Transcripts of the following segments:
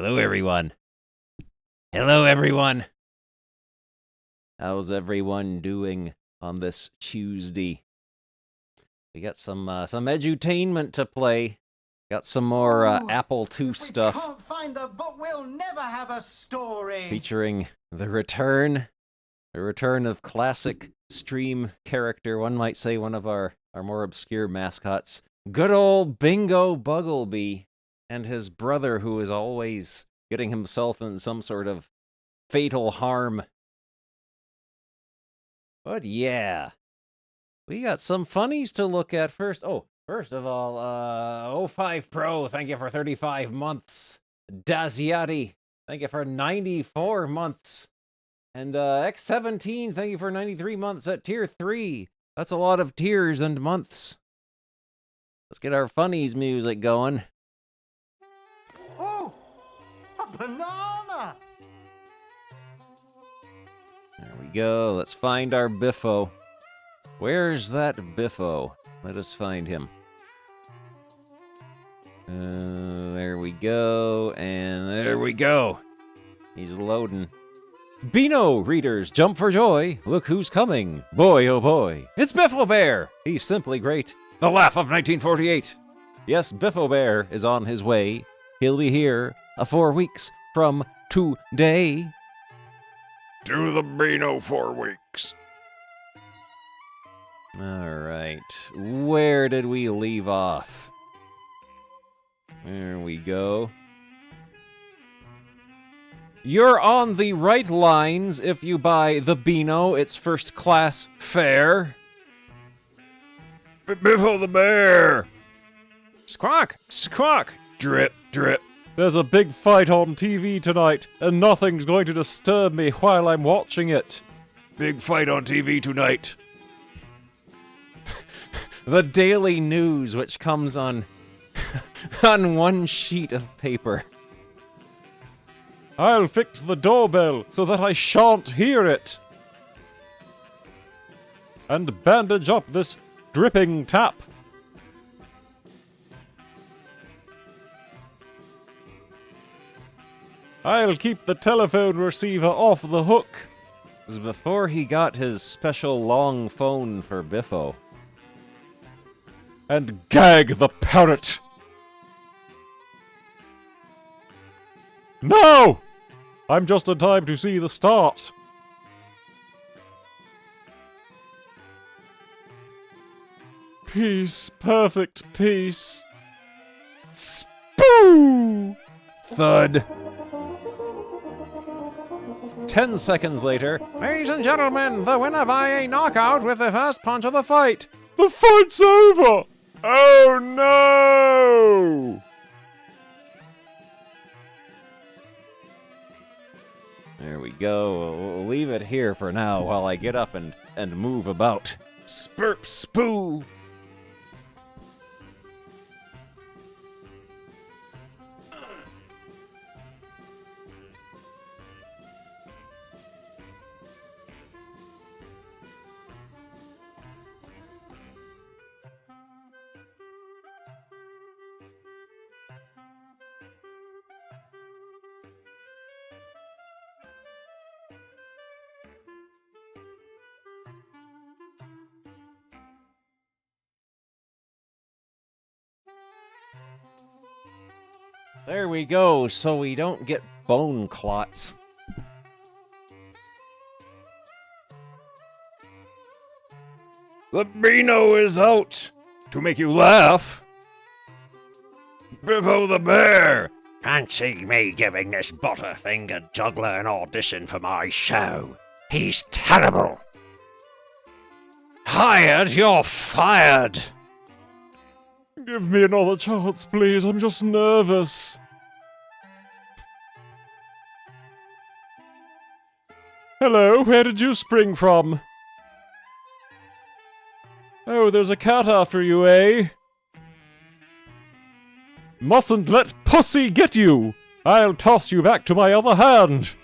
Hello, everyone. Hello, everyone. How's everyone doing on this Tuesday? We got some edutainment to play. Got some more Apple II stuff. Can't find the book, we'll never have a story. Featuring the return of classic stream character, one might say one of our more obscure mascots, good old Bingo Buggleby, and his brother, who is always getting himself in some sort of fatal harm. But yeah, we got some funnies to look at first. Oh, first of all, 05 Pro, thank you for 35 months. Daziati, thank you for 94 months. And X17, thank you for 93 months at tier 3. That's a lot of tiers and months. Let's get our funnies music going. Oh, a banana! There we go. Let's find our Biffo. Where's that Biffo? Let us find him. There we go. And there we go. He's loading. Beano readers, jump for joy. Look who's coming. Boy, oh boy. It's Biffo Bear. He's simply great. The laugh of 1948. Yes, Biffo Bear is on his way. He'll be here 4 weeks from today. Do the Beano 4 weeks. All right. Where did we leave off? There we go. You're on the right lines if you buy the Beano. It's first class fare. Biffo the Bear. Squawk! Squawk! Drip, drip. There's a big fight on TV tonight, and nothing's going to disturb me while I'm watching it. Big fight on TV tonight. The daily news, which comes on on one sheet of paper. I'll fix the doorbell so that I shan't hear it. And bandage up this dripping tap. I'll keep the telephone receiver off the hook. It was before he got his special long phone for Biffo. And gag the parrot. No! I'm just in time to see the start. Peace, perfect peace. Spoo! Thud. 10 seconds later, ladies and gentlemen, the winner by a knockout with the first punch of the fight. The fight's over! Oh no! There we go. We'll leave it here for now while I get up and move about. Spurp spoo! There we go, so we don't get bone clots. The Beano is out to make you laugh. Biffo the Bear. Fancy me giving this butterfingered juggler an audition for my show. He's terrible. Hired, you're fired! Give me another chance, please. I'm just nervous. Hello, where did you spring from? Oh, there's a cat after you, eh? Mustn't let pussy get you! I'll toss you back to my other hand!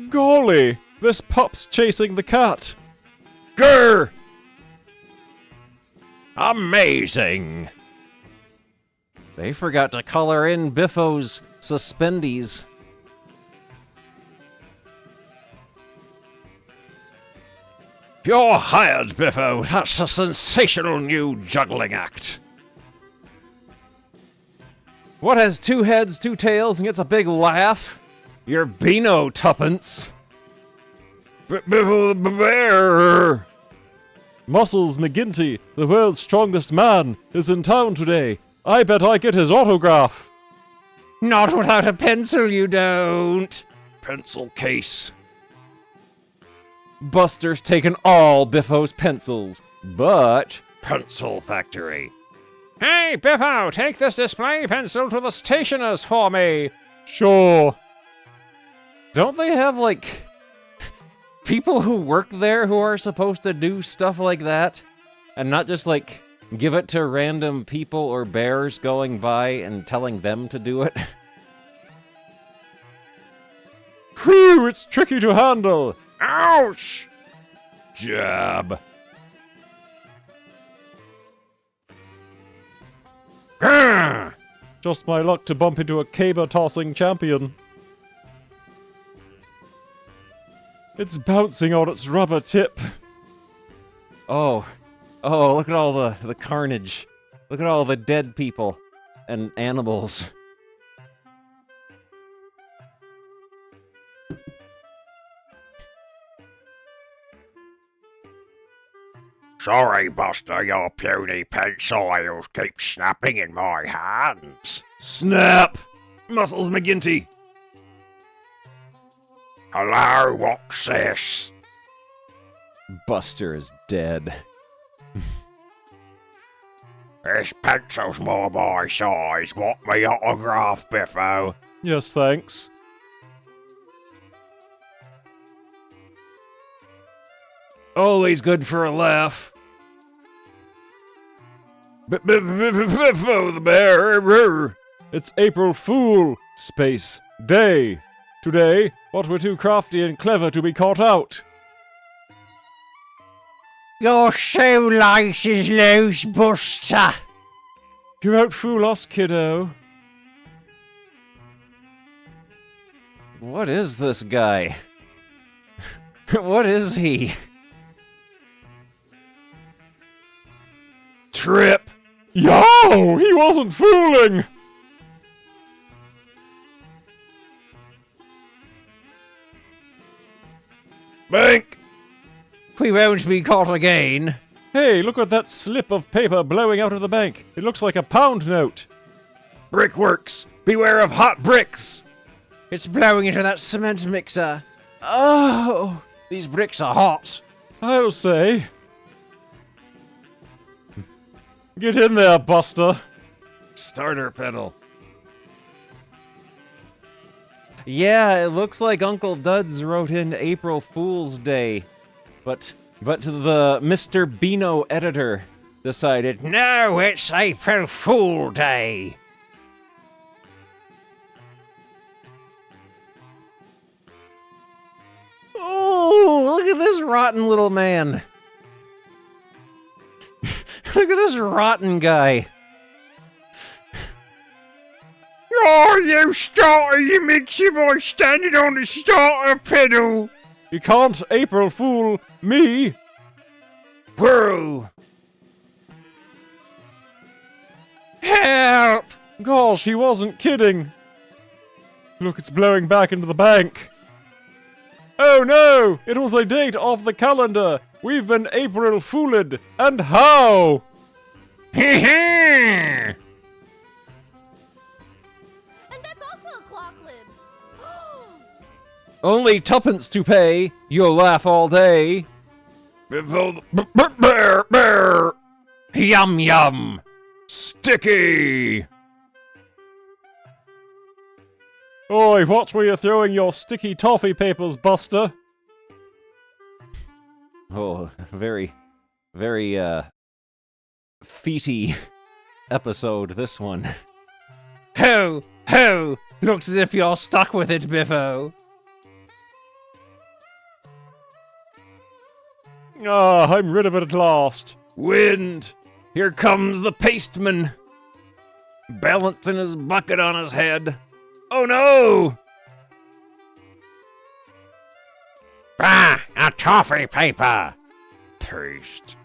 Golly, this pup's chasing the cat. Grr! Amazing! They forgot to color in Biffo's suspendies. You're hired, Biffo. That's a sensational new juggling act. What has 2 heads, 2 tails, and gets a big laugh? Your Beano, tuppence. Biffo the bear! Muscles McGinty, the world's strongest man, is in town today. I bet I get his autograph. Not without a pencil, you don't. Pencil case. Buster's taken all Biffo's pencils, but... Pencil factory. Hey, Biffo, take this display pencil to the stationer's for me. Sure. Don't they have, like, people who work there who are supposed to do stuff like that? And not just, like, give it to random people or bears going by and telling them to do it? Whew, it's tricky to handle. Ouch! Jab. Grr! Just my luck to bump into a caber-tossing champion. It's bouncing on its rubber tip. Oh, look at all the carnage. Look at all the dead people and animals. Sorry, Buster, your puny pencils keep snapping in my hands. Snap! Muscles McGinty. Hello, what's this? Buster is dead. This pencil's more my size. Want me autograph, Biffo? Yes, thanks. Always good for a laugh. Biffo the bear. It's April Fool, space, day. Today, what we're too crafty and clever to be caught out. Your shoelace is loose, Buster. You won't fool us, kiddo. What is this guy? What is he? Trip. Yo, he wasn't fooling! Bank. We won't be caught again. Hey, look at that slip of paper blowing out of the bank. It looks like a pound note. Brickworks. Beware of hot bricks. It's blowing into that cement mixer. Oh, these bricks are hot. I'll say. Get in there, Buster. Starter pedal. Yeah, it looks like Uncle Duds wrote in April Fool's Day, but the Mr. Beano editor decided, No, it's April Fool Day. oh, look at this rotten little man. Look at this rotten guy. Oh, you starter, you mixer boy standing on the starter pedal. You can't April Fool me. Whirl. Help! Gosh, he wasn't kidding. Look, it's blowing back into the bank. Oh no! It was a date off the calendar. We've been April Fooled. And how? And that's also a clock lid. Only tuppence to pay. You'll laugh all day. Biffo the bear. Yum yum. Sticky. Oi, watch where you're throwing your sticky toffee papers, Buster. Oh, very feety episode, this one. Ho! Ho! Looks as if you're stuck with it, Biffo. Ah, I'm rid of it at last. Wind! Here comes the pasteman! Balancing his bucket on his head. Oh no! Ah, a toffee paper. Paste.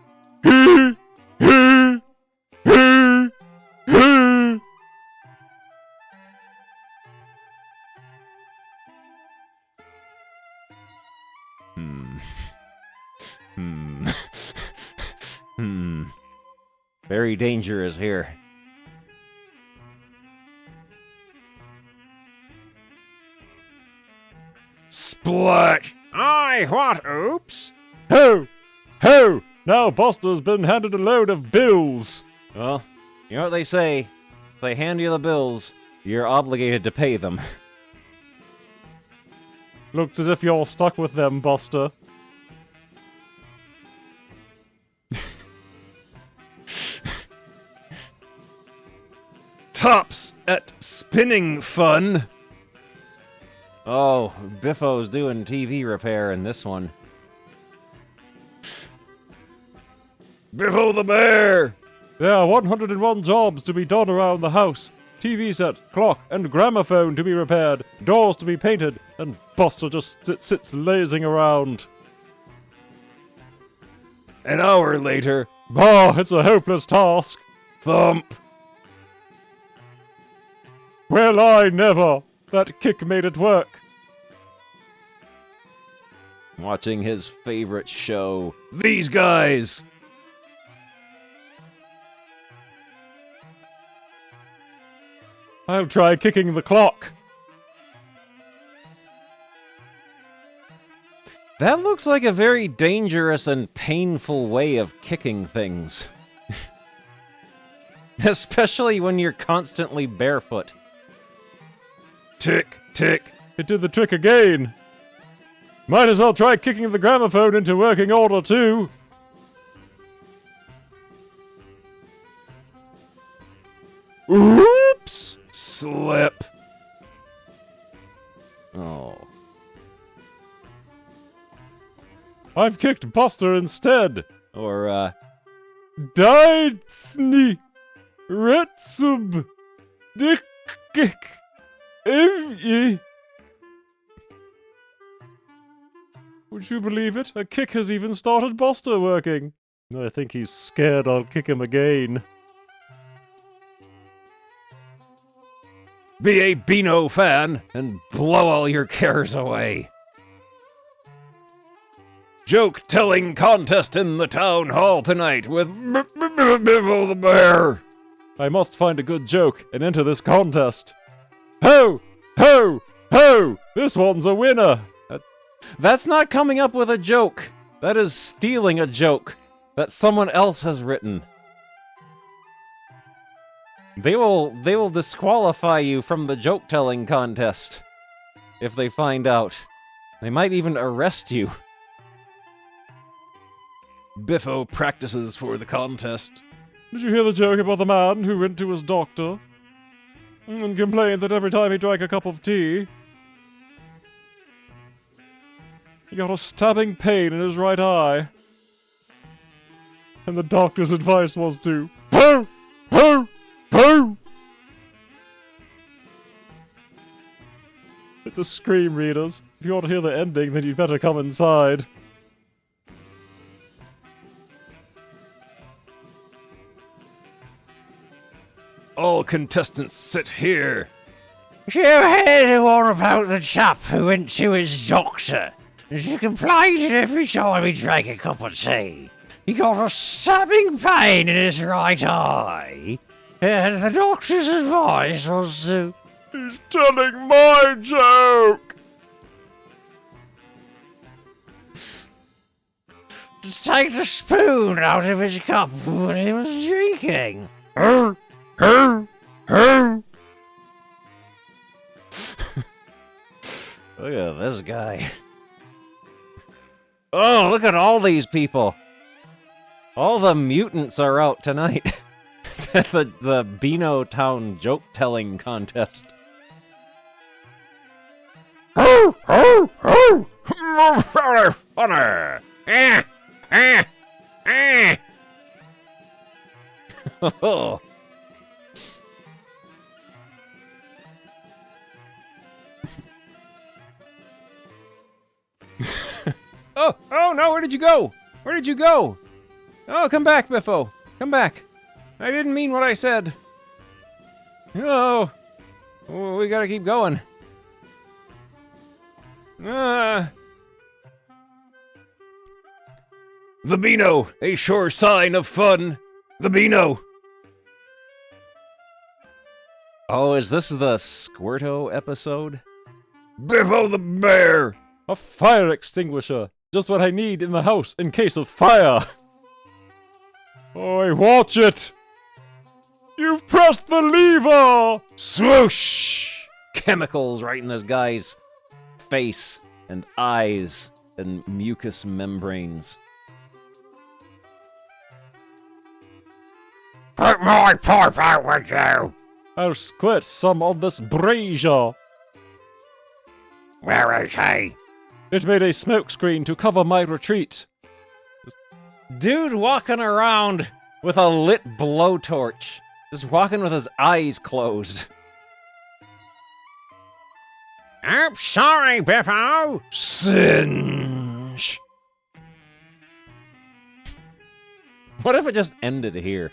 Very dangerous here. Splash! Aye, what? Oops. Ho! Ho! Now Buster's been handed a load of bills. Well, you know what they say. If they hand you the bills, you're obligated to pay them. Looks as if you're stuck with them, Buster. Tops at spinning fun. Oh, Biffo's doing TV repair in this one. Biffo the bear! There are 101 jobs to be done around the house. TV set, clock, and gramophone to be repaired, doors to be painted, and Buster just sits lazing around. An hour later, Bah, it's a hopeless task. thump. Well, I never. That kick made it work. Watching his favorite show. These guys! I'll try kicking the clock. That looks like a very dangerous and painful way of kicking things. Especially when you're constantly barefoot. Tick, tick. It did the trick again. Might as well try kicking the gramophone into working order, too. Oops! Slip. Oh. I've kicked Buster instead. Or, Deitzny. Retsub. Dick. Evye. Would you believe it? A kick has even started Buster working. I think he's scared I'll kick him again. be a Beano fan and blow all your cares away. Joke telling contest in the town hall tonight with Biffle the bear. I must find a good joke and enter this contest. Ho! Ho! Ho! This one's a winner! That's not coming up with a joke. That is stealing a joke that someone else has written. They will disqualify you from the joke-telling contest if they find out. They might even arrest you. Biffo practices for the contest. Did you hear the joke about the man who went to his doctor and complained that every time he drank a cup of tea, he got a stabbing pain in his right eye? And the doctor's advice was to ho! Ho! Ho! It's a scream, readers. If you want to hear the ending, then you'd better come inside. All contestants sit here. You heard the one about the chap who went to his doctor. She complained that every time he drank a cup of tea, he got a stabbing pain in his right eye. And the doctor's advice was to... He's telling my joke! to take the spoon out of his cup when he was drinking. Ho! Ho! Ho! Look at this guy. Oh, look at all these people. All the mutants are out tonight. the Beano Town joke-telling contest. Ho! Ho! Ho! Very funny. Oh. Oh no, where did you go? Where did you go? Oh, come back, Biffo. Come back. I didn't mean what I said. Oh, we gotta keep going. The Beano, a sure sign of fun. The Beano. Oh, is this the Squirto episode? Biffo the bear! A fire extinguisher! Just what I need in the house in case of fire! Oi, watch it! You've pressed the lever! Swoosh! Chemicals right in this guy's face and eyes and mucous membranes. Put my pipe out with you! I'll squirt some on this brazier! Where is he? It made a smokescreen to cover my retreat. Dude walking around with a lit blowtorch. Just walking with his eyes closed. I'm sorry, Biffo! Singe. What if it just ended here?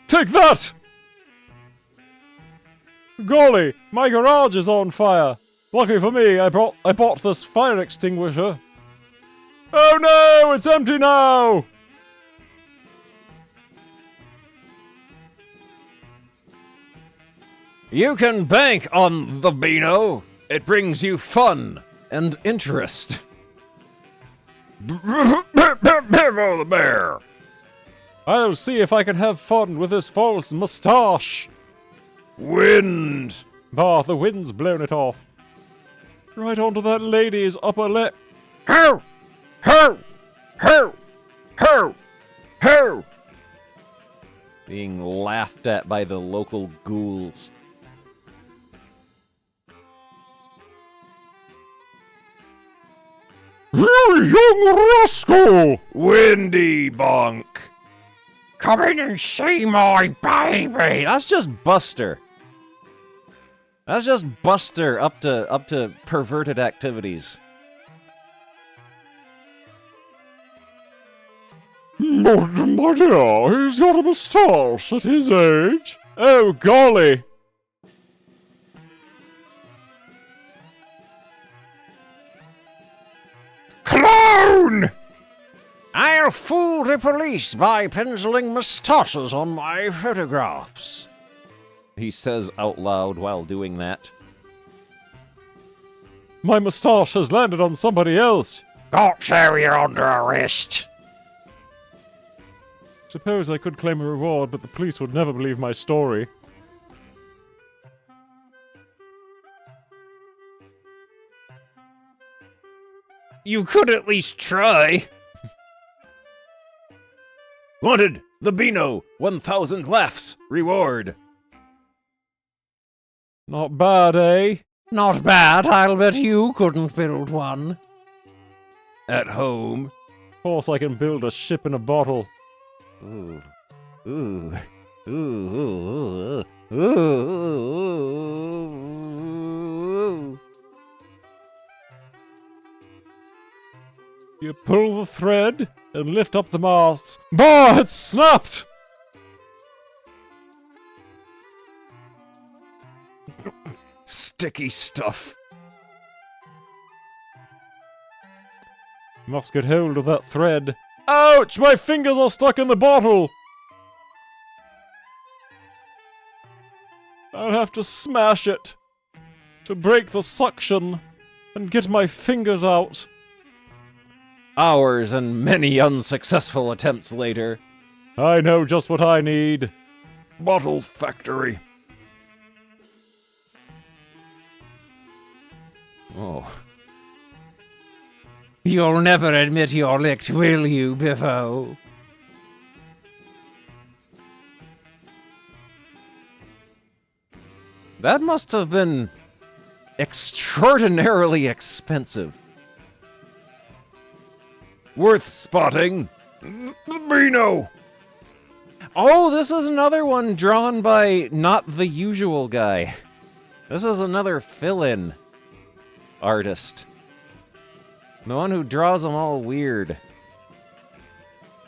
Take that! Golly, my garage is on fire. Lucky for me, I bought this fire extinguisher. Oh no, it's empty now! You can bank on the Beano. It brings you fun and interest. Biffo the bear! I'll see if I can have fun with this false moustache. Wind! Bah, the wind's blown it off. Right onto that lady's upper lip. Ho! Ho! Ho! Ho! Ho! Being laughed at by the local ghouls. You young rascal! Windy bonk! Come in and see my baby! That's just Buster. That's just Buster up to perverted activities. My dear, he's got a moustache at his age. Oh, golly! Clown! I'll fool the police by penciling moustaches on my photographs. He says out loud while doing that. My moustache has landed on somebody else. Got so you're under arrest. Suppose I could claim a reward, but the police would never believe my story. You could at least try. Wanted, the Beano, 1,000 laughs, reward. Not bad, eh? Not bad, I'll bet you couldn't build one. At home. Of course I can build a ship in a bottle. Ooh. Ooh. Ooh. Ooh. Ooh. Ooh. You pull the thread and lift up the masts. Bah! It's snapped! Sticky stuff. Must get hold of that thread. Ouch! My fingers are stuck in the bottle! I'll have to smash it to break the suction and get my fingers out. Hours and many unsuccessful attempts later. I know just what I need. Bottle factory. Oh. You'll never admit you're licked, will you, Biffo? That must have been extraordinarily expensive. Worth spotting. Beano! Oh, this is another one drawn by not the usual guy. This is another fill-in artist. The one who draws them all weird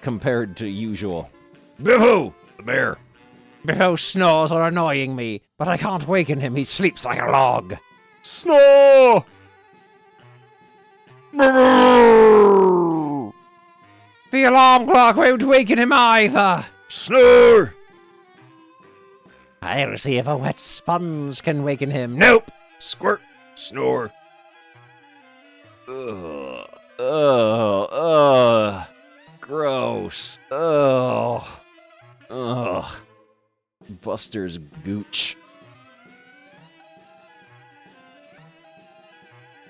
compared to usual. Biffo, the bear. Biffo snores are annoying me, but I can't waken him. He sleeps like a log. Snore! The alarm clock won't waken him either. Snore! I'll see if a wet sponge can waken him. Nope. Squirt! Snore! Gross. Buster's gooch.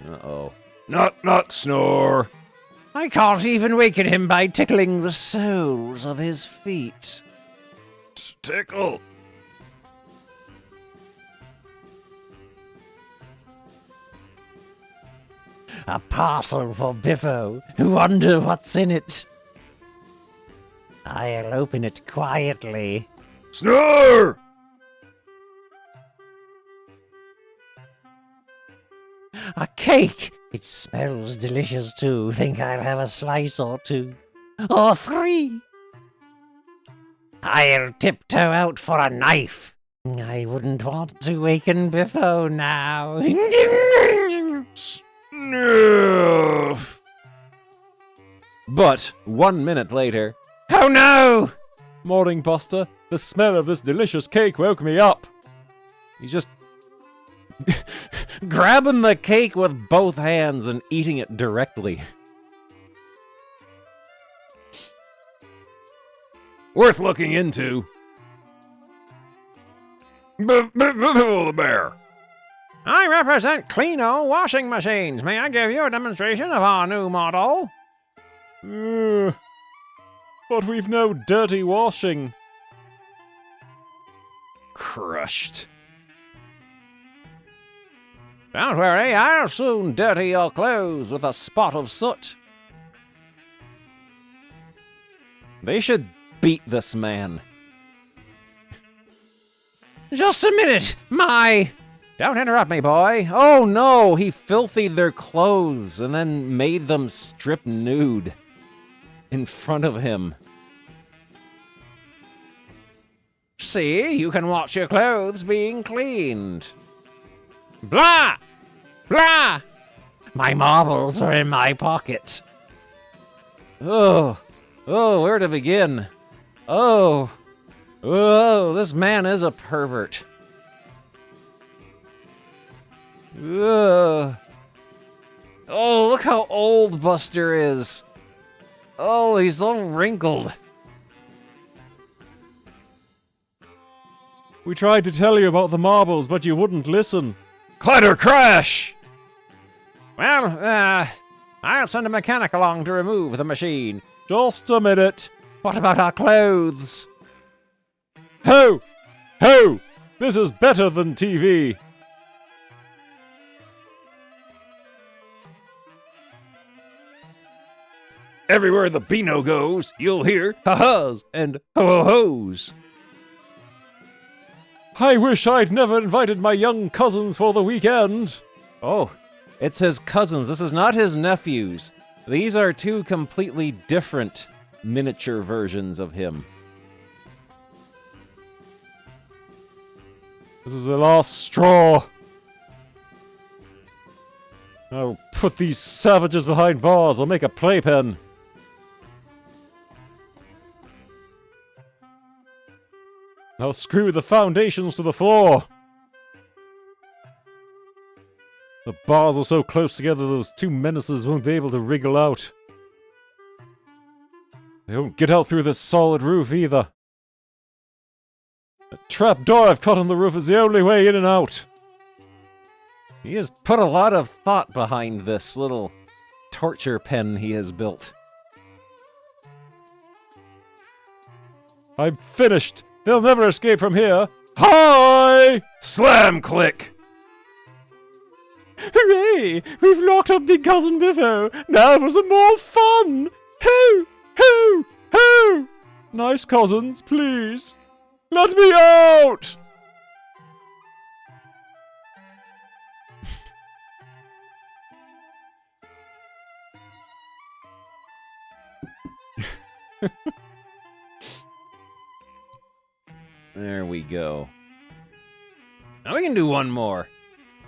Uh-oh. Not snore! I can't even waken him by tickling the soles of his feet. Tickle! A parcel for Biffo. Wonder what's in it. I'll open it quietly. Snore! A cake! It smells delicious too. Think I'll have a slice or two. Or three. I'll tiptoe out for a knife. I wouldn't want to waken Biffo now. No! But 1 minute later, Oh no! Morning, Buster. The smell of this delicious cake woke me up. he's just grabbing the cake with both hands and eating it directly. Worth looking into. Biffo the bear. I represent Cleano washing machines. May I give you a demonstration of our new model? But we've no dirty washing. Crushed. Don't worry, I'll soon dirty your clothes with a spot of soot. They should beat this man. Just a minute, my... Don't interrupt me, boy. Oh no, he filthied their clothes and then made them strip nude in front of him. See, you can watch your clothes being cleaned. Blah! Blah! My marbles are in my pocket. Oh, where to begin? Oh, this man is a pervert. Ugh. Oh, look how old Buster is. Oh, he's all wrinkled. We tried to tell you about the marbles, but you wouldn't listen. Clatter crash! Well, I'll send a mechanic along to remove the machine. Just a minute. What about our clothes? Ho! Ho! This is better than TV. Everywhere the Beano goes, you'll hear Ha-has and ho-ho-hos. I wish I'd never invited my young cousins for the weekend. Oh, it's his cousins. This is not his nephews. These are two completely different miniature versions of him. This is the last straw. I'll put these savages behind bars. I'll make a playpen. I'll screw the foundations to the floor. The bars are so close together, those two menaces won't be able to wriggle out. They won't get out through this solid roof either. The trap door I've cut on the roof is the only way in and out. He has put a lot of thought behind this little torture pen he has built. I'm finished. They'll never escape from here. Hi! slam click! Hooray! We've locked up Big Cousin Biffo. Now for some more fun. Hoo! Hoo! Who? Nice cousins, please. Let me out! There we go. Now we can do one more.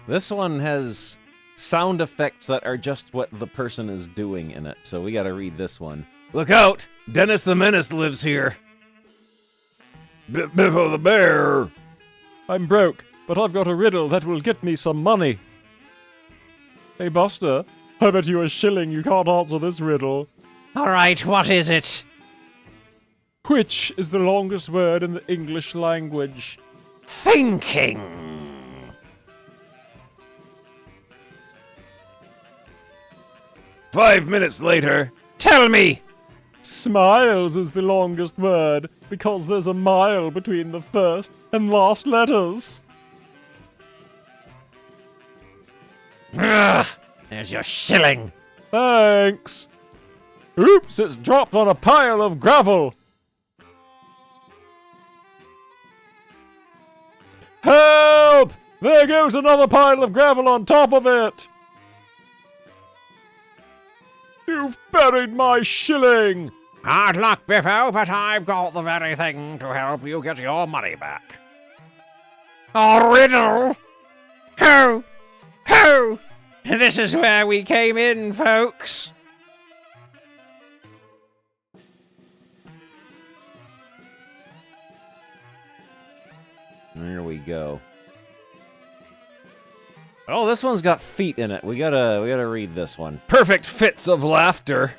This one has sound effects that are just what the person is doing in it, so we gotta read this one. Look out! Dennis the Menace lives here. Biffo the bear. I'm broke, but I've got a riddle that will get me some money. Hey, Buster, I bet you a shilling you can't answer this riddle. All right, what is it? Which is the longest word in the English language? Thinking. 5 minutes later. Tell me. Smiles is the longest word because there's a mile between the first and last letters. Ugh, there's your shilling. Thanks. Oops, it's dropped on a pile of gravel. Help! There goes another pile of gravel on top of it. You've buried my shilling. Hard luck, Biffo, but I've got the very thing to help you get your money back. A riddle? Ho! Ho! This is where we came in, folks. There we go. Oh, this one's got feet in it. We gotta read this one. Perfect fits of laughter.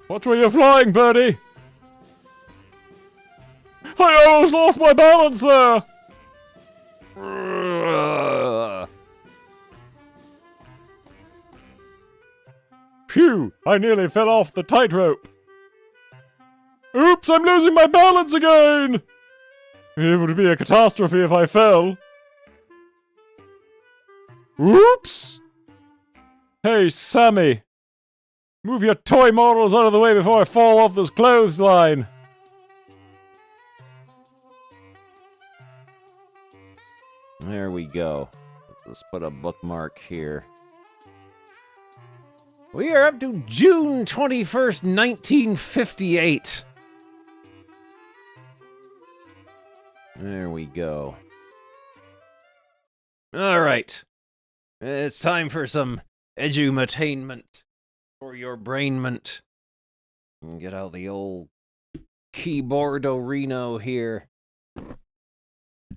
Watch where you're flying, birdie. I almost lost my balance there. Phew, I nearly fell off the tightrope. Oops, I'm losing my balance again! It would be a catastrophe if I fell. Oops! Hey, Sammy. Move your toy models out of the way before I fall off this clothesline. There we go. Let's put a bookmark here. We are up to June 21st, 1958. There we go. All right. It's time for some edutainment for your brainment. Get out the old keyboard-orino here.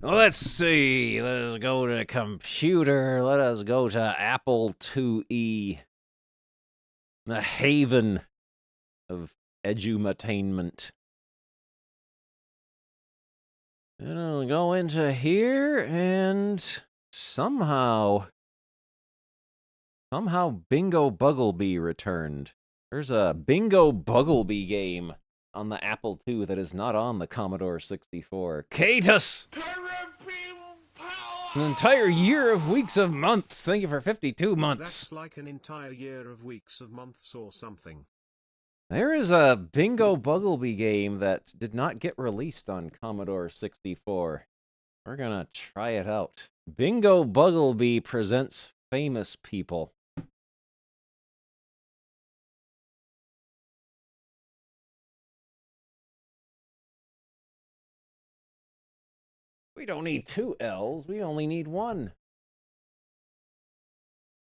Let's see. Let us go to computer. Let us go to Apple IIe. The haven of edutainment. And I'll go into here and somehow Bingo Bugglebee returned. There's a Bingo Bugglebee game on the Apple II that is not on the Commodore 64. Catus! An entire year of weeks of months. Thank you for 52 months. That's like an entire year of weeks of months or something. There is a Bingo Bugglebee game that did not get released on Commodore 64. We're gonna try it out. Bingo Bugglebee presents famous people. We don't need 2 L's, we only need 1.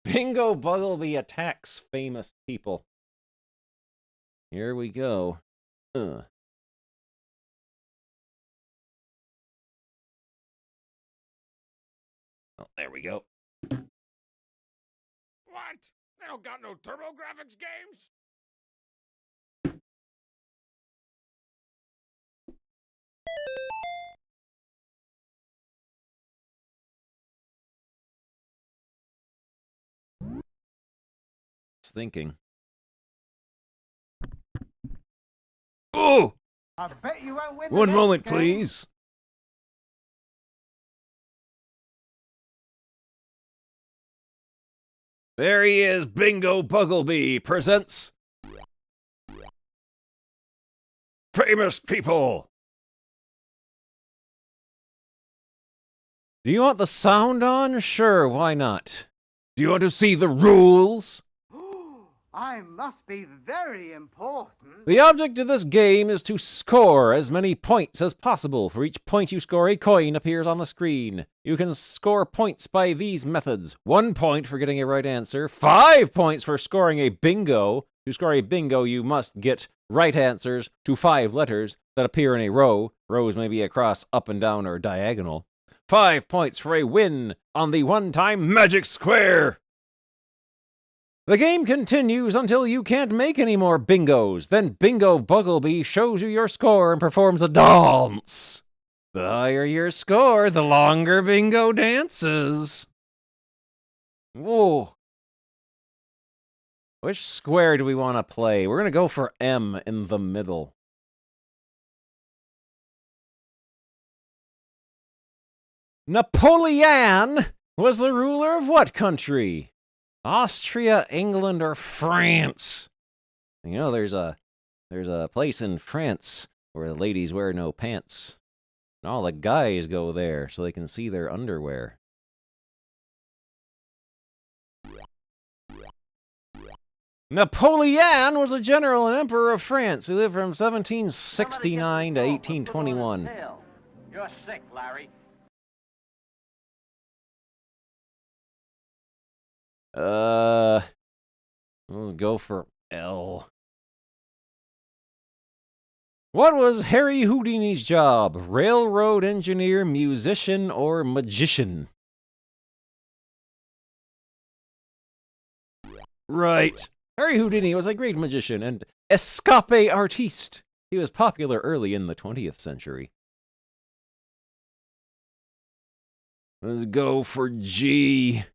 Bingo Bugglebee attacks famous people. Here we go. Oh, there we go. What? They don't got no TurboGrafx games? It's thinking. Oh! I bet you won't win. One moment, please. There he is, Bingo Buggleby presents Famous People. Do you want the sound on? Sure, why not? Do you want to see the rules? I must be very important. The object of this game is to score as many points as possible. For each point you score, a coin appears on the screen. You can score points by these methods. 1 point for getting a right answer, 5 points for scoring a bingo. To score a bingo, you must get right answers to 5 letters that appear in a row. Rows may be across, up and down, or diagonal. 5 points for a win on the one-time Magic Square. The game continues until you can't make any more bingos. Then Bingo Buggleby shows you your score and performs a dance. The higher your score, the longer Bingo dances. Whoa. Which square do we want to play? We're going to go for M in the middle. Napoleon was the ruler of what country? Austria, England, or France? You know, there's a place in France where the ladies wear no pants. And all the guys go there so they can see their underwear. Napoleon was a general and emperor of France. He lived from 1769 to 1821. You're sick, Larry. Let's go for L. What was Harry Houdini's job? Railroad engineer, musician, or magician? Right. Harry Houdini was a great magician and escape artiste. He was popular early in the 20th century. Let's go for G.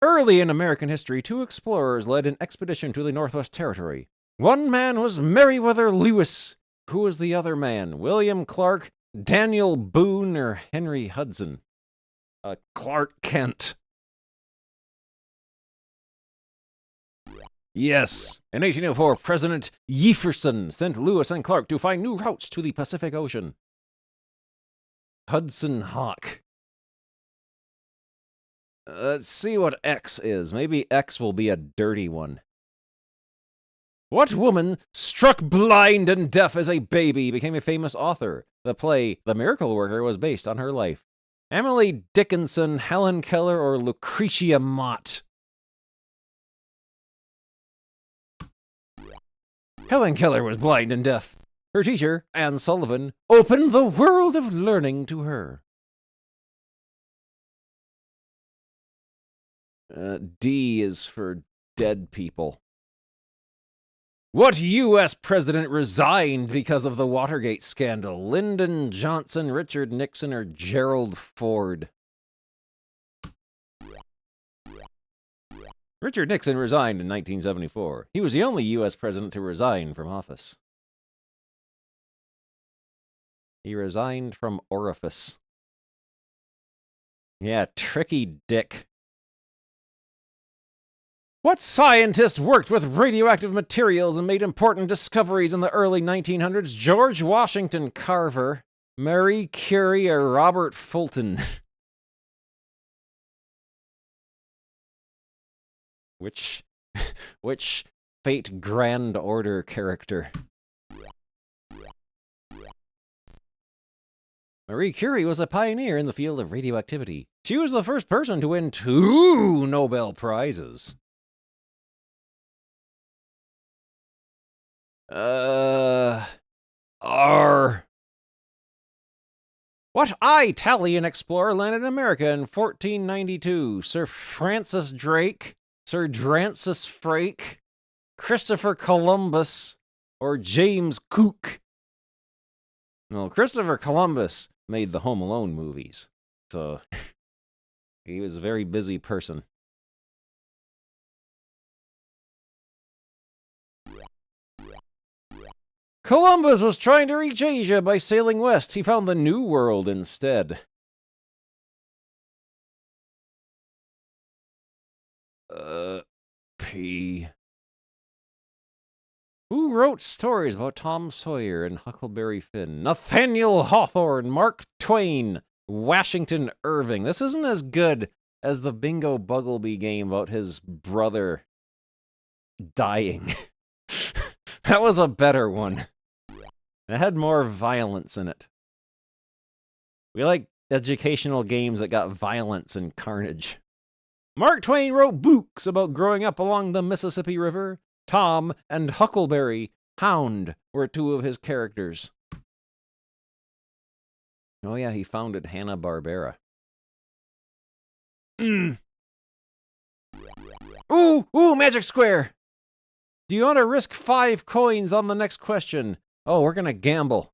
Early in American history, 2 explorers led an expedition to the Northwest Territory. One man was Meriwether Lewis. Who was the other man? William Clark, Daniel Boone, or Henry Hudson? Clark Kent. Yes. In 1804, President Jefferson sent Lewis and Clark to find new routes to the Pacific Ocean. Hudson Hawk. Let's see what X is. Maybe X will be a dirty one. What woman, struck blind and deaf as a baby, became a famous author? The play The Miracle Worker was based on her life. Emily Dickinson, Helen Keller, or Lucretia Mott? Helen Keller was blind and deaf. Her teacher, Anne Sullivan, opened the world of learning to her. D is for dead people. What U.S. president resigned because of the Watergate scandal? Lyndon Johnson, Richard Nixon, or Gerald Ford? Richard Nixon resigned in 1974. He was the only U.S. president to resign from office. He resigned from orifice. Yeah, tricky dick. What scientist worked with radioactive materials and made important discoveries in the early 1900s? George Washington Carver, Marie Curie, or Robert Fulton? Which Fate Grand Order character? Marie Curie was a pioneer in the field of radioactivity. She was the first person to win 2 Nobel Prizes. R. What Italian explorer landed in America in 1492? Sir Francis Drake, Sir Francis Frake, Christopher Columbus, or James Cook? Well, Christopher Columbus made the Home Alone movies, so he was a very busy person. Columbus was trying to reach Asia by sailing west. He found the New World instead. P. Who wrote stories about Tom Sawyer and Huckleberry Finn? Nathaniel Hawthorne, Mark Twain, Washington Irving. This isn't as good as the Bingo Buggleby game about his brother dying. That was a better one. It had more violence in it. We like educational games that got violence and carnage. Mark Twain wrote books about growing up along the Mississippi River. Tom and Huckleberry Hound were two of his characters. Oh yeah, he founded Hanna-Barbera. Ooh, magic square! Do you want to risk 5 coins on the next question? Oh, we're gonna gamble.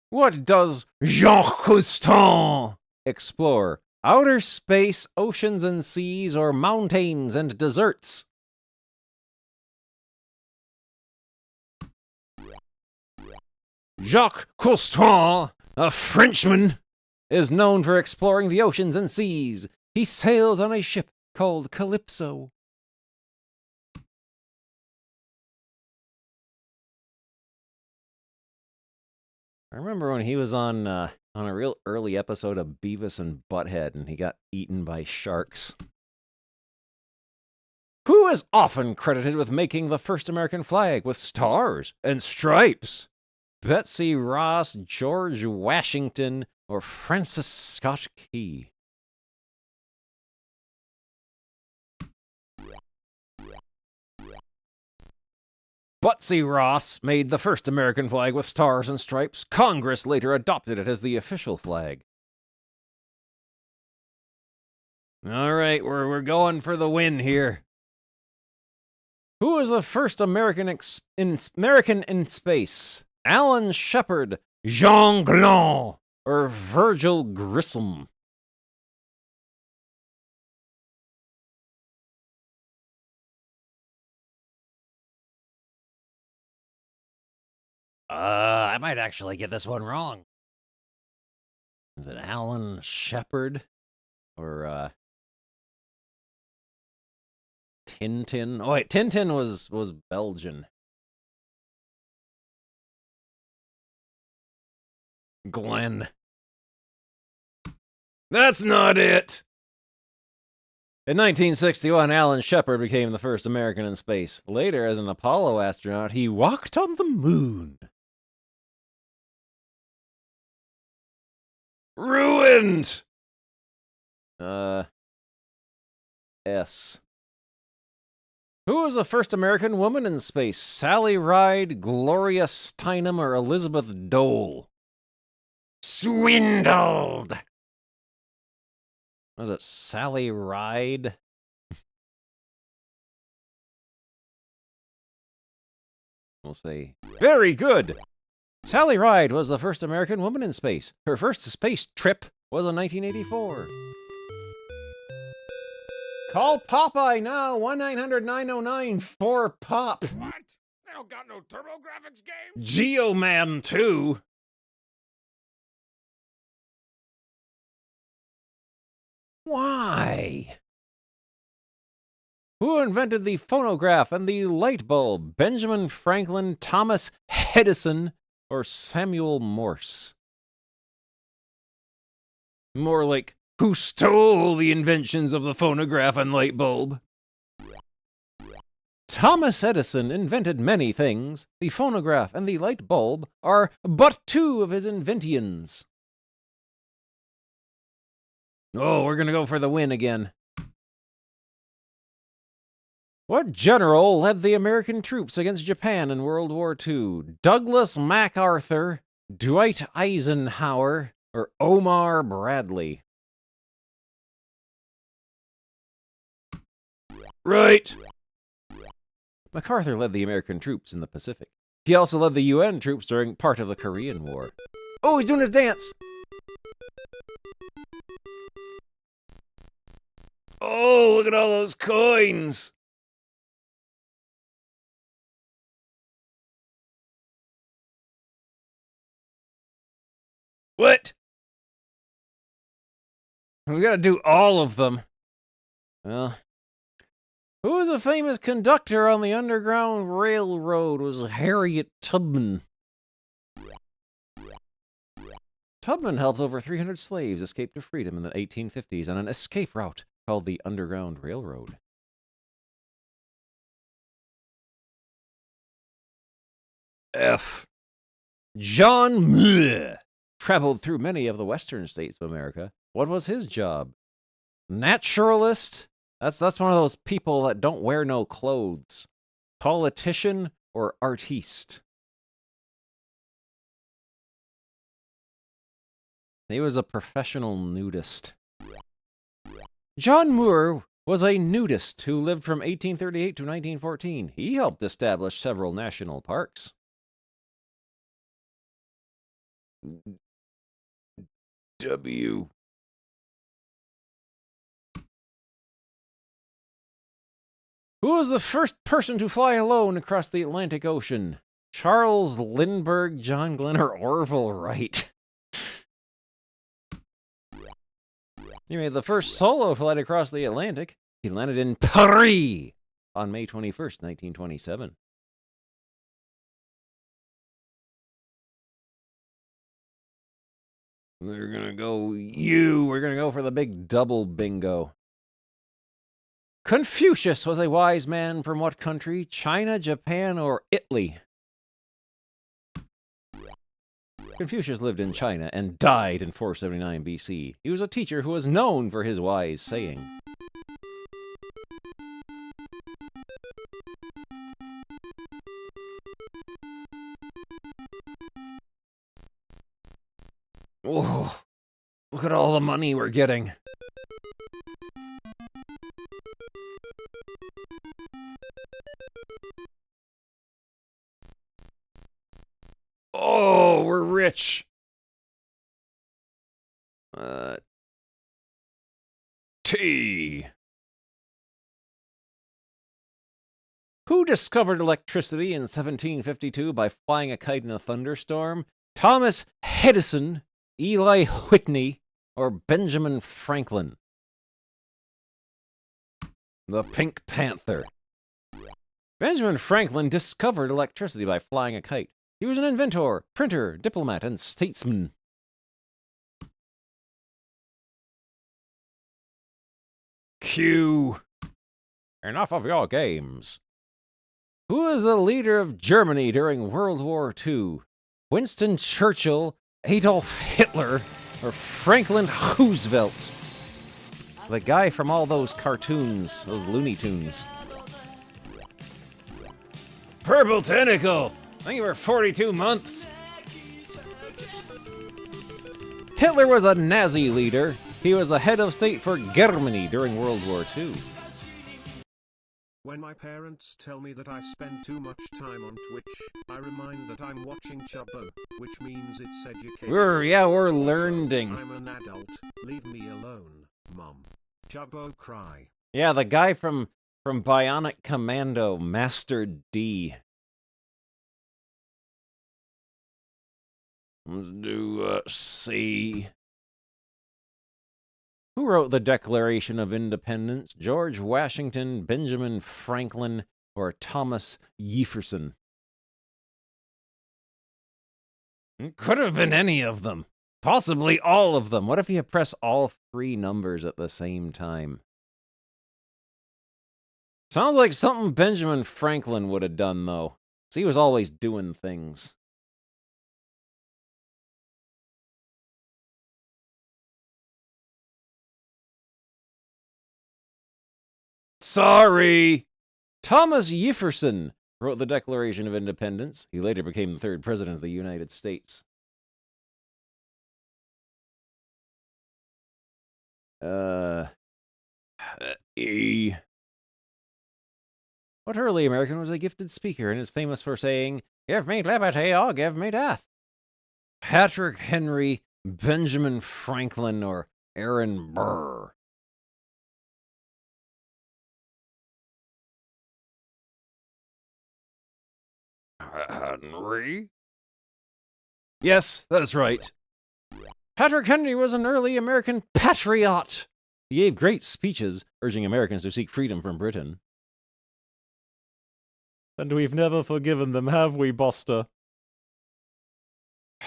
What does Jacques Cousteau explore? Outer space, oceans and seas, or mountains and deserts? Jacques Cousteau, a Frenchman, is known for exploring the oceans and seas. He sails on a ship called Calypso. I remember when he was on a real early episode of Beavis and Butthead, and he got eaten by sharks. Who is often credited with making the first American flag with stars and stripes? Betsy Ross, George Washington, or Francis Scott Key? Betsy Ross made the first American flag with stars and stripes. Congress later adopted it as the official flag. All right, we're going for the win here. Who was the first American in space? Alan Shepard, Jean Glan, or Virgil Grissom? I might actually get this one wrong. Is it Alan Shepard or Tintin? Oh wait, Tintin was Belgian. Glenn. That's not it. In 1961, Alan Shepard became the first American in space. Later, as an Apollo astronaut, he walked on the moon. Ruined! S. Who was the first American woman in space? Sally Ride, Gloria Steinem, or Elizabeth Dole? Swindled! Was it Sally Ride? We'll say, very good! Sally Ride was the first American woman in space. Her first space trip was in 1984. Call Popeye now, 1-900-909-4POP. What? They don't got no TurboGrafx games? Geoman 2. Why? Who invented the phonograph and the light bulb? Benjamin Franklin, Thomas Edison, or Samuel Morse? More like, who stole the inventions of the phonograph and light bulb? Thomas Edison invented many things. The phonograph and the light bulb are but 2 of his inventions. Oh, we're gonna go for the win again. What general led the American troops against Japan in World War II? Douglas MacArthur, Dwight Eisenhower, or Omar Bradley? Right. MacArthur led the American troops in the Pacific. He also led the UN troops during part of the Korean War. Oh, he's doing his dance! Oh, look at all those coins! What? We gotta do all of them. Well, who was a famous conductor on the Underground Railroad was Harriet Tubman. Tubman helped over 300 slaves escape to freedom in the 1850s on an escape route called the Underground Railroad. F. John Muir traveled through many of the western states of America. What was his job? Naturalist? That's one of those people that don't wear no clothes. Politician or artiste? He was a professional nudist. John Muir was a nudist who lived from 1838 to 1914. He helped establish several national parks. W. Who was the first person to fly alone across the Atlantic Ocean? Charles Lindbergh, John Glenn, or Orville Wright? He made the first solo flight across the Atlantic. He landed in Paris on May 21st, 1927. We're gonna go for the big double bingo. Confucius was a wise man from what country? China, Japan, or Italy? Confucius lived in China and died in 479 BC. He was a teacher who was known for his wise saying. Oh, look at all the money we're getting. Oh, we're rich. T. Who discovered electricity in 1752 by flying a kite in a thunderstorm? Thomas Edison, Eli Whitney, or Benjamin Franklin? The Pink Panther. Benjamin Franklin discovered electricity by flying a kite. He was an inventor, printer, diplomat, and statesman. Q. Enough of your games. Who was the leader of Germany during World War II? Winston Churchill, Adolf Hitler, or Franklin Roosevelt? The guy from all those cartoons, those Looney Tunes. Purple Tentacle! Thank you for 42 months. Hitler was a Nazi leader. He was the head of state for Germany during World War II. When my parents tell me that I spend too much time on Twitch, I remind that I'm watching Chubbo, which means it's education. We're learning. I'm an adult. Leave me alone, Mom. Chubbo cry. Yeah, the guy from Bionic Commando, Master D. Let's do C. Who wrote the Declaration of Independence? George Washington, Benjamin Franklin, or Thomas Jefferson? It could have been any of them. Possibly all of them. What if you press all three numbers at the same time? Sounds like something Benjamin Franklin would have done, though. 'Cause he was always doing things. Sorry. Thomas Jefferson wrote the Declaration of Independence. He later became the third president of the United States. E. What early American was a gifted speaker and is famous for saying, "Give me liberty or give me death"? Patrick Henry, Benjamin Franklin, or Aaron Burr? Henry? Yes, that's right. Patrick Henry was an early American patriot. He gave great speeches urging Americans to seek freedom from Britain. And we've never forgiven them, have we, Buster?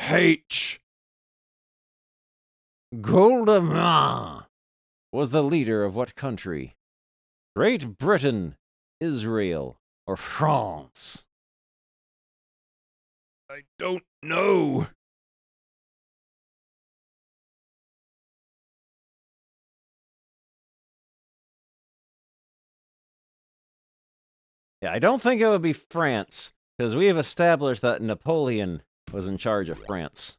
H. Golda Meir was the leader of what country? Great Britain, Israel, or France? I don't know. Yeah, I don't think it would be France, because we have established that Napoleon was in charge of France.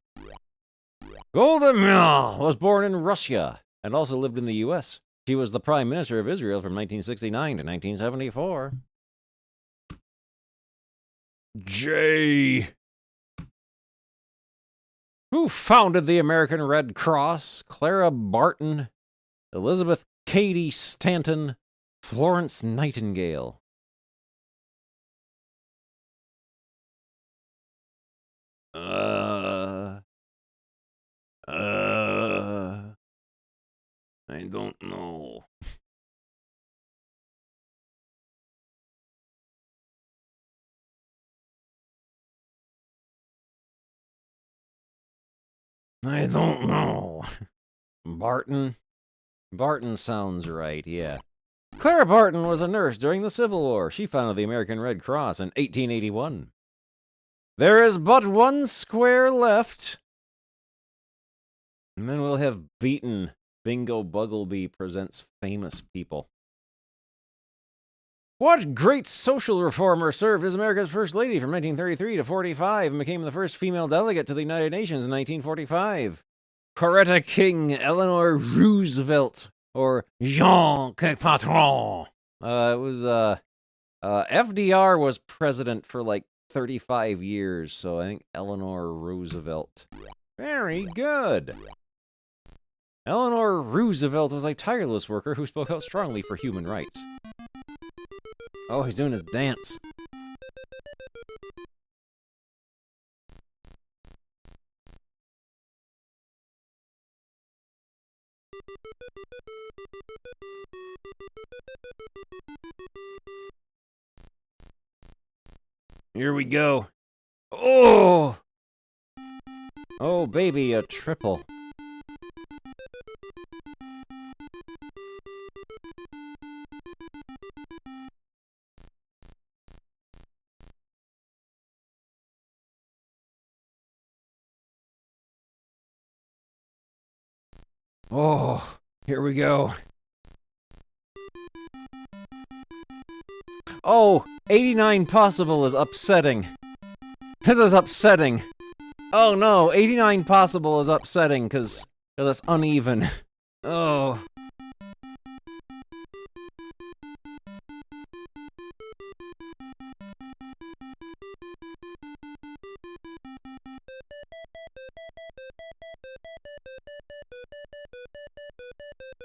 Golda Meir was born in Russia and also lived in the U.S. She was the Prime Minister of Israel from 1969 to 1974. J. Who founded the American Red Cross? Clara Barton, Elizabeth Cady Stanton, Florence Nightingale. I don't know. I don't know. Barton? Barton sounds right, yeah. Clara Barton was a nurse during the Civil War. She founded the American Red Cross in 1881. There is but one square left. And then we'll have beaten Bingo Buggleby presents famous people. What great social reformer served as America's First Lady from 1933 to 45 and became the first female delegate to the United Nations in 1945? Coretta King, Eleanor Roosevelt, or Jean Patron? FDR was president for like 35 years, so I think Eleanor Roosevelt. Very good. Eleanor Roosevelt was a tireless worker who spoke out strongly for human rights. Oh, he's doing his dance. Here we go. Oh! Oh, baby, a triple. Oh, here we go. Oh, 89 possible is upsetting. This is upsetting. Oh no, 89 possible is upsetting because it's uneven. Oh.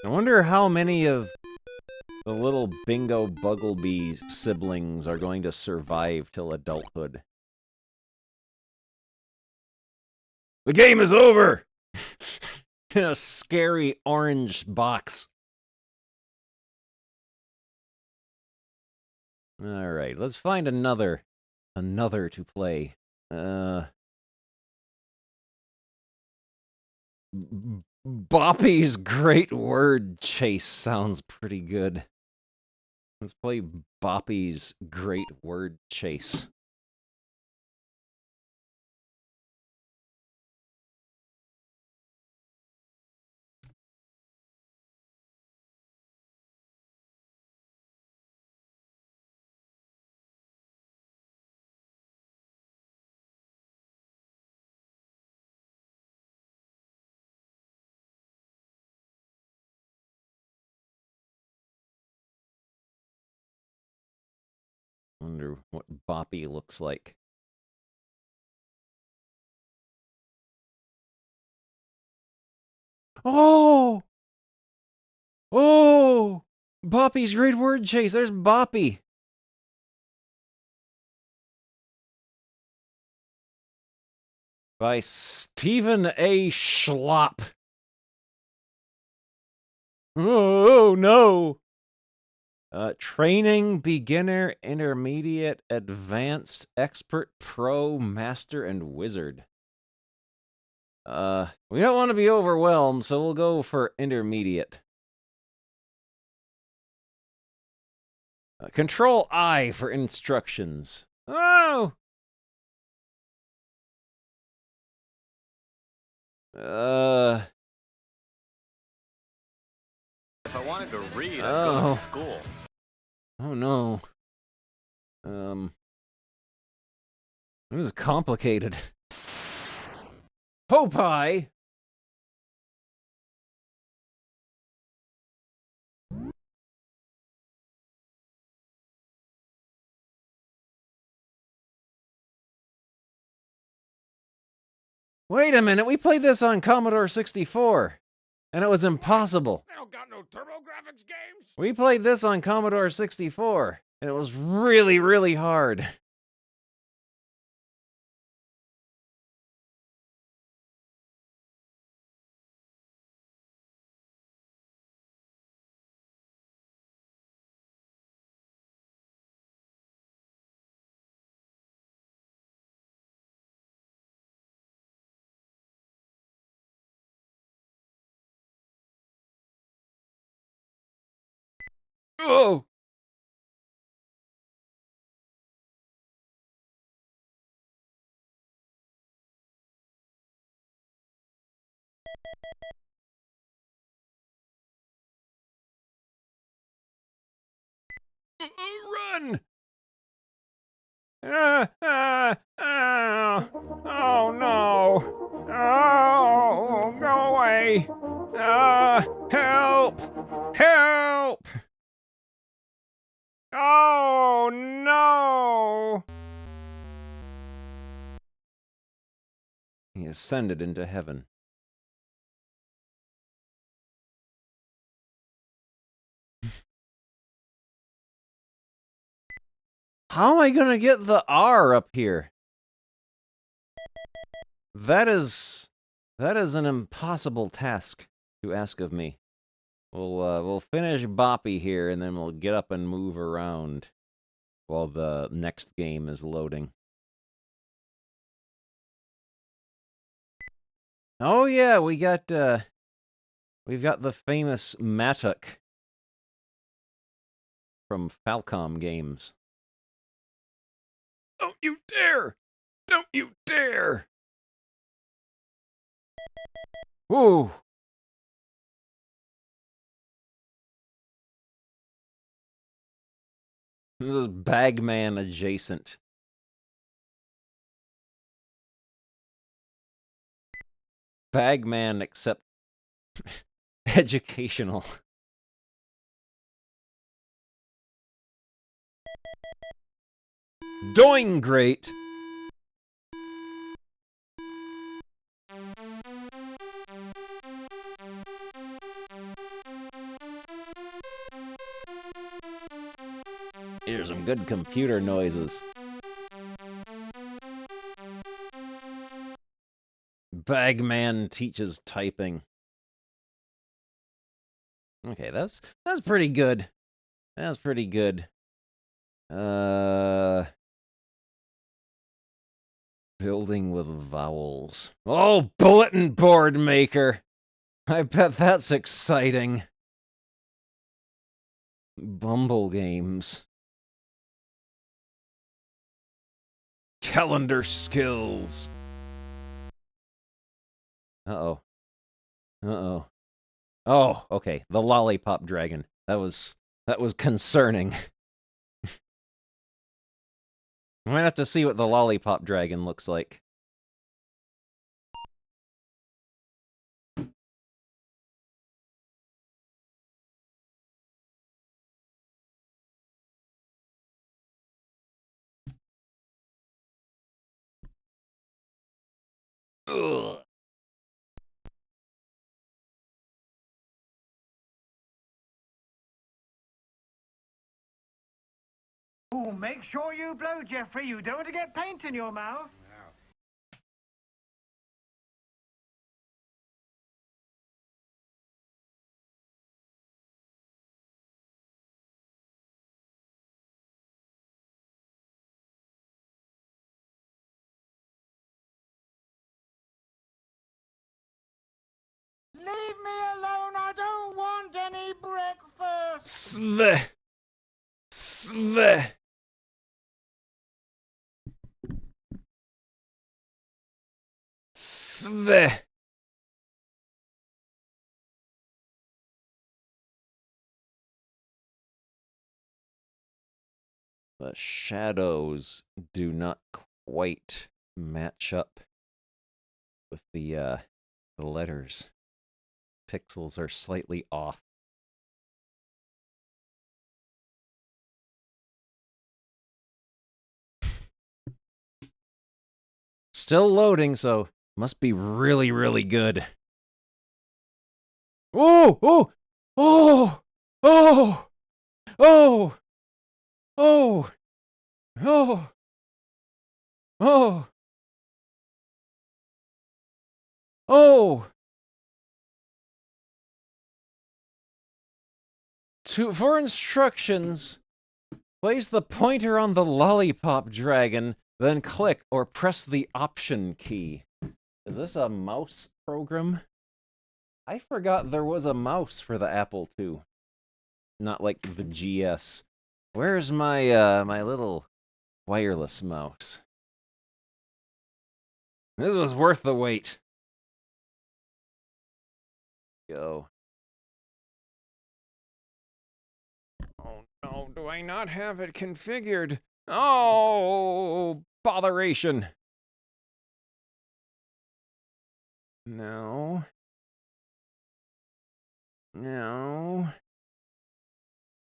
I wonder how many of the little Bingo Buggleby siblings are going to survive till adulthood. The game is over! In a scary orange box. Alright, let's find another to play. Boppy's Great Word Chase sounds pretty good. Let's play Boppy's Great Word Chase. Wonder what Boppy looks like. Oh! Oh! Boppy's Great Word Chase. There's Boppy. By Stephen A. Schlapp. Oh no! Training, beginner, intermediate, advanced, expert, pro, master, and wizard. We don't want to be overwhelmed, so we'll go for intermediate. Control I for instructions. Oh! If I wanted to read, I'd Oh. go to school. Oh no. This is complicated. Popeye! Wait a minute, we played this on Commodore 64, and it was impossible. They don't got no TurboGrafx games. We played this on Commodore 64, and it was really, really hard. Oh! Run! Oh no! Oh, go away! Help! Help! Oh no! He ascended into heaven. How am I gonna get the R up here? That is an impossible task to ask of me. We'll finish Boppy here, and then we'll get up and move around while the next game is loading. Oh yeah, we've got the famous Matuk from Falcom Games. Don't you dare! Don't you dare! Ooh! This is Bagman adjacent. Bagman except educational. Doing great! Here's some good computer noises. Bagman teaches typing. Okay, that's pretty good. That's pretty good. Building with vowels. Oh, bulletin board maker! I bet that's exciting. Bumble games. Calendar skills. Uh-oh. Uh-oh. Oh, okay. The lollipop dragon. That was concerning. I might have to see what the lollipop dragon looks like. Ugh. Oh, make sure you blow, Jeffrey. You don't want to get paint in your mouth. Leave me alone, I don't want any breakfast! Sve. Sve. Sve. The shadows do not quite match up with the letters. Pixels are slightly off. Still loading, so must be really, really good. Oh! Oh! Oh! Oh! Oh! Oh! Oh! Oh! Oh! For instructions, place the pointer on the lollipop dragon, then click or press the option key. Is this a mouse program? I forgot there was a mouse for the Apple II. Not like the GS. Where's my my little wireless mouse? This was worth the wait. Go. Oh no, do I not have it configured? Oh, botheration. No. No.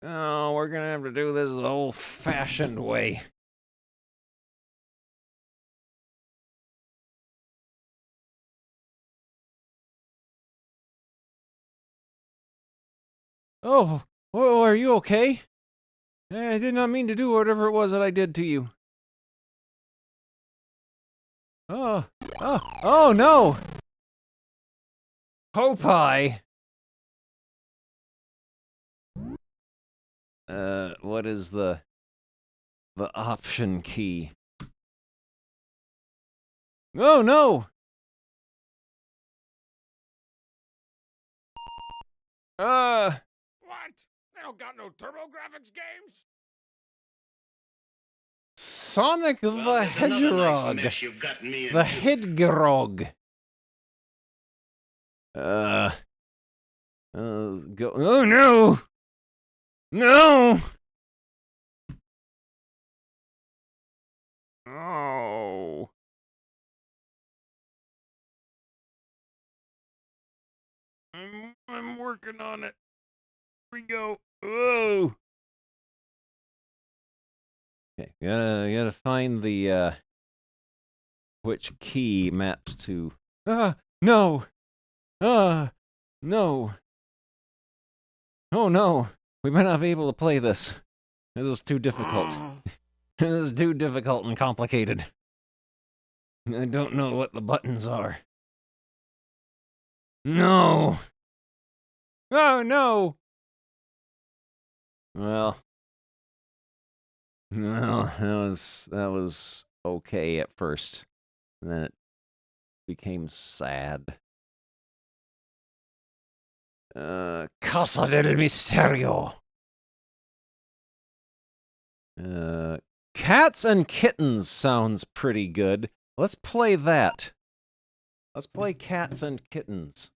Oh, we're gonna have to do this the old-fashioned way. Oh, are you okay? I did not mean to do whatever it was that I did to you. Oh no! Popeye! What is the option key? Oh no! What? They don't got no TurboGrafx games? Sonic the Hedgehog. The Hedgehog. Go. Oh no! No! Oh. I'm working on it. Here we go. Oh. Okay, gotta find the which key maps to. No. No. Oh no. We might not be able to play this. This is too difficult. This is too difficult and complicated. I don't know what the buttons are. No. Oh no. Well, that was okay at first, and then it became sad. Casa del Misterio. Cats and Kittens sounds pretty good. Let's play that. Let's play Cats and Kittens.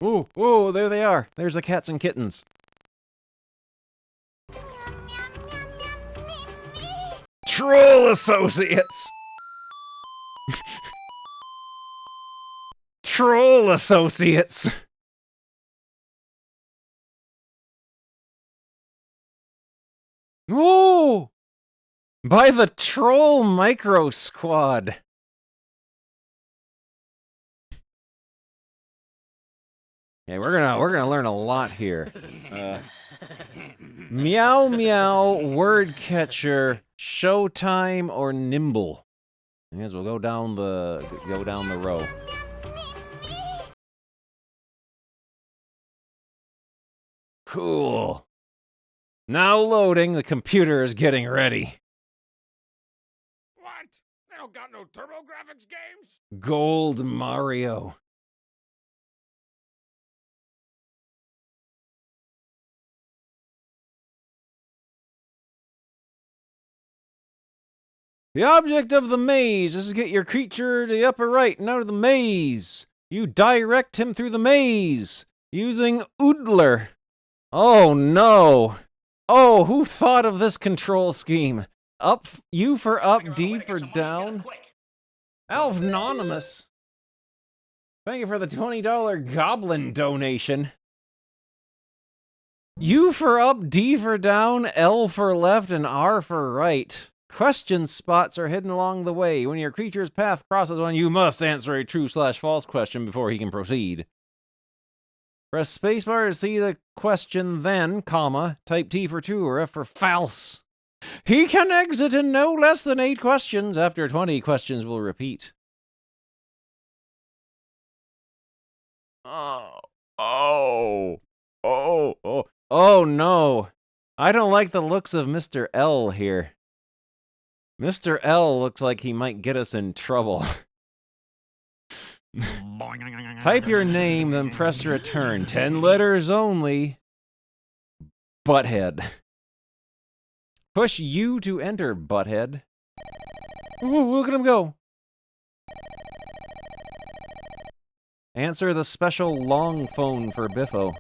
Oh, there they are. There's the Cats and Kittens. Troll Associates! Troll Associates! Oh! By the Troll Micro Squad. Okay, we're gonna learn a lot here. Meow Meow, Word Catcher, Showtime, or Nimble. I guess we'll go down the row. Cool. Now loading, the computer is getting ready. What? They don't got no TurboGrafx games? Gold Mario. The object of the maze is to get your creature to the upper right and out of the maze. You direct him through the maze using Oodler. Oh no. Oh, who thought of this control scheme? Up, U for up, D for down. Alphanonymous. Thank you for the $20 goblin donation. U for up, D for down, L for left, and R for right. Question spots are hidden along the way. When your creature's path crosses one, you must answer a true/false question before he can proceed. Press spacebar to see the question, then, comma, type T for true or F for false. He can exit in no less than 8 questions. After 20 questions will repeat. Oh no. I don't like the looks of Mr. L here. Mr. L looks like he might get us in trouble. Type your name, then press return. 10 letters only. Butthead. Push U to enter, butthead. Ooh, look at him go. Answer the special long phone for Biffo.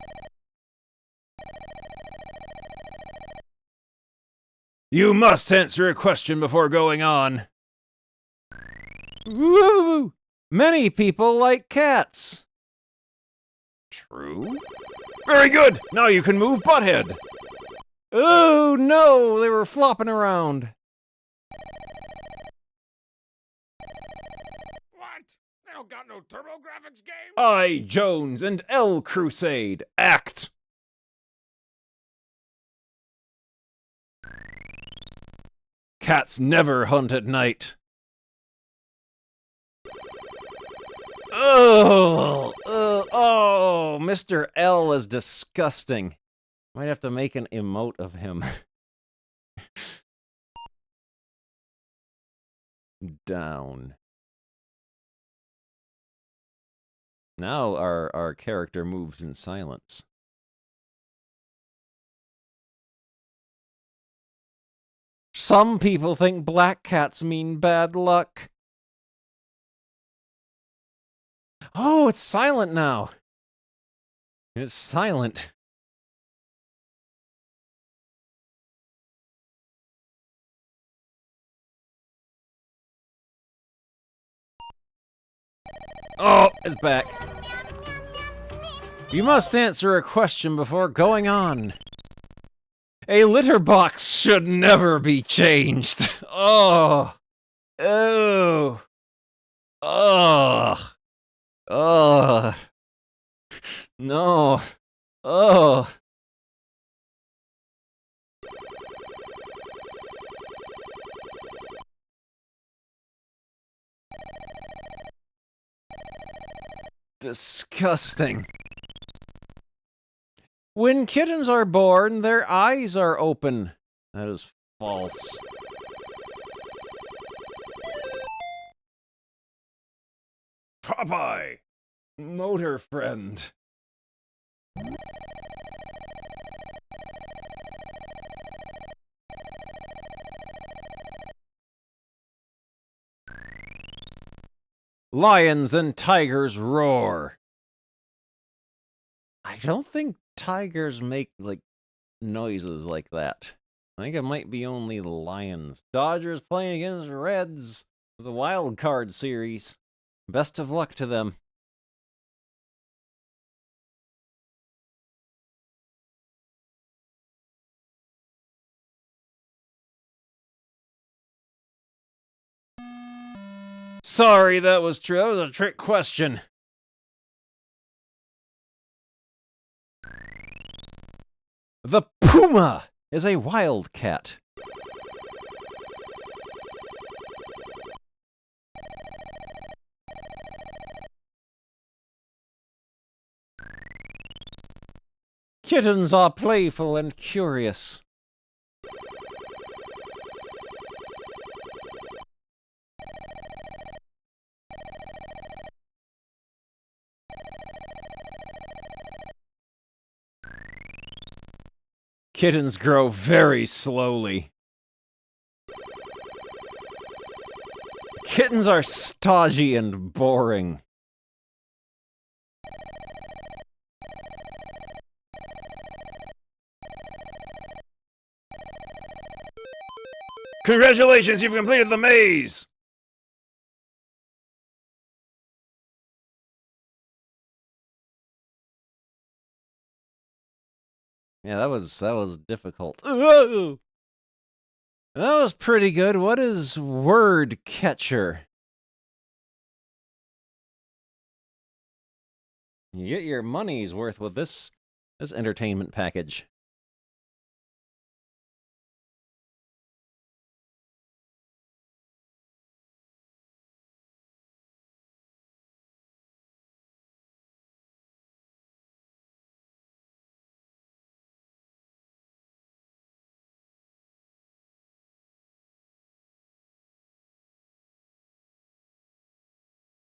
You must answer a question before going on. Woo! Many people like cats. True. Very good. Now you can move butthead. Oh no, they were flopping around. What? They don't got no TurboGrafx games? I, Jones, and L Crusade. Act. Cats never hunt at night. Oh, Mr. L is disgusting. Might have to make an emote of him. Down. Now our character moves in silence. Some people think black cats mean bad luck. Oh, it's silent now. It's silent. Oh, it's back. You must answer a question before going on. A litter box should never be changed. Oh. Oh. Oh. Oh. No. Oh. Disgusting. When kittens are born, their eyes are open. That is false. Popeye, motor friend. Lions and tigers roar. I don't think tigers make, like, noises like that. I think it might be only the lions. Dodgers playing against Reds for the wild card series. Best of luck to them. Sorry, that was true. That was a trick question. The puma is a wildcat. Kittens are playful and curious. Kittens grow very slowly. Kittens are stodgy and boring. Congratulations, you've completed the maze! Yeah, that was difficult. Ooh! That was pretty good. What is word catcher? You get your money's worth with this entertainment package.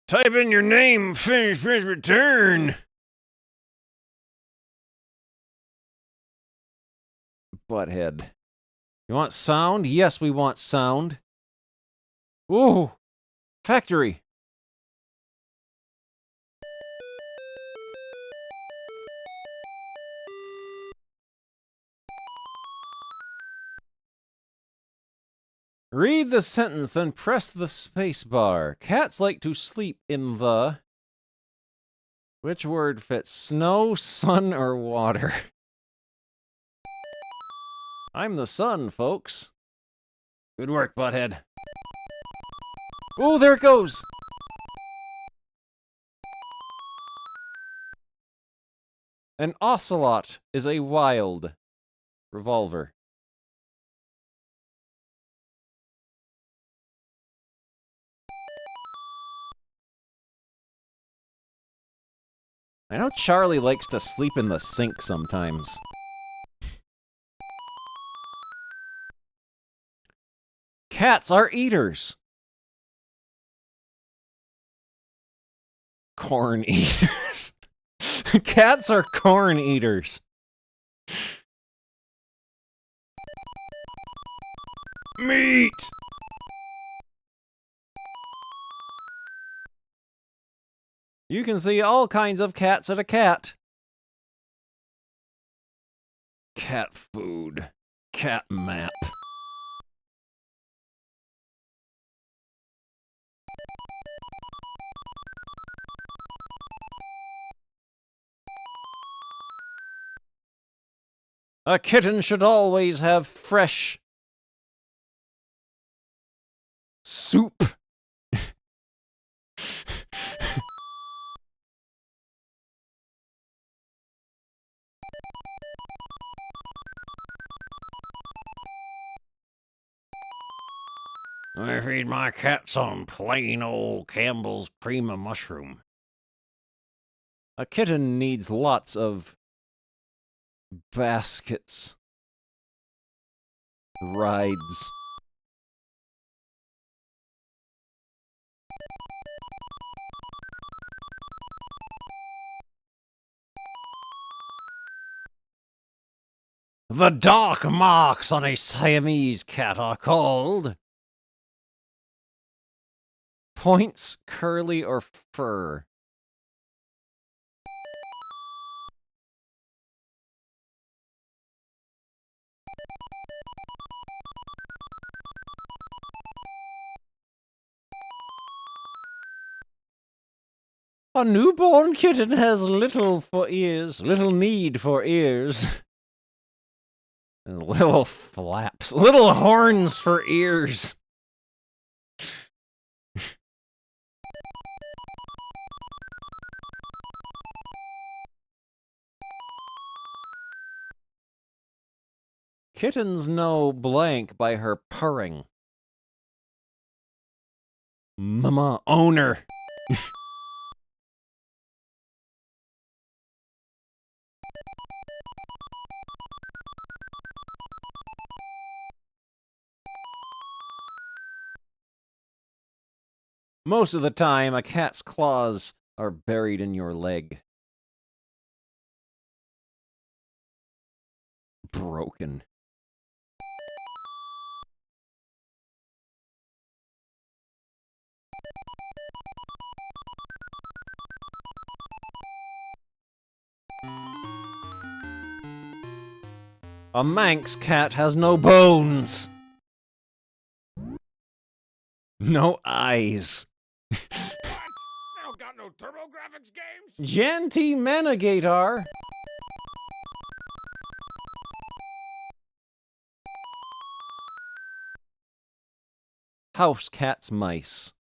Type in your name, finish, return. Butthead. You want sound? Yes, we want sound. Ooh! Factory! Read the sentence, then press the space bar. Cats like to sleep in the... Which word fits? Snow, sun, or water? I'm the sun, folks. Good work, Butthead. Oh, there it goes! An ocelot is a wild revolver. I know Charlie likes to sleep in the sink sometimes. Cats are eaters. Corn eaters. Cats are corn eaters. Meat! You can see all kinds of cats at a cat. Cat food. Cat map. A kitten should always have fresh soup. I feed my cats on plain old Campbell's cream of mushroom. A kitten needs lots of baskets. Rides. The dark marks on a Siamese cat are called points, curly, or fur. A newborn kitten has little need for ears. And little flaps, little horns for ears. Kittens know blank by her purring. Mama owner. Most of the time, a cat's claws are buried in your leg. Broken. A Manx cat has no bones. No eyes. What? They don't got no TurboGrafx games? Janty Manigator. House cats, mice.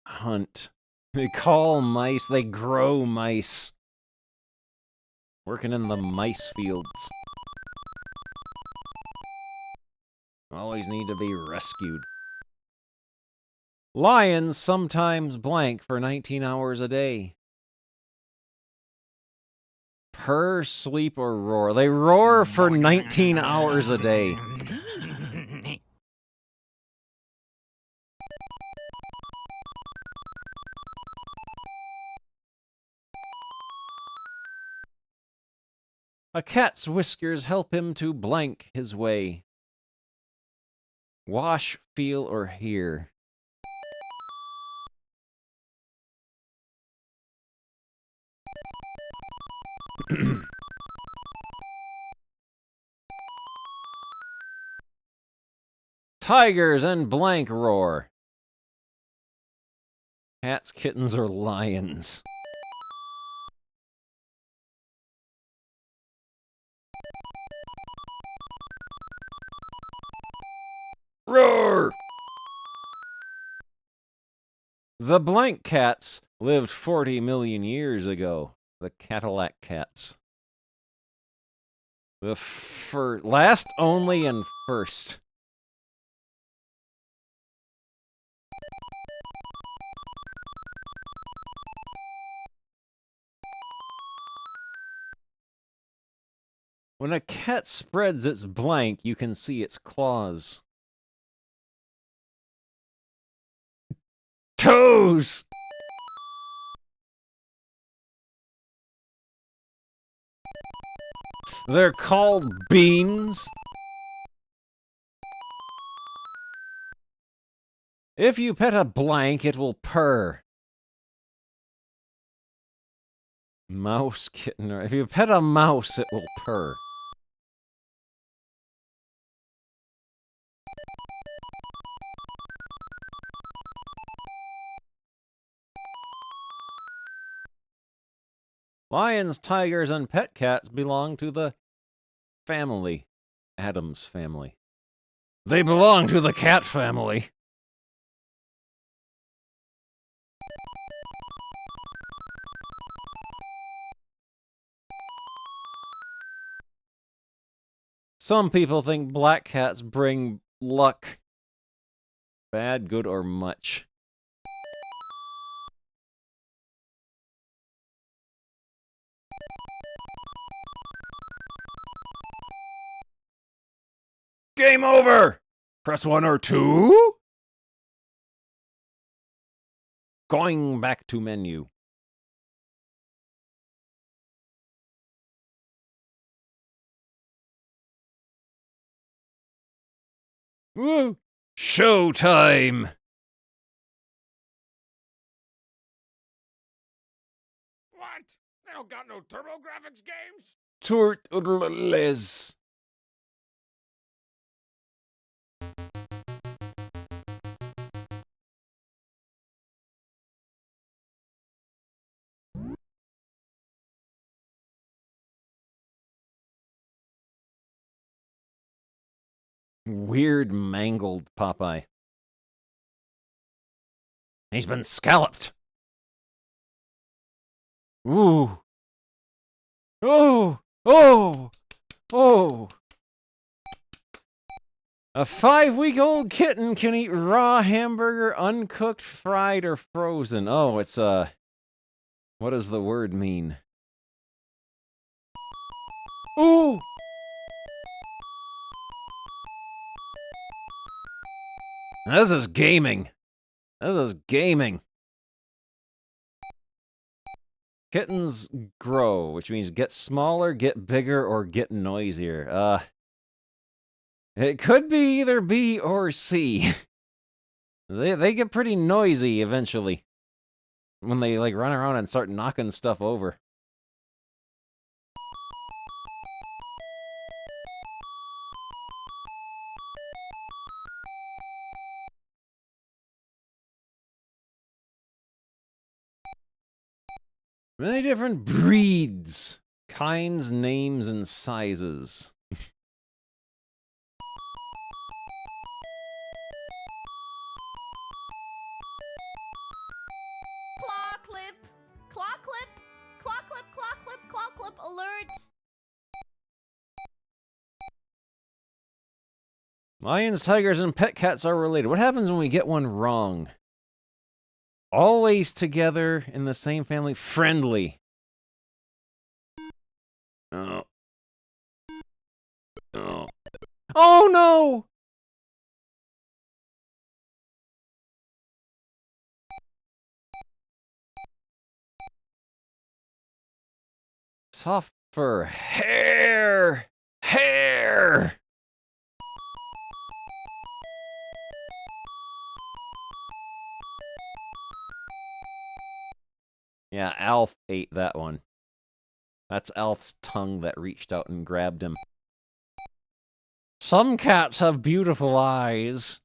Hunt. They call mice, they grow mice. Working in the mice fields. Always need to be rescued. Lions sometimes blank for 19 hours a day. Purr, sleep, or roar. They roar for 19 hours a day. A cat's whiskers help him to blank his way. Wash, feel, or hear. Tigers and blank roar. Cats, kittens, or lions. Roar! The blank cats lived 40 million years ago. The Cadillac cats. The last, only, and first. When a cat spreads its blank, you can see its claws. Toes! They're called beans. If you pet a blank, it will purr. Mouse, kitten, or if you pet a mouse, it will purr. Lions, tigers, and pet cats belong to the family. Addams family. They belong to the cat family. Some people think black cats bring luck. Bad, good, or much. Game over! Press 1 or 2? Going back to menu. Woo! Showtime! What? They don't got no TurboGrafx games? Turtles. Weird mangled Popeye. He's been scalloped. Ooh. Oh. Oh. Oh. A 5-week-old kitten can eat raw hamburger, uncooked, fried, or frozen. Oh, it's what does the word mean? Ooh. This is gaming. This is gaming. Kittens grow, which means get smaller, get bigger, or get noisier. It could be either B or C. They get pretty noisy eventually. When they, like, run around and start knocking stuff over. Many different breeds, kinds, names, and sizes. Claw clip. Claw clip. Claw clip, claw clip, claw clip, alert. Lions, tigers, and pet cats are related. What happens when we get one wrong? Always together in the same family. Friendly. Oh. Oh. Oh no! Soft fur. Hair! Hair! Yeah, Alf ate that one. That's Alf's tongue that reached out and grabbed him. Some cats have beautiful eyes.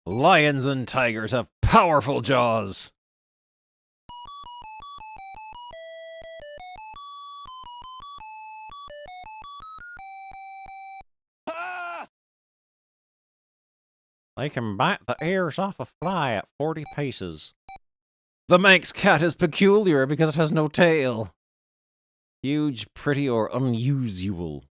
Lions and tigers have powerful jaws. They can bite the ears off a fly at 40 paces. The Manx cat is peculiar because it has no tail. Huge, pretty, or unusual.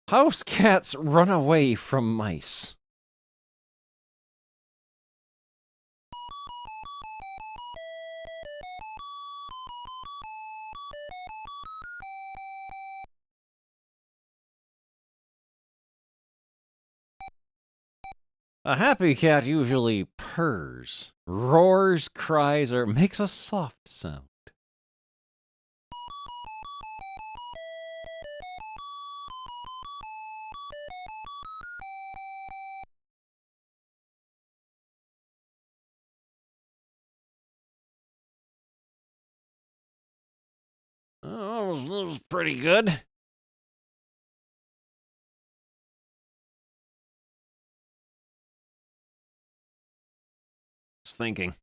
House cats run away from mice. A happy cat usually purrs, roars, cries, or makes a soft sound. Oh, that was pretty good. Just thinking.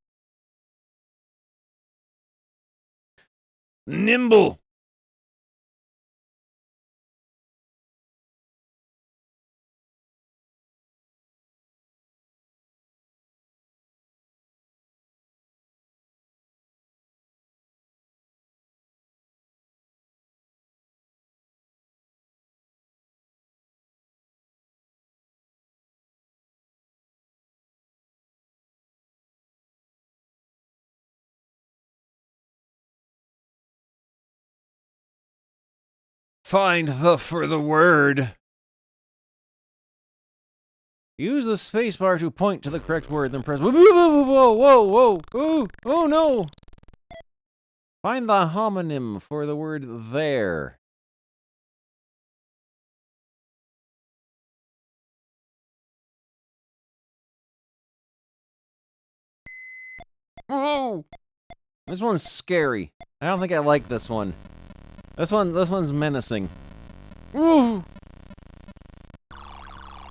Nimble. Find for the word. Use the spacebar to point to the correct word, then press. Whoa, whoa, whoa, whoa, whoa, oh no! Find the homonym for the word there. Whoa! This one's scary. I don't think I like this one. This one's menacing. Whoa!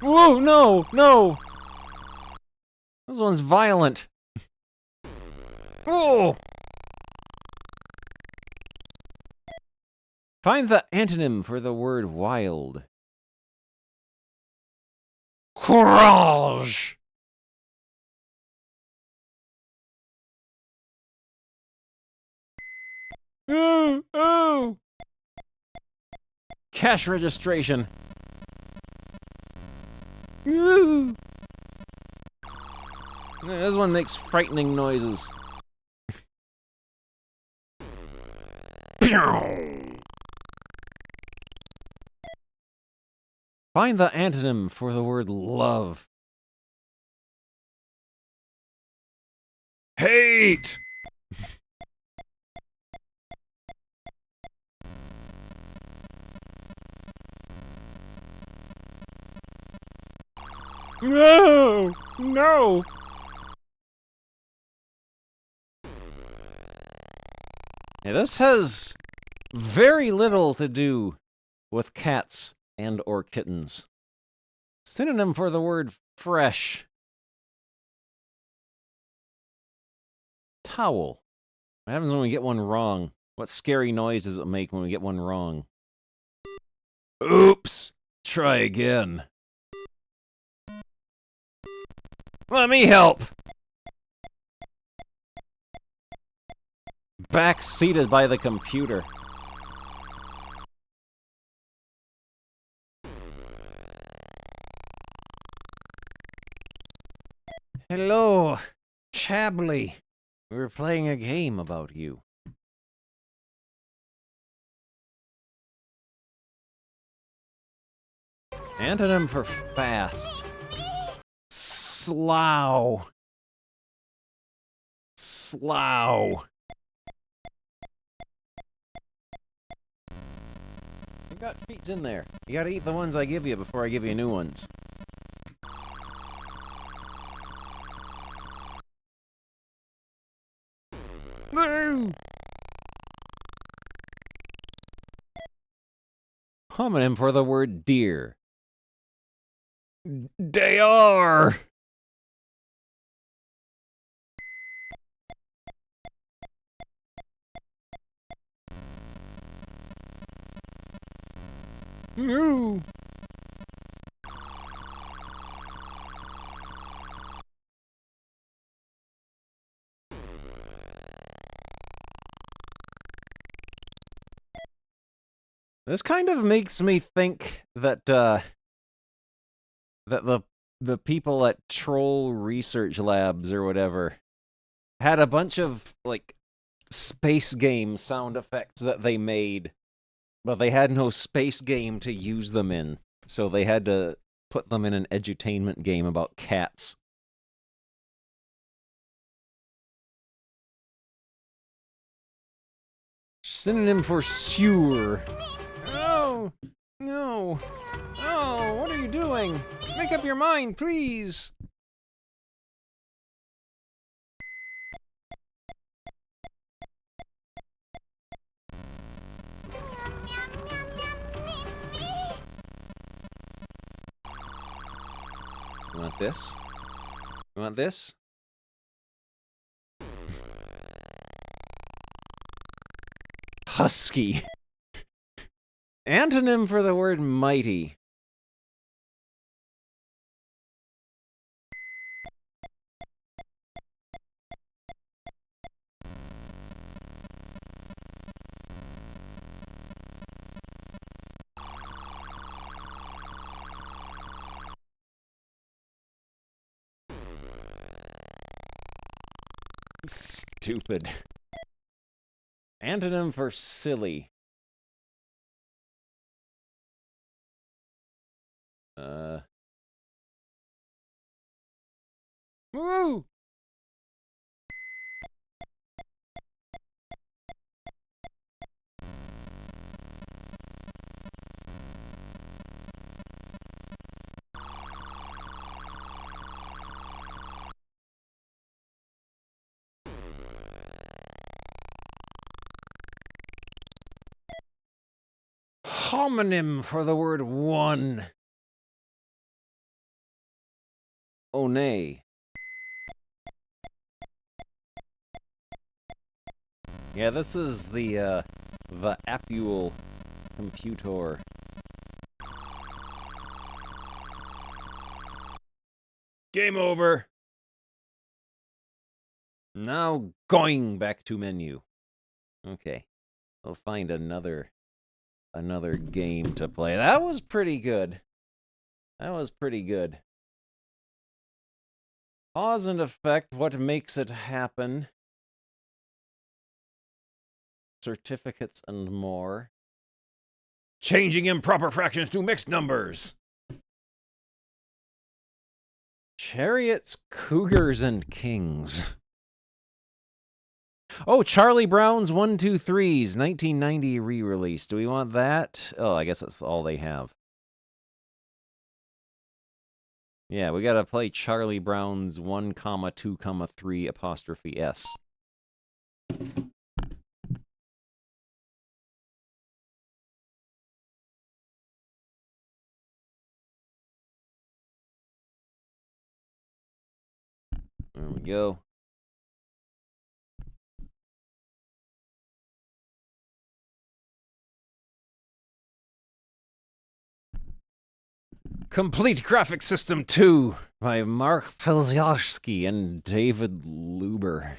Whoa, no, no! This one's violent. Whoa! Find the antonym for the word wild. Courage! Oh, oh. Cash registration. Ooh. This one makes frightening noises. Find the antonym for the word love. Hate. No! No! Yeah, this has very little to do with cats and or kittens. Synonym for the word fresh. Towel. What happens when we get one wrong? What scary noise does it make when we get one wrong? Oops! Try again. Let me help! Back seated by the computer. Hello, Chably. We were playing a game about you. Antonym for fast. Slough. Slough. You got treats in there. You gotta eat the ones I give you before I give you new ones. No! Homonym for the word deer. They are! No! This kind of makes me think that that the people at Troll Research Labs or whatever had a bunch of like space game sound effects that they made, but they had no space game to use them in, so they had to put them in an edutainment game about cats. Synonym for sewer. No! No! Oh, what are you doing? Make up your mind, please! You want this? You want this? Husky. Antonym for the word mighty. Stupid. Antonym for silly. Woo! Homonym for the word one. Oh, nay. Yeah, this is the Apple computer. Game over. Now going back to menu. Okay. I'll find another game to play. That was pretty good. That was pretty good. Cause and effect, what makes it happen. Certificates and more. Changing improper fractions to mixed numbers. Chariots, Cougars, and Kings. Oh, Charlie Brown's 1, 2, 3's 1990 re-release. Do we want that? Oh, I guess that's all they have. Yeah, we gotta play Charlie Brown's 1, 2, 3 apostrophe S. There we go. Complete Graphic System 2 by Mark Pelzyarsky and David Luber.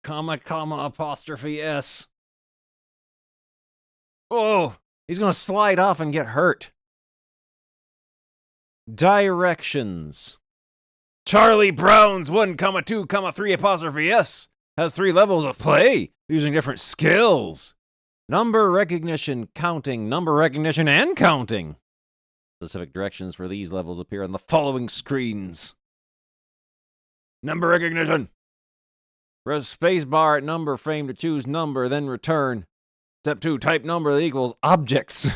Apostrophe S. Oh, he's gonna slide off and get hurt. Directions. Charlie Brown's 1, 2, 3 apostrophe S has 3 levels of play using different skills. Number recognition, counting, number recognition, and counting. Specific directions for these levels appear on the following screens. Number recognition. Press spacebar at number frame to choose number, then return. Step 2, type number that equals objects.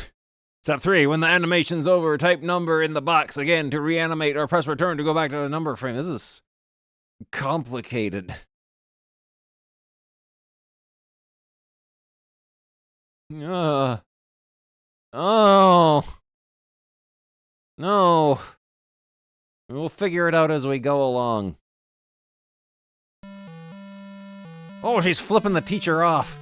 Step 3, when the animation's over, type number in the box again to reanimate or press return to go back to the number frame. This is complicated. Oh. No. We'll figure it out as we go along. Oh, she's flipping the teacher off.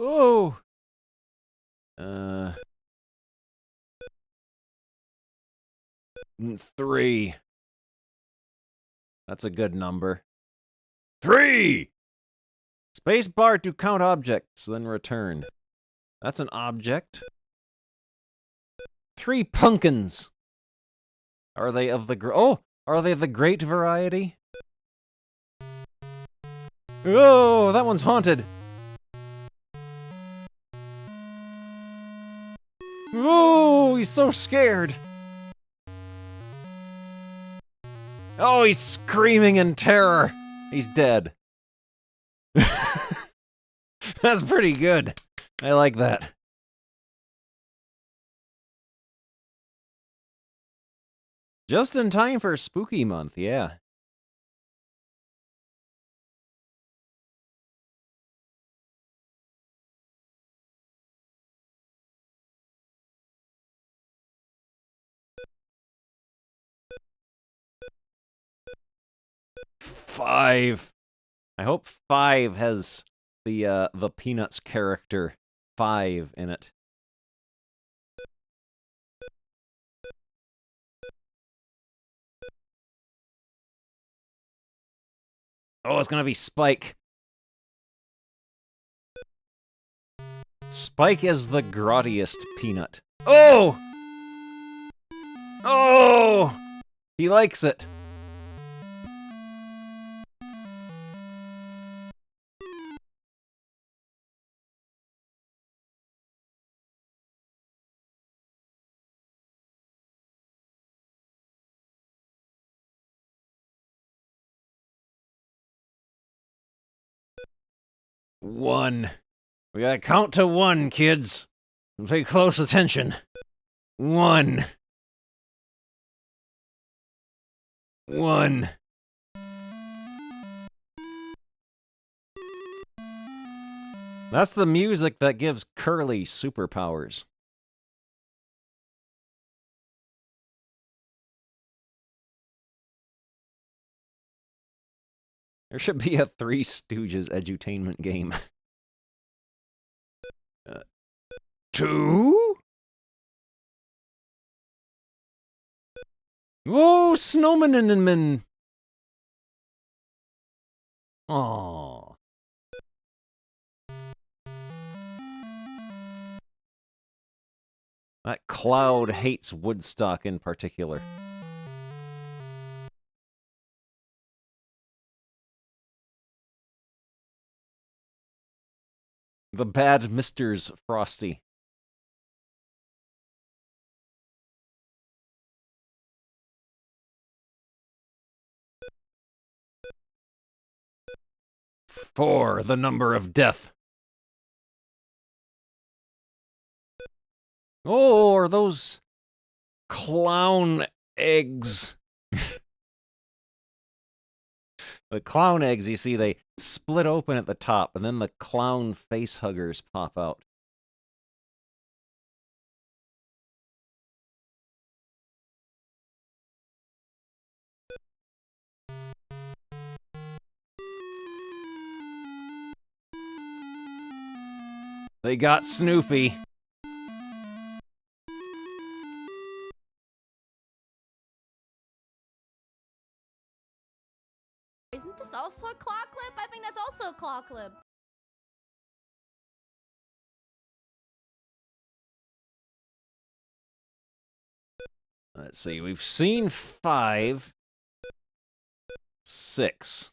Oh. 3. That's a good number. 3! Spacebar to count objects, then return. That's an object. 3 pumpkins. Are they of the are they the great variety? Oh, that one's haunted. Oh, he's so scared. Oh, he's screaming in terror. He's dead. That's pretty good. I like that. Just in time for Spooky Month, yeah. Five. I hope 5 has the Peanuts character 5 in it. Oh, it's gonna be Spike. Spike is the grottiest peanut. Oh! Oh! He likes it. One. We gotta count to 1, kids. And pay close attention. 1. 1. That's the music that gives Curly superpowers. There should be a Three Stooges edutainment game. 2? Whoa, Snowman. Aww. That cloud hates Woodstock in particular. The bad Misters Frosty. Four, the number of death. Oh, are those clown eggs? The clown eggs, you see, they split open at the top, and then the clown face huggers pop out. They got Snoopy. Isn't this also a claw clip? I think that's also a claw clip. Let's see, we've seen 5, 6.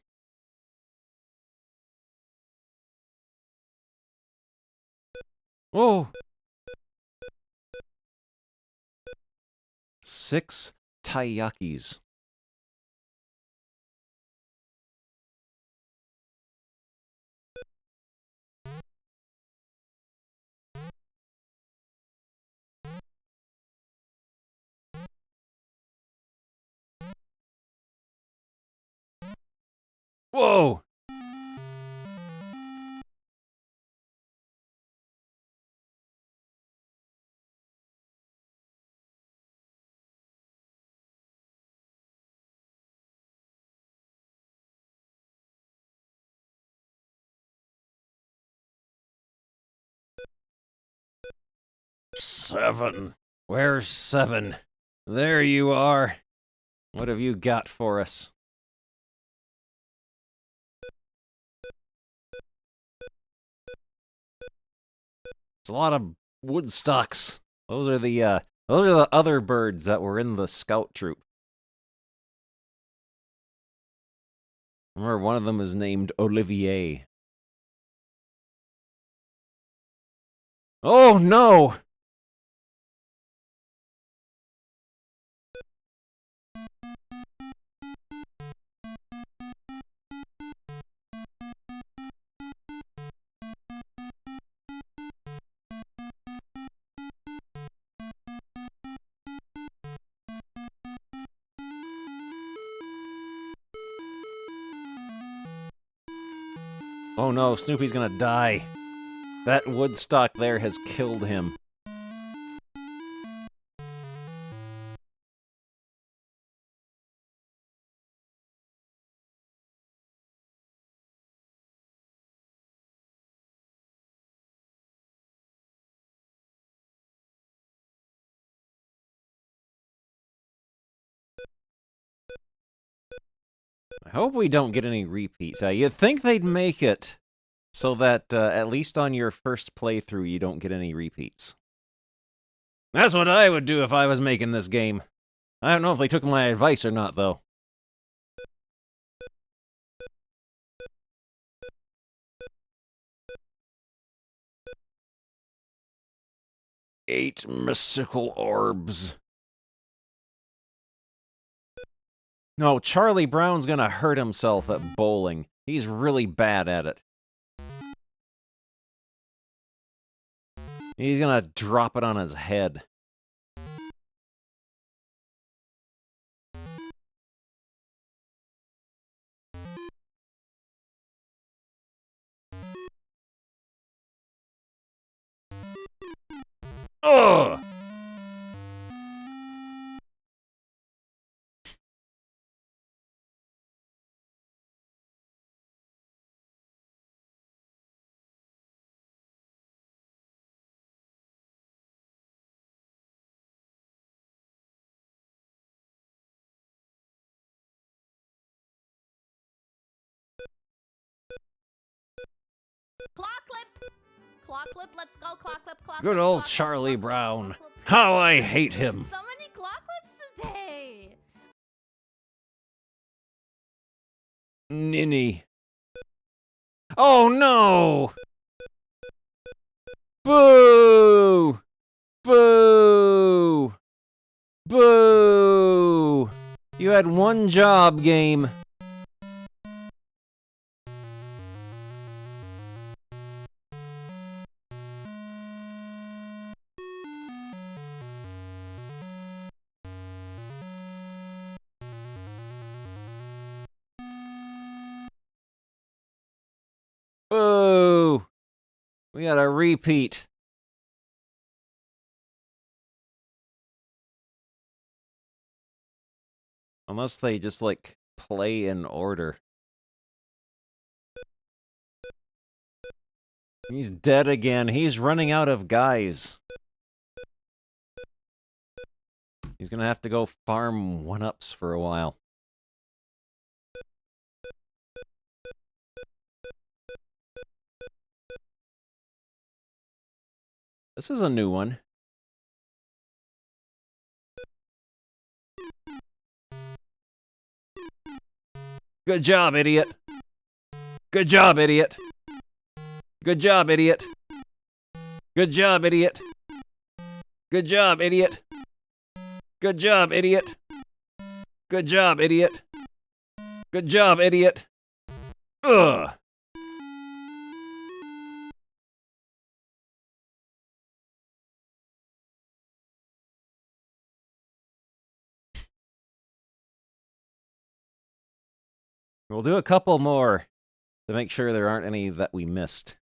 Whoa! 6 taiyakis. Whoa! Seven. Where's 7? There you are. What have you got for us? It's a lot of Woodstocks. Those are the other birds that were in the scout troop. Remember, one of them is named Olivier. Oh no! Oh no, Snoopy's gonna die. That Woodstock there has killed him. I hope we don't get any repeats. You'd think they'd make it so that at least on your first playthrough you don't get any repeats. That's what I would do if I was making this game. I don't know if they took my advice or not, though. Eight mystical orbs. No, Charlie Brown's gonna hurt himself at bowling. He's really bad at it. He's gonna drop it on his head. Ugh! Claw clip. Claw clip. Let's go. Claw clip. Claw Good clip, old claw clip, Charlie claw clip, Brown. claw clip. How I hate him. So many claw clips today. Ninny. Oh no! Boo! Boo! Boo! You had one job, game. Boo! We got a repeat. Unless they just, like, play in order. He's dead again. He's running out of guys. He's gonna have to go farm 1-ups for a while. This is a new one. Good job, idiot. Good job, idiot. Good job, idiot. Good job, idiot. Good job, idiot. Good job, idiot. Good job, idiot. Good job, idiot. Ugh. We'll do a couple more to make sure there aren't any that we missed.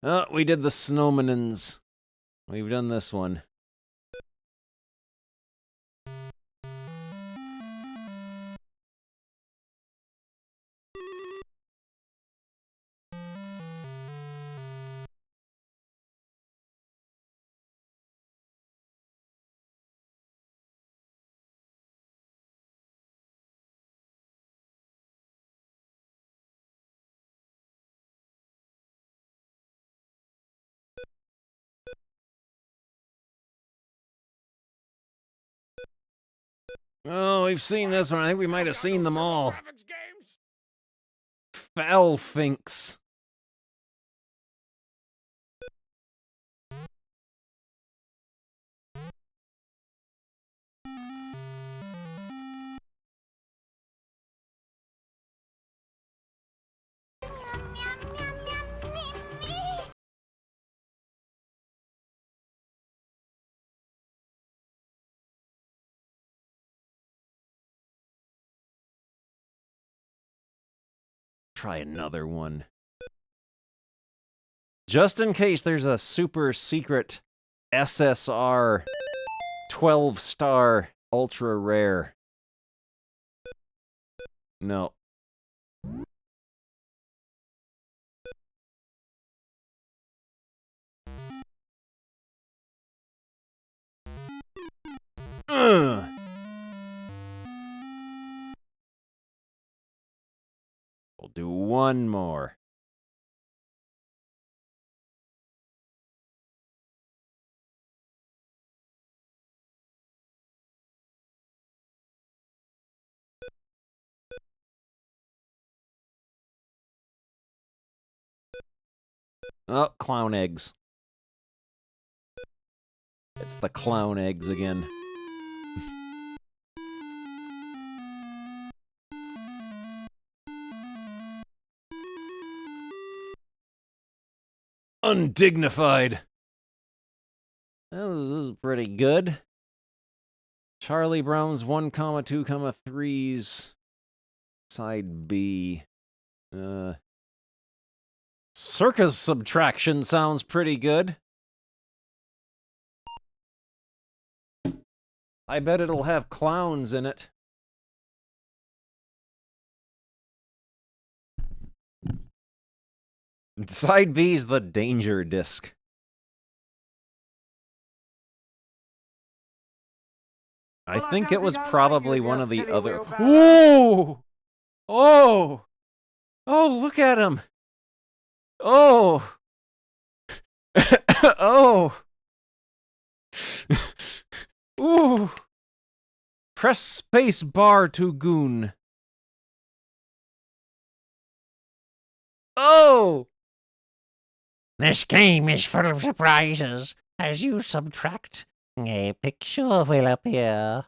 Oh, we did the Snowmanins. We've done this one. Oh, we've seen this one. I think we might have seen them all. Falfinks. Try another one. Just in case there's a super secret SSR 12-star ultra rare. No. Ugh. We'll do one more. Oh, clown eggs. It's the clown eggs again. Undignified. That was pretty good. Charlie Brown's 1, 2, 3's Side B. Circus subtraction sounds pretty good. I bet it'll have clowns in it. Side B's the danger disc. I Well, I think don't it was think I like probably you, one you of the silly other. wheelbarrow. Whoa! Oh! Oh, look at him! Oh! Oh! Ooh! Press space bar to goon. Oh! This game is full of surprises. As you subtract, a picture will appear.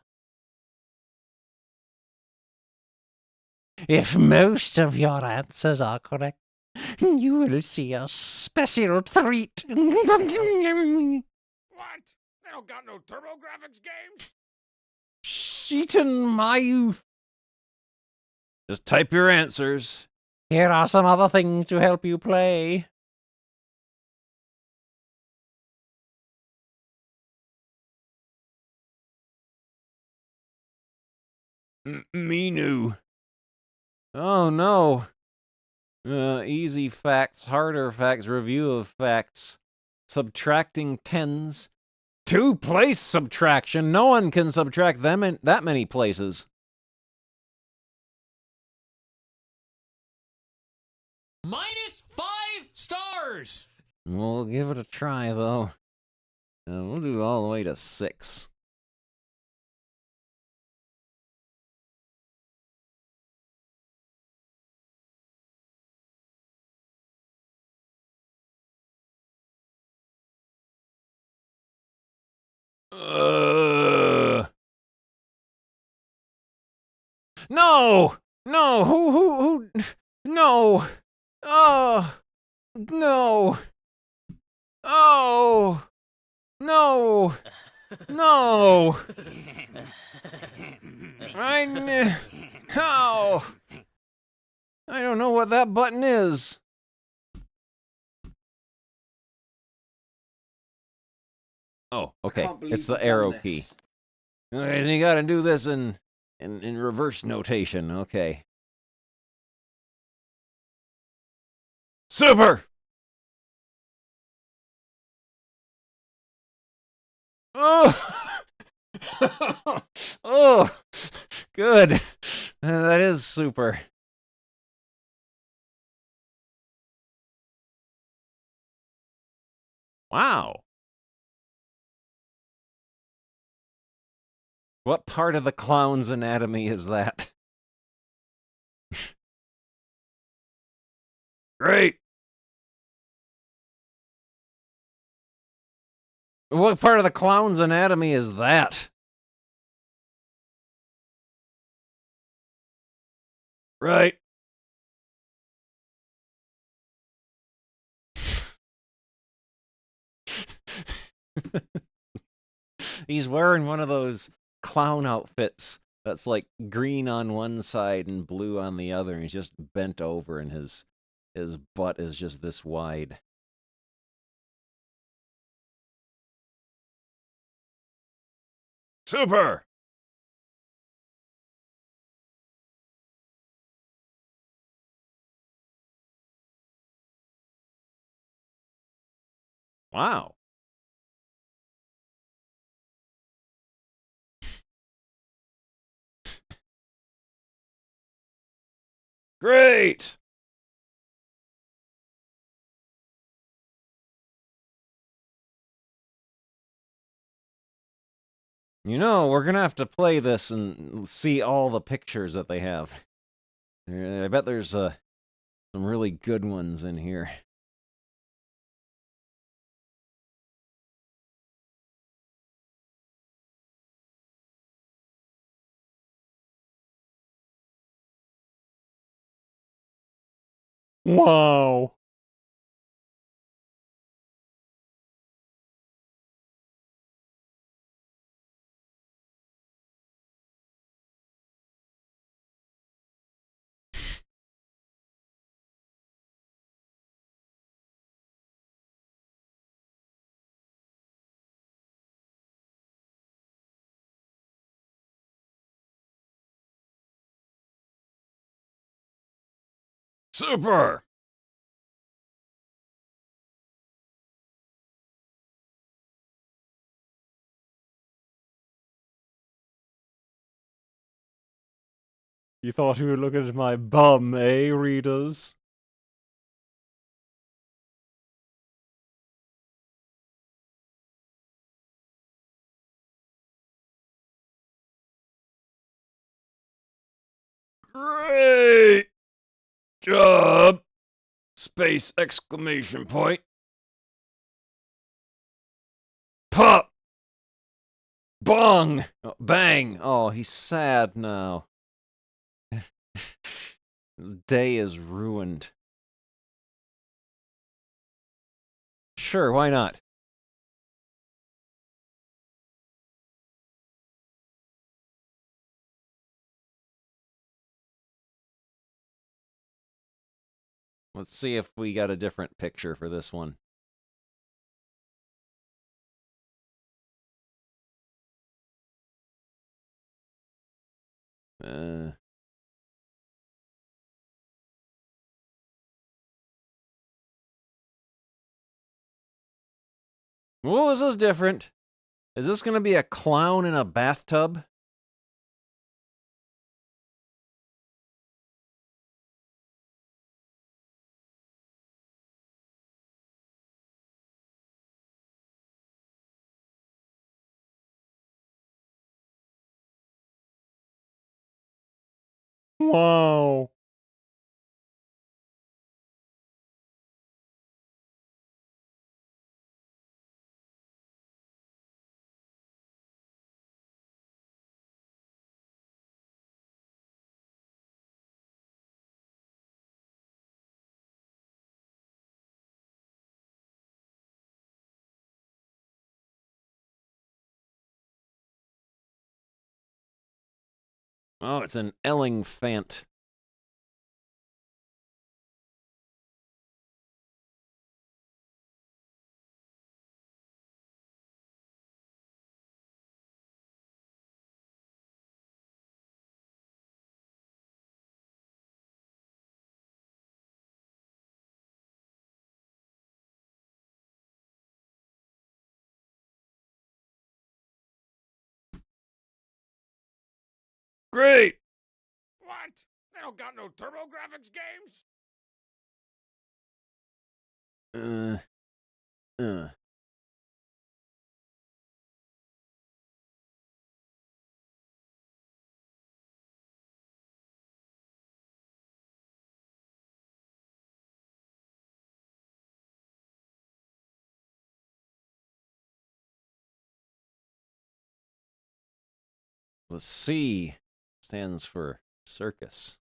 If most of your answers are correct, you will see a special treat. What? They don't got no TurboGrafx games? Sheetin my youth. Just type your answers. Here are some other things to help you play. Menu. Oh no. Easy facts, harder facts, review of facts. Subtracting tens. 2-place subtraction. No one can subtract them in that many places. -5 stars. We'll give it a try, though. We'll do all the way to 6. No! No! Who? No! Oh! No! Oh! No! No! How? I don't know what that button is. Oh, okay. It's the arrow key. Okay, so you gotta do this in reverse notation. Okay. Super! Oh! Oh! Good. That is super. Wow. What part of the clown's anatomy is that? Great. What part of the clown's anatomy is that? Right. He's wearing one of those clown outfits that's like green on one side and blue on the other, and he's just bent over and his butt is just this wide. Super! Wow. Great! You know, we're gonna have to play this and see all the pictures that they have. I bet there's some really good ones in here. Wow. Super! You thought you were looking at my bum, eh, readers? Great job! Space exclamation point. Pop! Bong! Oh, bang! Oh, he's sad now. His day is ruined. Sure, why not? Let's see if we got a different picture for this one. Whoa, this is different. Is this going to be a clown in a bathtub? Wow. Oh, it's an Ellingfant. Great! What? They don't got no TurboGrafx games? Uh, uh. The C stands for circus.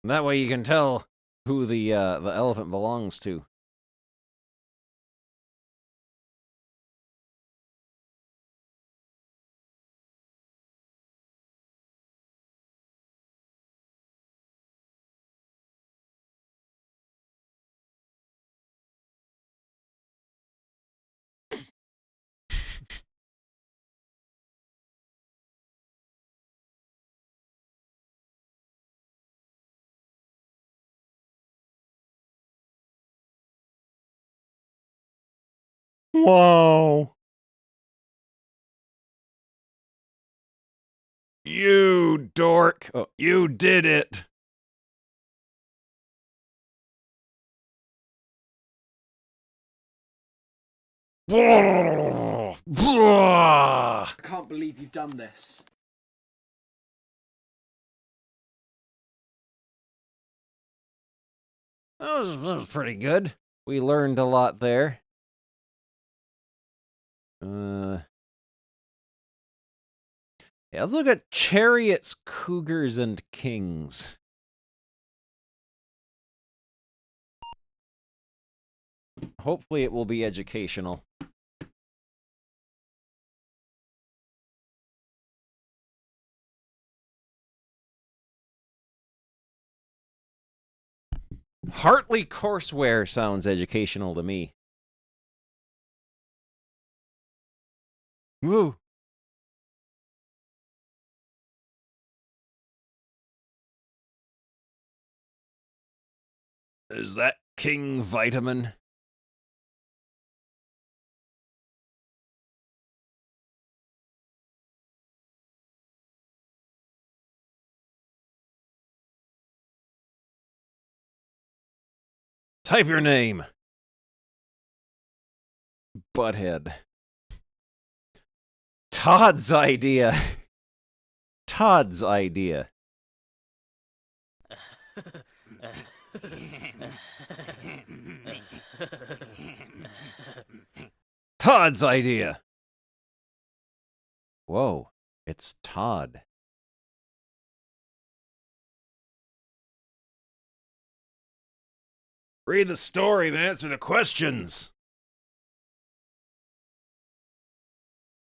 That way you can tell who the elephant belongs to. Wow. You dork! Oh, you did it! I can't believe you've done this. That was pretty good. We learned a lot there. Yeah, let's look at chariots, cougars, and kings. Hopefully it will be educational. Hartley courseware sounds educational to me. Woo. Is that King Vitamin? Type your name. Butthead. Todd's idea. Todd's idea. Todd's idea. Whoa, it's Todd. Read the story and answer the questions.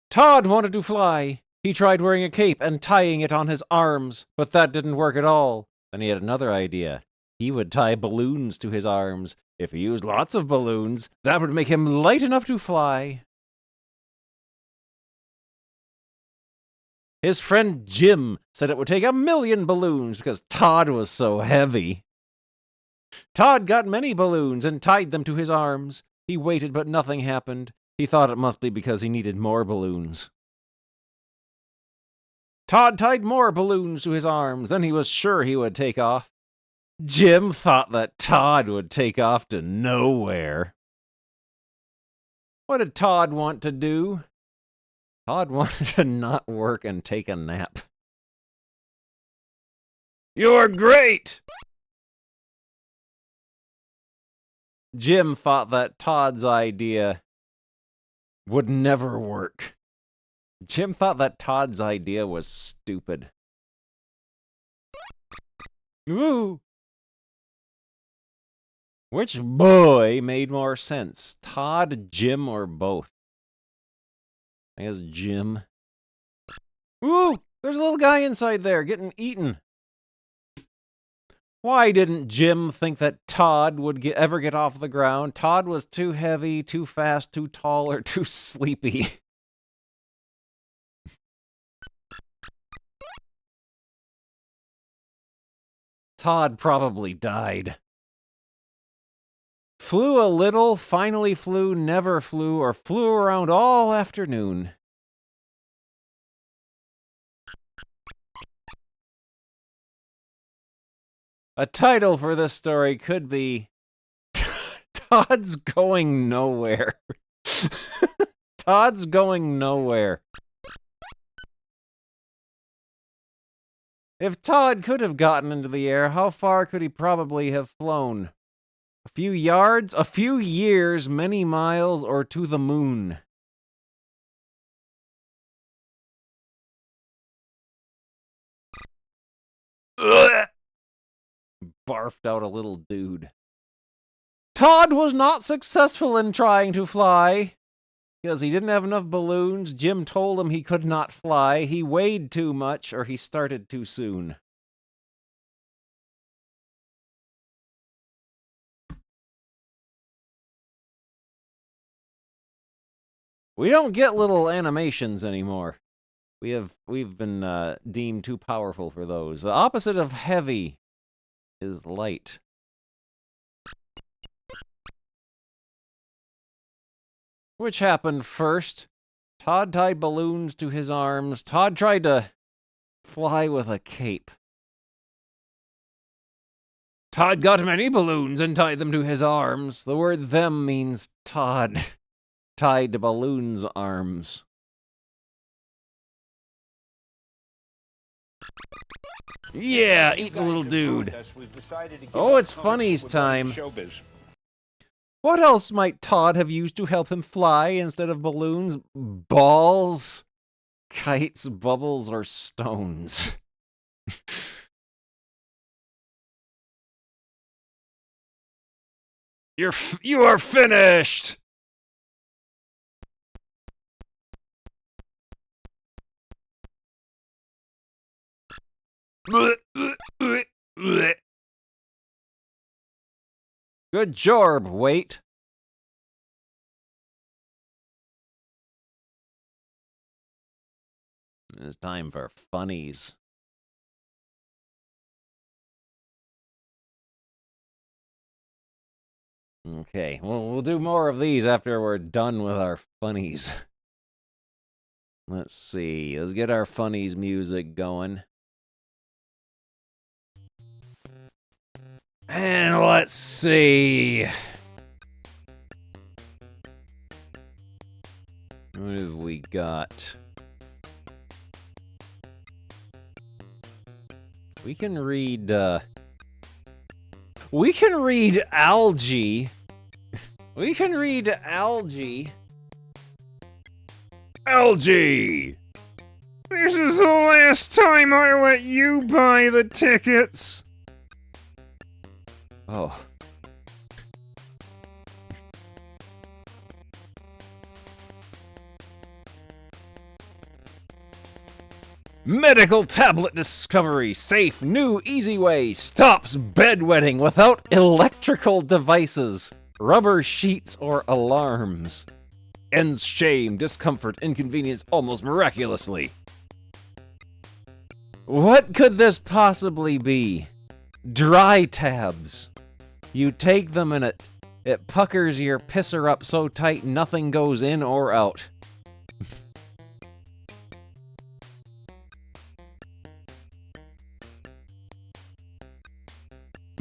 Todd wanted to fly. He tried wearing a cape and tying it on his arms, but that didn't work at all. Then he had another idea. He would tie balloons to his arms. If he used lots of balloons, that would make him light enough to fly. His friend Jim said it would take 1,000,000 balloons because Todd was so heavy. Todd got many balloons and tied them to his arms. He waited, but nothing happened. He thought it must be because he needed more balloons. Todd tied more balloons to his arms, then he was sure he would take off. Jim thought that Todd would take off to nowhere. What did Todd want to do? Todd wanted to not work and take a nap. You're great! Jim thought that Todd's idea would never work. Jim thought that Todd's idea was stupid. Woo! Which boy made more sense? Todd, Jim, or both? I guess Jim. Woo! There's a little guy inside there getting eaten. Why didn't Jim think that Todd would ever get off the ground? Todd was too heavy, too fast, too tall, or too sleepy. Todd probably died. Flew a little, finally flew, never flew, or flew around all afternoon. A title for this story could be Todd's Going Nowhere. Todd's Going Nowhere. If Todd could have gotten into the air, how far could he probably have flown? A few yards, a few years, many miles, or to the moon? Ugh! Barfed out a little dude. Todd was not successful in trying to fly. Because he didn't have enough balloons, Jim told him he could not fly. He weighed too much, or he started too soon. We don't get little animations anymore. We've been deemed too powerful for those. The opposite of heavy is light. Which happened first? Todd tied balloons to his arms. Todd tried to fly with a cape. Todd got many balloons and tied them to his arms. The word them means Todd tied to balloons' arms. Yeah, eat the little dude. Oh, it's funnies time. What else might Todd have used to help him fly instead of balloons? Balls, kites, bubbles, or stones? You are finished! Good job, wait. It's time for funnies. Okay, well, we'll do more of these after we're done with our funnies. Let's see. Let's get our funnies music going. And let's see. What have we got? We can read, we can read algae. We can read algae. Algae! This is the last time I let you buy the tickets. Oh. Medical tablet discovery. Safe, new, easy way. Stops bedwetting without electrical devices, rubber sheets, or alarms. Ends shame, discomfort, inconvenience almost miraculously. What could this possibly be? Dry tabs. You take them and it puckers your pisser up so tight nothing goes in or out.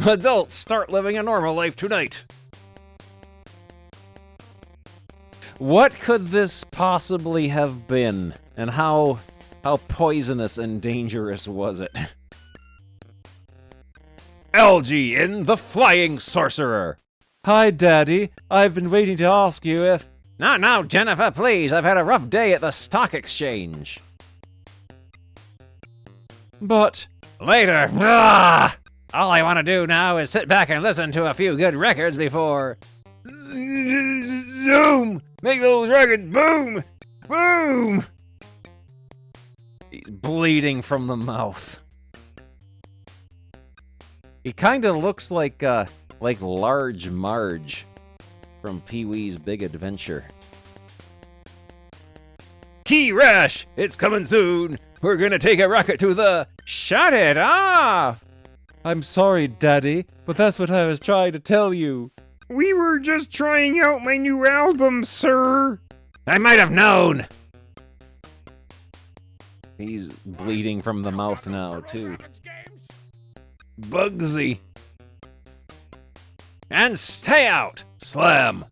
Adults, start living a normal life tonight. What could this possibly have been? And how poisonous and dangerous was it? Algae in The Flying Sorcerer. Hi, Daddy. I've been waiting to ask you if... No, Jennifer, please. I've had a rough day at the stock exchange. But... Later. Ah! All I want to do now is sit back and listen to a few good records before... Zoom! Make those records boom! Boom! He's bleeding from the mouth. He kind of looks like Large Marge from Pee-wee's Big Adventure. Key Rash! It's coming soon! We're gonna take a rocket to the... Shut it off! I'm sorry, Daddy, but that's what I was trying to tell you. We were just trying out my new album, sir. I might have known! He's bleeding from the mouth now, too. Bugsy. And stay out! Slam!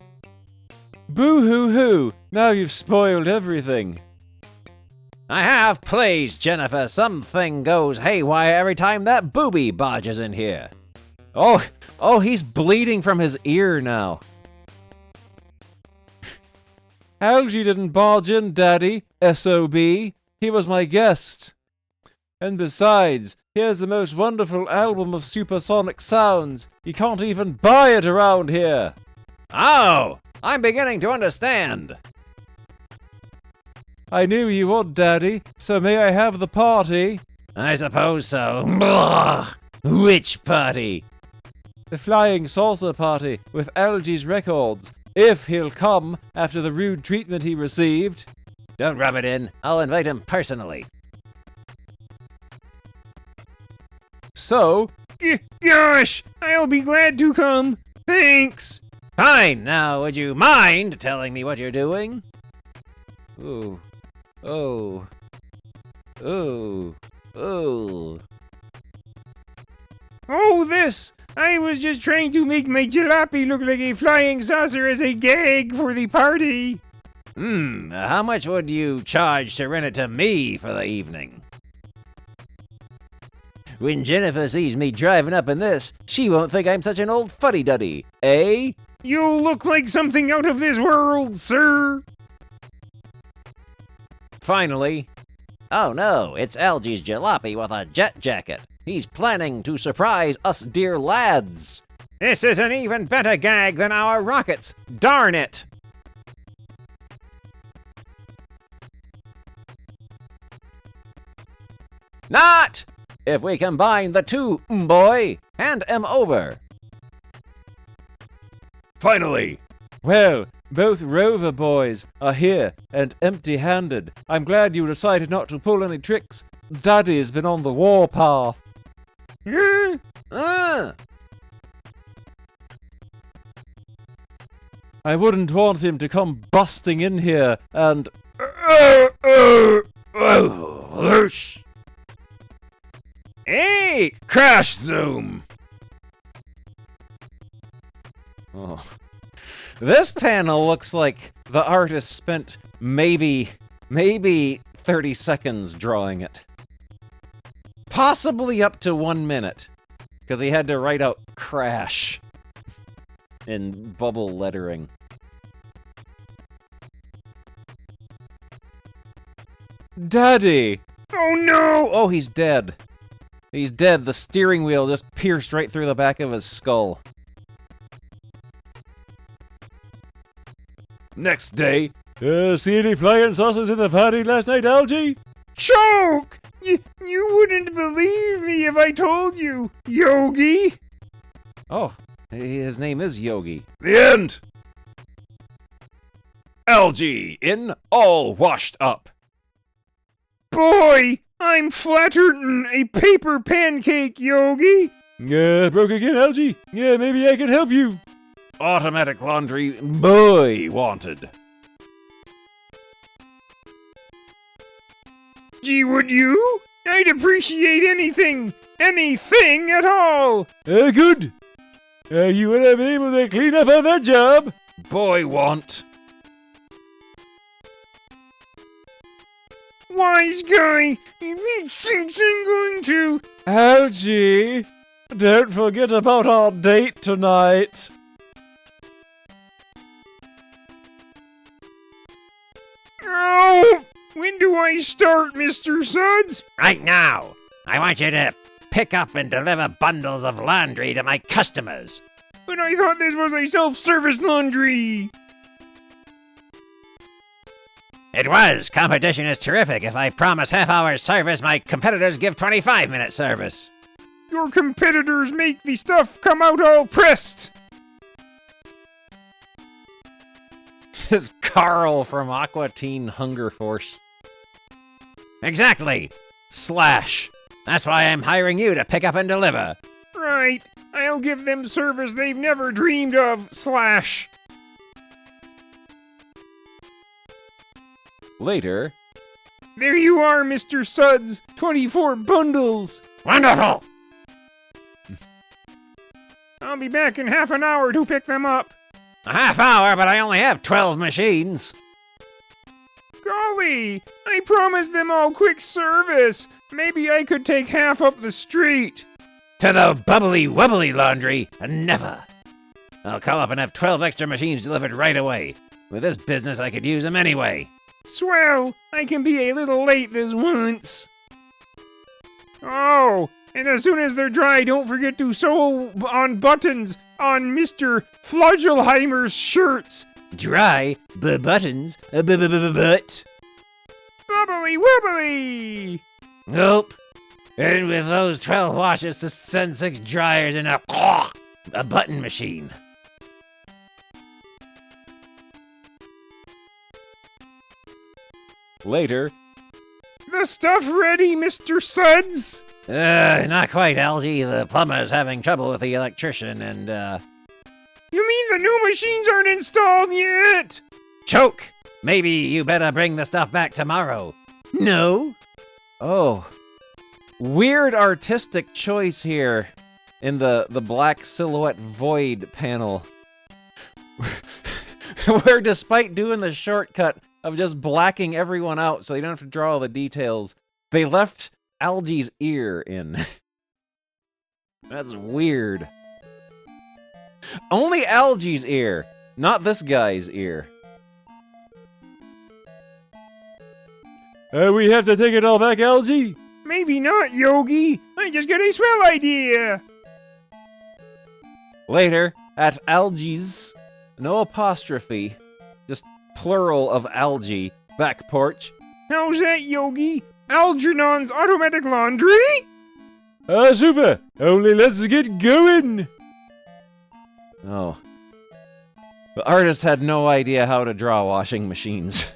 Boo-hoo-hoo! Now you've spoiled everything. I have, please, Jennifer. Something goes haywire every time that booby barges in here. Oh, he's bleeding from his ear now. Algae didn't barge in, Daddy. S.O.B. He was my guest. And besides, here's the most wonderful album of supersonic sounds. You can't even buy it around here. Oh, I'm beginning to understand. I knew you would, Daddy, so may I have the party? I suppose so. Blah. Which party? The Flying Saucer Party with Algae's records, if he'll come after the rude treatment he received. Don't rub it in. I'll invite him personally. So... Gosh, I'll be glad to come. Thanks. Fine. Now, would you mind telling me what you're doing? Ooh. Oh. Oh. Oh. Oh, this! I was just trying to make my jalopy look like a flying saucer as a gag for the party. How much would you charge to rent it to me for the evening? When Jennifer sees me driving up in this, she won't think I'm such an old fuddy-duddy, eh? You look like something out of this world, sir. Finally. Oh no, it's Algae's jalopy with a jet jacket. He's planning to surprise us dear lads. This is an even better gag than our rockets. Darn it! Not! If we combine the two, boy, hand 'em over. Finally! Well, Both Rover boys are here and empty-handed. I'm glad you decided not to pull any tricks. Daddy's been on the warpath. I wouldn't want him to come busting in here and... Hey, crash zoom. Oh. This panel looks like the artist spent maybe 30 seconds drawing it. Possibly up to 1 minute. Because he had to write out crash in bubble lettering. Daddy! Oh no! Oh, he's dead. He's dead. The steering wheel just pierced right through the back of his skull. Next day. See any flying saucers in the party last night, Algie? Choke! You wouldn't believe me if I told you, Yogi. Oh, his name is Yogi. The end! Algie in, all washed up. Boy, I'm flattered than a paper pancake, Yogi. Broke again, Algie? Yeah, maybe I can help you. Automatic laundry boy wanted. Gee, would you? I'd appreciate anything at all. Good. You wanna be able to clean up on that job? Boy want. Wise guy, if he thinks I'm going to... Algie, don't forget about our date tonight. Oh, when do I start, Mr. Suds? Right now. I want you to pick up and deliver bundles of laundry to my customers. But I thought this was a self-service laundry. It was. Competition is terrific. If I promise half-hour service, my competitors give 25-minute service. Your competitors make the stuff come out all pressed. This is Carl from Aqua Teen Hunger Force. Exactly. Slash. That's why I'm hiring you to pick up and deliver. Right. I'll give them service they've never dreamed of, slash. Later. There you are, Mr. Suds. 24 bundles. Wonderful. I'll be back in half an hour to pick them up. A half hour, but I only have 12 machines. Golly, I promised them all quick service. Maybe I could take half up the street. To the bubbly wubbly laundry, never. I'll call up and have 12 extra machines delivered right away. With this business, I could use them anyway. Swell, I can be a little late this once. Oh, and as soon as they're dry, don't forget to sew on buttons on Mr. Flagelheimer's shirts. Dry, buttons, butt. Bubbly wobbly! Nope. And with those 12 washes, to send 6 dryers, and a button machine. Later. The stuff ready, Mr. Suds? Not quite, Algie. The plumber's having trouble with the electrician, and, You mean the new machines aren't installed yet? Choke! Maybe you better bring the stuff back tomorrow. No? Oh. Weird artistic choice here in the black silhouette void panel. Where despite doing the shortcut of just blacking everyone out so you don't have to draw all the details, they left Algie's ear in. That's weird. Only Algie's ear, not this guy's ear. We have to take it all back, Algie? Maybe not, Yogi. I just got a swell idea. Later, at Algie's, no apostrophe, just plural of algae, back porch. How's that, Yogi? Algernon's automatic laundry? Super. Only let's get going. Oh. The artist had no idea how to draw washing machines.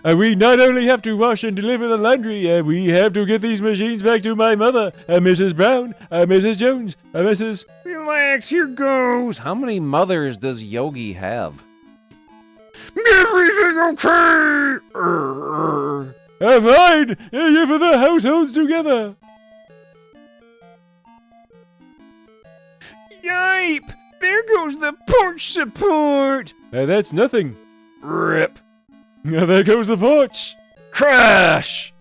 We not only have to wash and deliver the laundry, we have to get these machines back to my mother, Mrs. Brown, Mrs. Jones, Mrs. Relax, here goes. How many mothers does Yogi have? Everything okay? Fine! If the households together! Yipe! There goes the porch support! That's nothing. Rip. There goes the porch. Crash!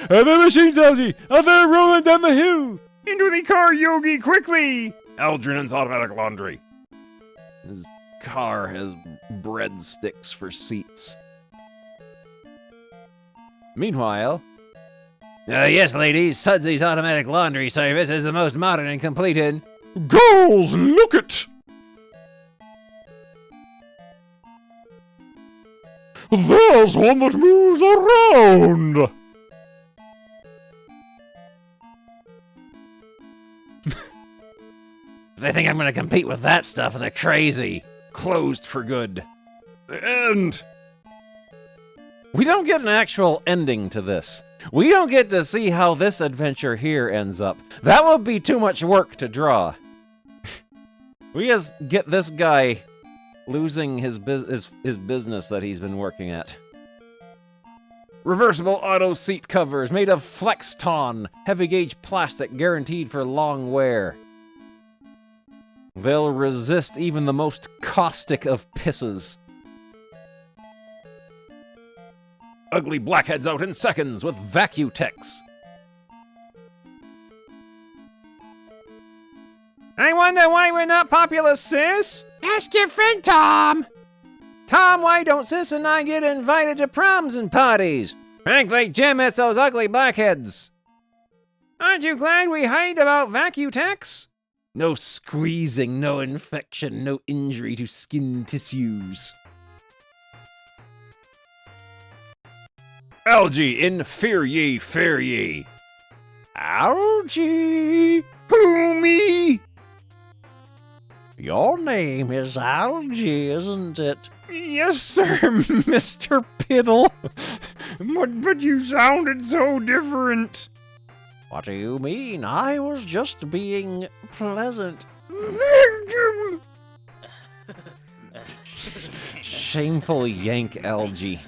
The machines, Algie! They're rolling down the hill! Into the car, Yogi, quickly! Algernon's automatic laundry. His car has breadsticks for seats. Meanwhile... Yes, ladies, Sudsy's automatic laundry service is the most modern and completed. Girls, look it! There's one that moves around! They think I'm gonna compete with that stuff, they're crazy. Closed for good. The end! We don't get an actual ending to this. We don't get to see how this adventure here ends up. That would be too much work to draw. We just get this guy losing his business that he's been working at. Reversible auto seat covers made of Flexton, heavy gauge plastic guaranteed for long wear. They'll resist even the most caustic of pisses. Ugly blackheads out in seconds with Vacutex. I wonder why we're not popular, sis? Ask your friend Tom. Tom, why don't Sis and I get invited to proms and parties? Frankly, Jim, it's those ugly blackheads. Aren't you glad we hide about Vacutex? No squeezing, no infection, no injury to skin tissues. Algae in Fear Ye, Fear Ye. Algae. Who, me? Your name is Algae, isn't it? Yes, sir, Mr. Piddle. But you sounded so different. What do you mean? I was just being pleasant. Shameful yank, Algae.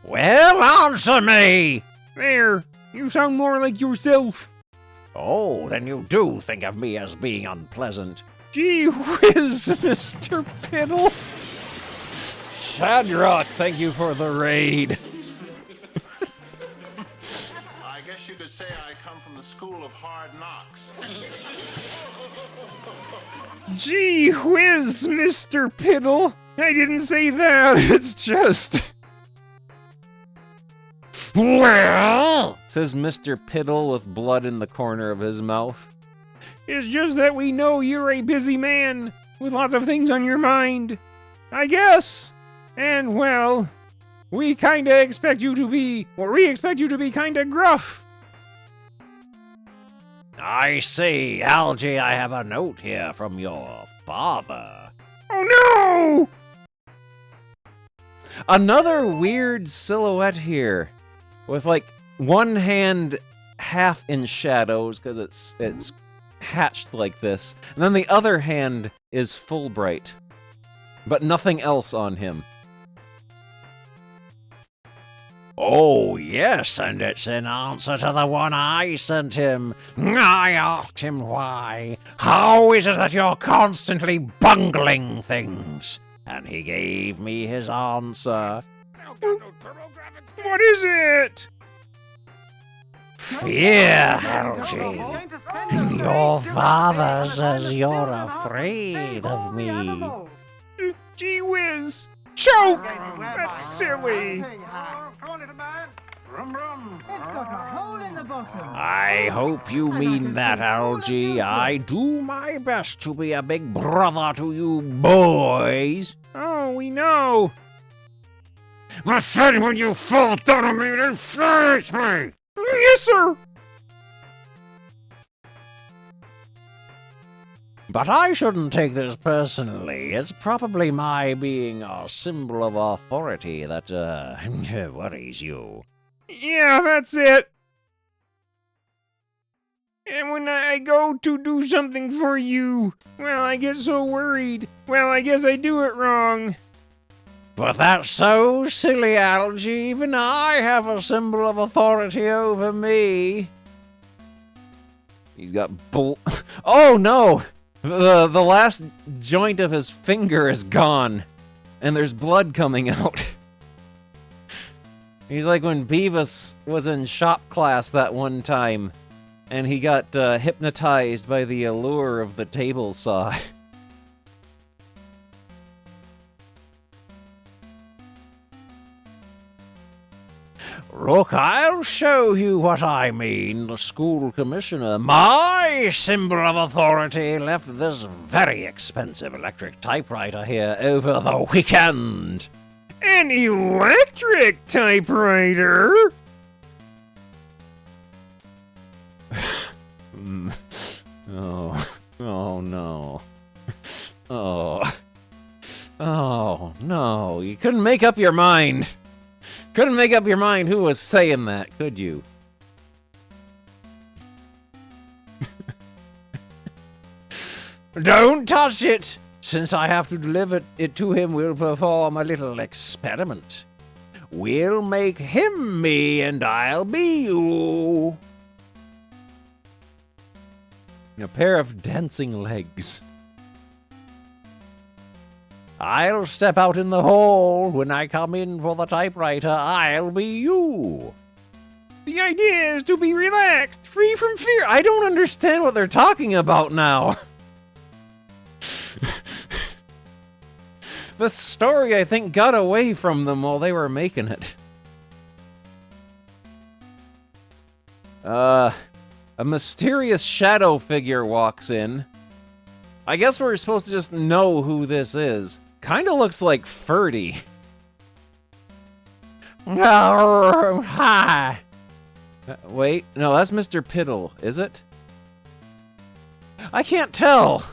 Well, answer me! There, you sound more like yourself. Oh, then you do think of me as being unpleasant. Gee whiz, Mr. Piddle. Shadrock, thank you for the raid. I guess you could say I come from the school of hard knocks. Gee whiz, Mr. Piddle. I didn't say that, it's just... Well, says Mr. Piddle with blood in the corner of his mouth. It's just that we know you're a busy man with lots of things on your mind. I guess. And well, we expect you to be kinda gruff. I see. Algae, I have a note here from your father. Oh no! Another weird silhouette here. With like one hand half in shadows because it's hatched like this, and then the other hand is full bright, but nothing else on him. Oh, yes, and it's in answer to the one I sent him. I asked him why. How is it that you're constantly bungling things? And he gave me his answer. What is it? Fear, Algae. Your father says you're afraid of me. Gee whiz! Choke! That's silly. It's got a hole in the bottom. I hope you mean that, Algie. I do my best to be a big brother to you boys. Oh, we know. But then when you fall down on me, then face me! Yes, sir. But I shouldn't take this personally. It's probably my being a symbol of authority that, worries you. Yeah, that's it. And when I go to do something for you, well, I get so worried. Well, I guess I do it wrong. But that's so silly, Algie. Even I have a symbol of authority over me. He's got Oh no! The last joint of his finger is gone, and there's blood coming out. He's like when Beavis was in shop class that one time, and he got hypnotized by the allure of the table saw. Look, I'll show you what I mean. The school commissioner, my symbol of authority, left this very expensive electric typewriter here over the weekend. An electric typewriter? Oh no. Oh no. You couldn't make up your mind. Couldn't make up your mind who was saying that, could you? Don't touch it! Since I have to deliver it to him, we'll perform a little experiment. We'll make him me and I'll be you. A pair of dancing legs. I'll step out in the hall. When I come in for the typewriter, I'll be you. The idea is to be relaxed, free from fear. I don't understand what they're talking about now. The story, I think, got away from them while they were making it. A mysterious shadow figure walks in. I guess we're supposed to just know who this is. Kinda looks like Ferdy. Hi. Wait, no, that's Mr. Piddle, is it? I can't tell.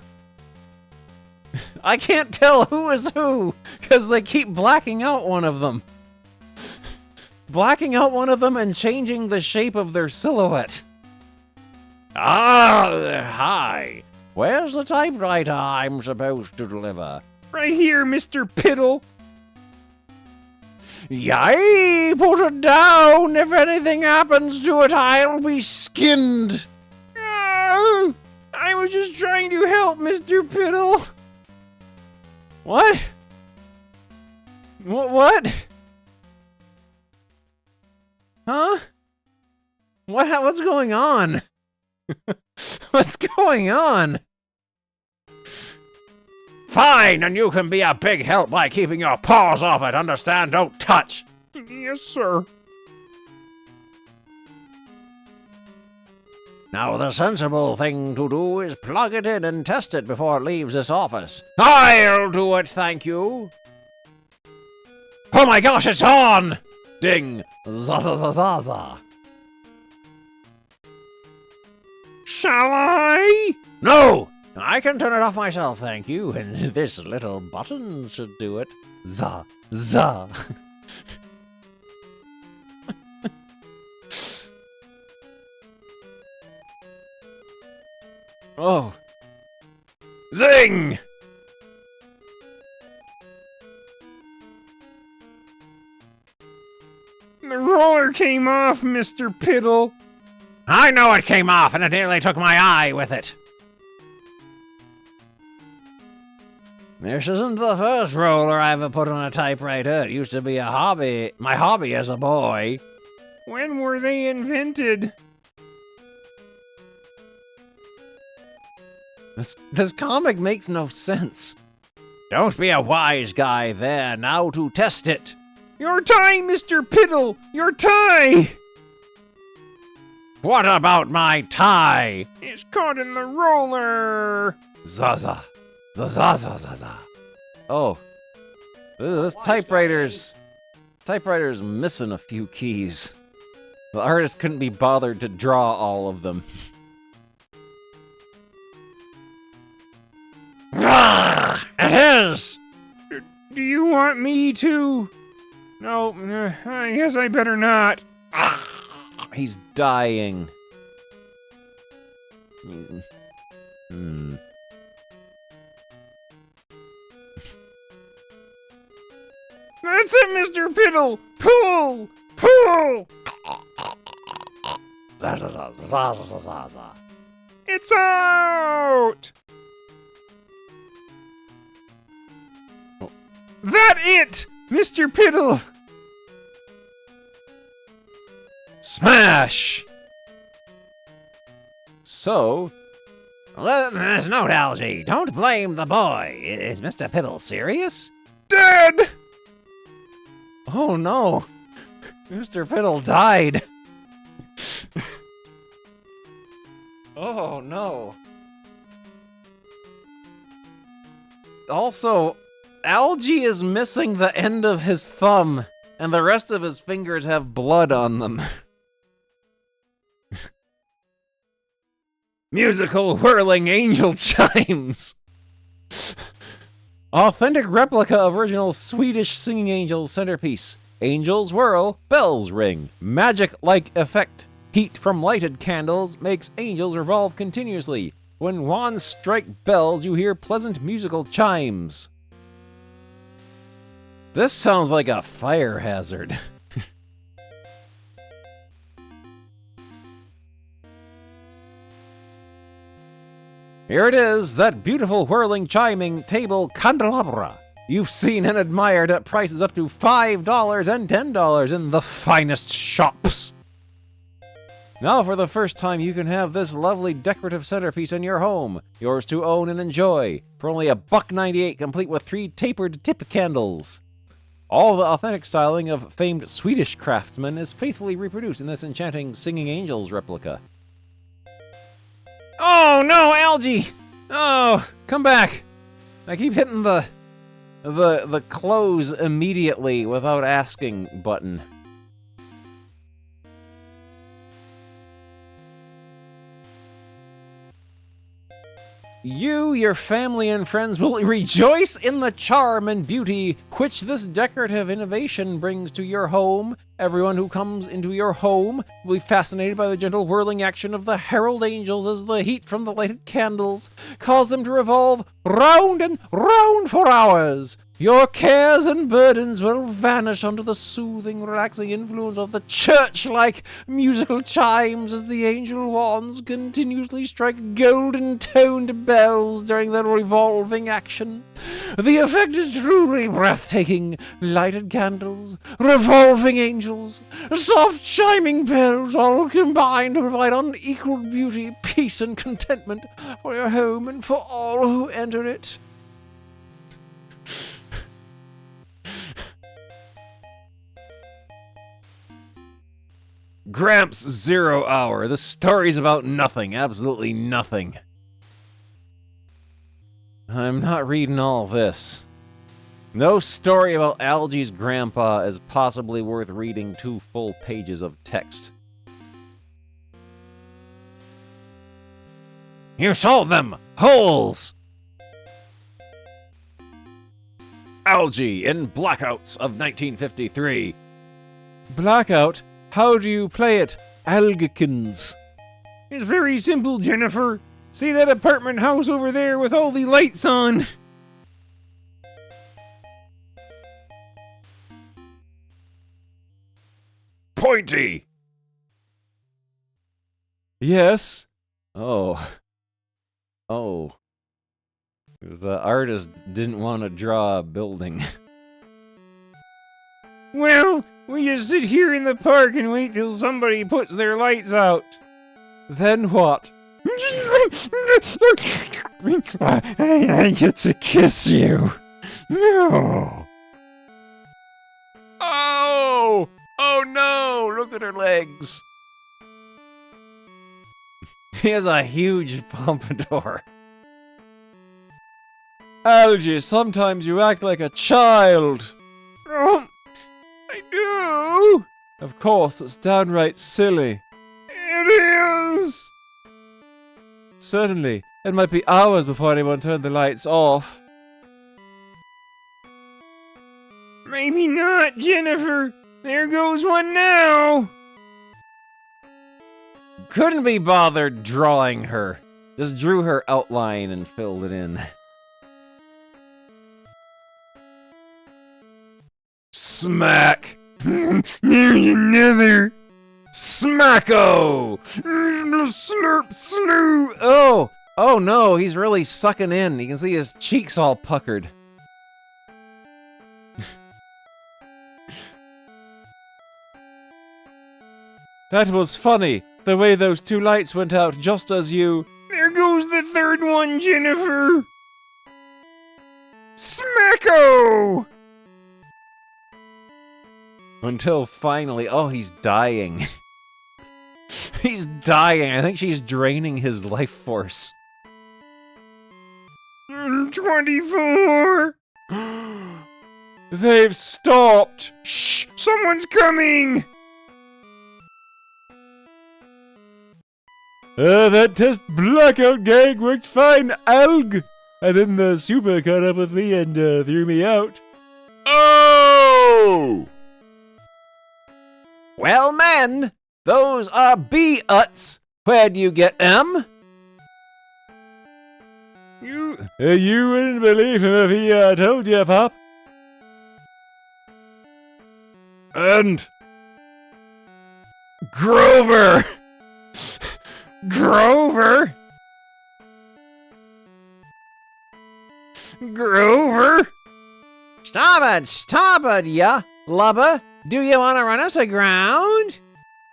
I can't tell who is who, because they keep blacking out one of them. Blacking out one of them and changing the shape of their silhouette. Hi. Where's the typewriter I'm supposed to deliver? Right here, Mr. Piddle. Yay! Put it down! If anything happens to it, I'll be skinned! Oh, I was just trying to help, Mr. Piddle. What? What? Huh? What's going on? What's going on? Fine, and you can be a big help by keeping your paws off it, understand? Don't touch! Yes, sir. Now, the sensible thing to do is plug it in and test it before it leaves this office. I'll do it, thank you. Oh my gosh, it's on! Ding! Za-za-za-za-za. Shall I? No! I can turn it off myself, thank you, and this little button should do it. Za, za. Oh. Zing! The roller came off, Mr. Piddle. I know it came off, and it nearly took my eye with it. This isn't the first roller I ever put on a typewriter. It used to be my hobby as a boy. When were they invented? This comic makes no sense. Don't be a wise guy there. Now to test it. Your tie, Mr. Piddle! Your tie! What about my tie? It's caught in the roller. Zaza. Zaza. Oh. This typewriter's missing a few keys. The artist couldn't be bothered to draw all of them. It is! Do you want me to? No, I guess I better not. He's dying. That's it, Mr. Piddle! Pull! Pull! It's out! That it! Mr. Piddle! Smash! So, Let's note, Algie. Don't blame the boy. Is Mr. Piddle serious? Dead! oh no! Mr. Piddle died! oh no. Also, Algie is missing the end of his thumb, and the rest of his fingers have blood on them. Musical whirling angel chimes! Authentic replica of original Swedish singing angel centerpiece. Angels whirl, bells ring. Magic-like effect. Heat from lighted candles makes angels revolve continuously. When wands strike bells, you hear pleasant musical chimes. This sounds like a fire hazard. Here it is, that beautiful whirling chiming table candelabra. You've seen and admired at prices up to $5 and $10 in the finest shops. Now for the first time you can have this lovely decorative centerpiece in your home. Yours to own and enjoy. For only $1.98 complete with 3 tapered tip candles. All the authentic styling of famed Swedish craftsmen is faithfully reproduced in this enchanting Singing Angels replica. Oh no, Algie! Oh, come back! I keep hitting the close immediately without asking button. You, your family, and friends will rejoice in the charm and beauty which this decorative innovation brings to your home. Everyone who comes into your home will be fascinated by the gentle whirling action of the herald angels as the heat from the lighted candles cause them to revolve round and round for hours. Your cares and burdens will vanish under the soothing, relaxing influence of the church-like musical chimes as the angel wands continuously strike golden-toned bells during their revolving action. The effect is truly breathtaking. Lighted candles, revolving angels, soft chiming bells, all combined to provide unequaled beauty, peace, and contentment for your home and for all who enter it. Gramps 0 Hour. The story's about nothing. Absolutely nothing. I'm not reading all this. No story about Algie's grandpa is possibly worth reading 2 full pages of text. You sold them! Holes! Algie in Blackouts of 1953. Blackout? How do you play it, Algikins? It's very simple, Jennifer. See that apartment house over there with all the lights on? Pointy! Yes? Oh. Oh. The artist didn't want to draw a building. Well, we just sit here in the park and wait till somebody puts their lights out. Then what? I get to kiss you. No. Oh! Oh no! Look at her legs. He has a huge pompadour. Algie, sometimes you act like a child. I do. Of course, it's downright silly. It is. Certainly, it might be hours before anyone turned the lights off. Maybe not, Jennifer. There goes one now. Couldn't be bothered drawing her. Just drew her outline and filled it in. Smack! There's another. Smacko! Slurp slew. Oh no, he's really sucking in. You can see his cheeks all puckered. That was funny, the way those two lights went out just as you... There goes the third one, Jennifer. Smacko! Until finally, oh, he's dying. He's dying. I think she's draining his life force. 24. They've stopped! Shh! Someone's coming! That test blackout gag worked fine, Alg! And then the super caught up with me and threw me out. Oh! Well, men, those are B-uts. Where'd you get them? You wouldn't believe him if he told you, Pop. And... Grover! Grover? Grover? Starboard, ya, lubber. Do you want to run us aground?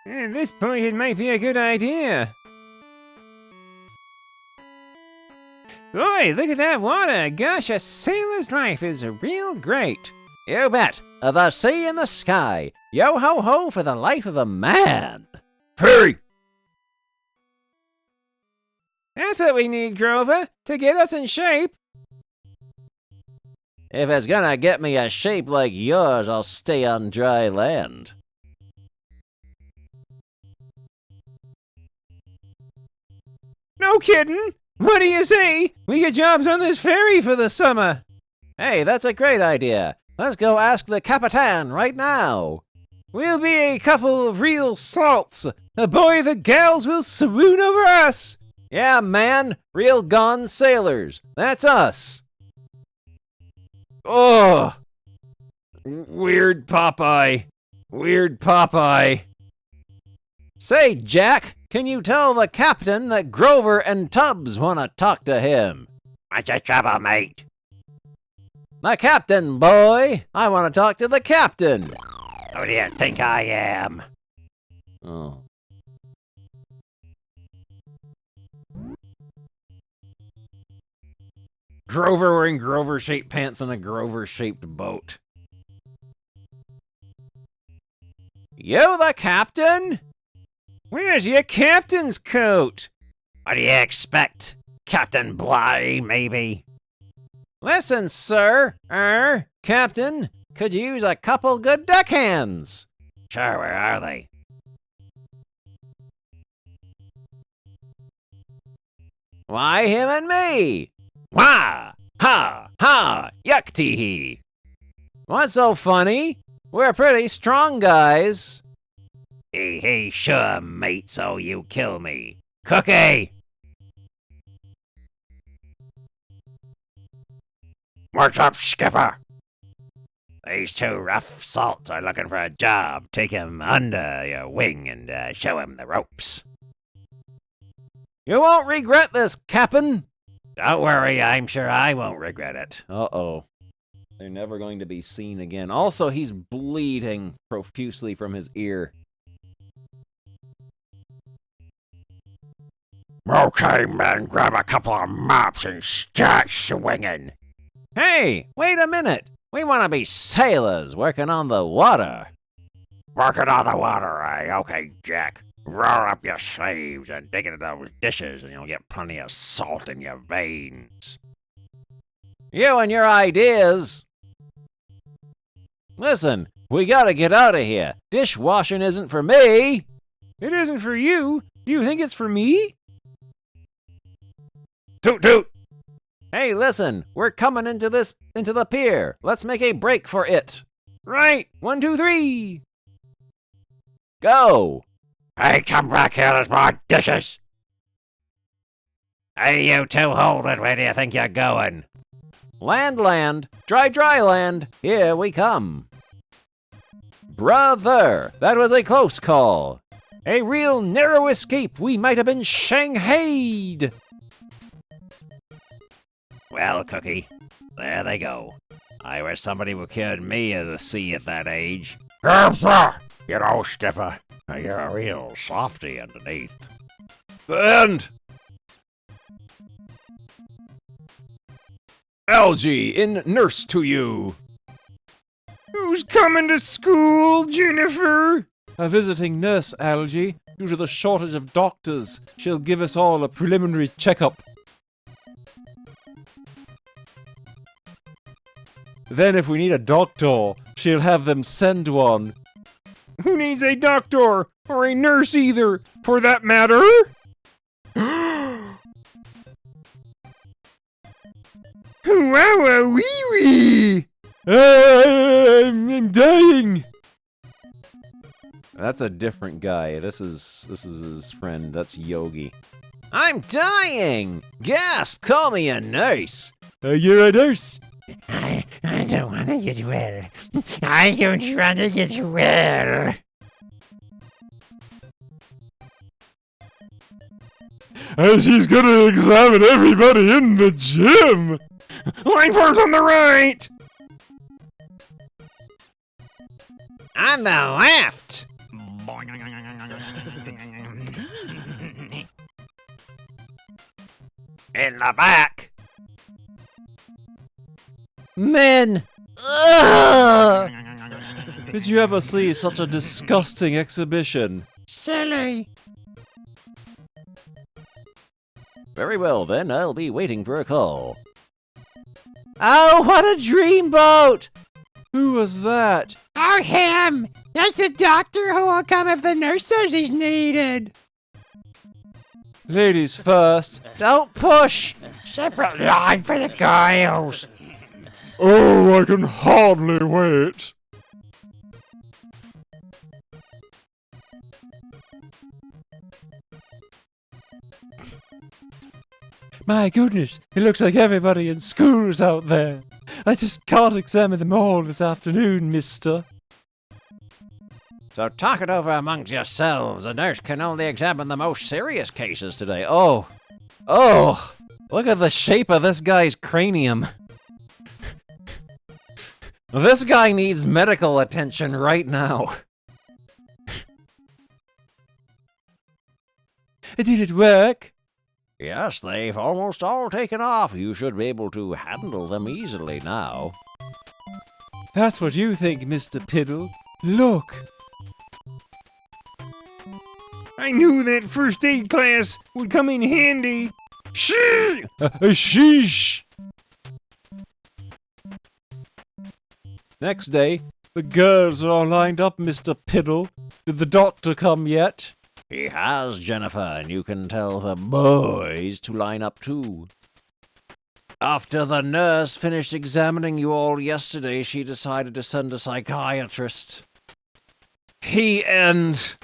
At this point, it might be a good idea. Boy, look at that water. Gosh, a sailor's life is real great. You bet. The sea and the sky. Yo-ho-ho for the life of a man. Hey! That's what we need, Grover, to get us in shape. If it's gonna get me a shape like yours, I'll stay on dry land. No kidding. What do you say? We get jobs on this ferry for the summer. Hey, that's a great idea. Let's go ask the Capitan right now. We'll be a couple of real salts. Boy, the gals will swoon over us. Yeah, man. Real gone sailors. That's us. Oh! Weird Popeye. Weird Popeye. Say, Jack, can you tell the captain that Grover and Tubbs want to talk to him? What's your trouble, mate? The captain, boy. I want to talk to the captain. Who do you think I am? Oh. Grover wearing Grover-shaped pants on a Grover-shaped boat. You the captain? Where's your captain's coat? What do you expect? Captain Bligh, maybe? Listen, sir. Captain, could use a couple good deckhands. Sure, where are they? Why, him and me. Wah! Ha! Ha! Yuck tee! What's so funny? We're pretty strong guys. Hey, sure, mate, so you kill me. Cookie! What's up, Skipper? These two rough salts are looking for a job. Take him under your wing and show him the ropes. You won't regret this, Cap'n. Don't worry, I'm sure I won't regret it. Uh-oh. They're never going to be seen again. Also, he's bleeding profusely from his ear. Okay, man, grab a couple of mops and start swinging. Hey, wait a minute. We want to be sailors working on the water. Working on the water, eh? Okay, Jack. Roll up your sleeves and dig into those dishes and you'll get plenty of salt in your veins. You and your ideas. Listen, we gotta get out of here. Dishwashing isn't for me. It isn't for you. Do you think it's for me? Toot toot. Hey, listen, we're coming into the pier. Let's make a break for it. Right. 1, 2, 3. Go. Hey, come back here, there's more dishes. Hey, you two, hold it. Where do you think you're going? Land, dry land. Here we come. Brother, that was a close call. A real narrow escape. We might have been shanghaied. Well, Cookie, there they go. I wish somebody would kid me of the sea at that age. You know, Skipper, you're a real softy underneath. The end! Algae in nurse to you. Who's coming to school, Jennifer? A visiting nurse, Algae. Due to the shortage of doctors, she'll give us all a preliminary checkup. Then if we need a doctor, she'll have them send one. Who needs a doctor? Or a nurse either, for that matter? Wow, wee wee! I'm dying! That's a different guy. This is his friend. That's Yogi. I'm dying! Gasp! Call me a nurse! You're a nurse. I don't want to get well. I don't want to get well. She's gonna examine everybody in the gym! Line forms on the right! On the left! In the back. Men! Ugh! Did you ever see such a disgusting exhibition? Silly. Very well, then. I'll be waiting for a call. Oh, what a dreamboat! Who was that? Oh, him! That's the doctor who will come if the nurse says he's needed. Ladies first. Don't push! Separate line for the girls. Oh, I can hardly wait. My goodness, it looks like everybody in school's out there. I just can't examine them all this afternoon, mister. So talk it over amongst yourselves. A nurse can only examine the most serious cases today. Oh, look at the shape of this guy's cranium. This guy needs medical attention right now. Did it work? Yes, they've almost all taken off. You should be able to handle them easily now. That's what you think, Mr. Piddle. Look. I knew that first aid class would come in handy. Sheesh! Sheesh! Next day, the girls are all lined up, Mr. Piddle. Did the doctor come yet? He has, Jennifer, and you can tell the boys to line up too. After the nurse finished examining you all yesterday, she decided to send a psychiatrist. He and...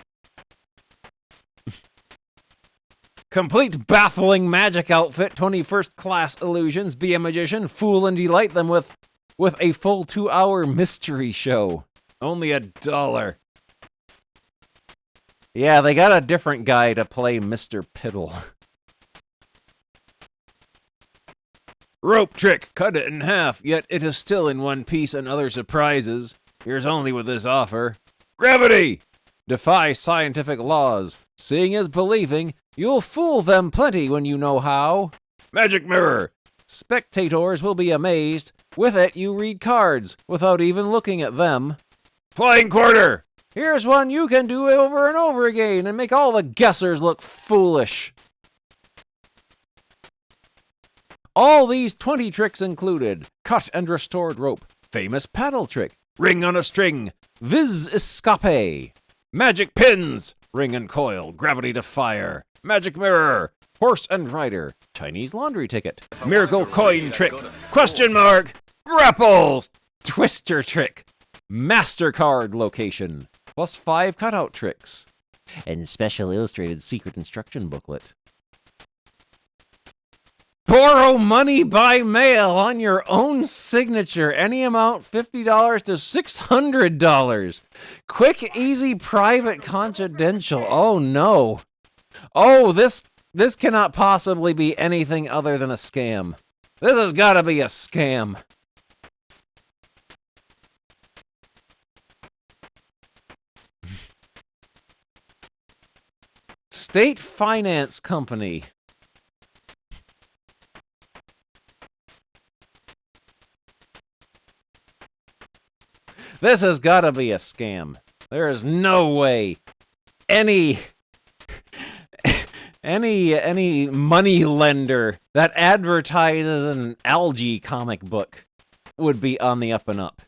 Complete baffling magic outfit, 21st class illusions, be a magician, fool and delight them with a full 2-hour mystery show. Only $1. Yeah, they got a different guy to play Mr. Piddle. Rope trick, cut it in half, yet it is still in one piece and other surprises. Here's only with this offer. Gravity! Defy scientific laws. Seeing is believing. You'll fool them plenty when you know how. Magic mirror! Spectators will be amazed. With it, you read cards without even looking at them. Flying quarter! Here's one you can do over and over again and make all the guessers look foolish. All these 20 tricks included cut and restored rope, famous paddle trick, ring on a string, viz escape, magic pins, ring and coil, gravity to fire, magic mirror, horse and rider, Chinese laundry ticket, miracle coin trick, question mark, grapples, twister trick, MasterCard location, plus 5 cutout tricks, and special illustrated secret instruction booklet. Borrow money by mail on your own signature. Any amount, $50 to $600. Quick, easy, private, confidential. Oh no. Oh, this cannot possibly be anything other than a scam. This has got to be a scam. State Finance Company. This has got to be a scam. There is no way any money lender that advertises an algae comic book would be on the up and up.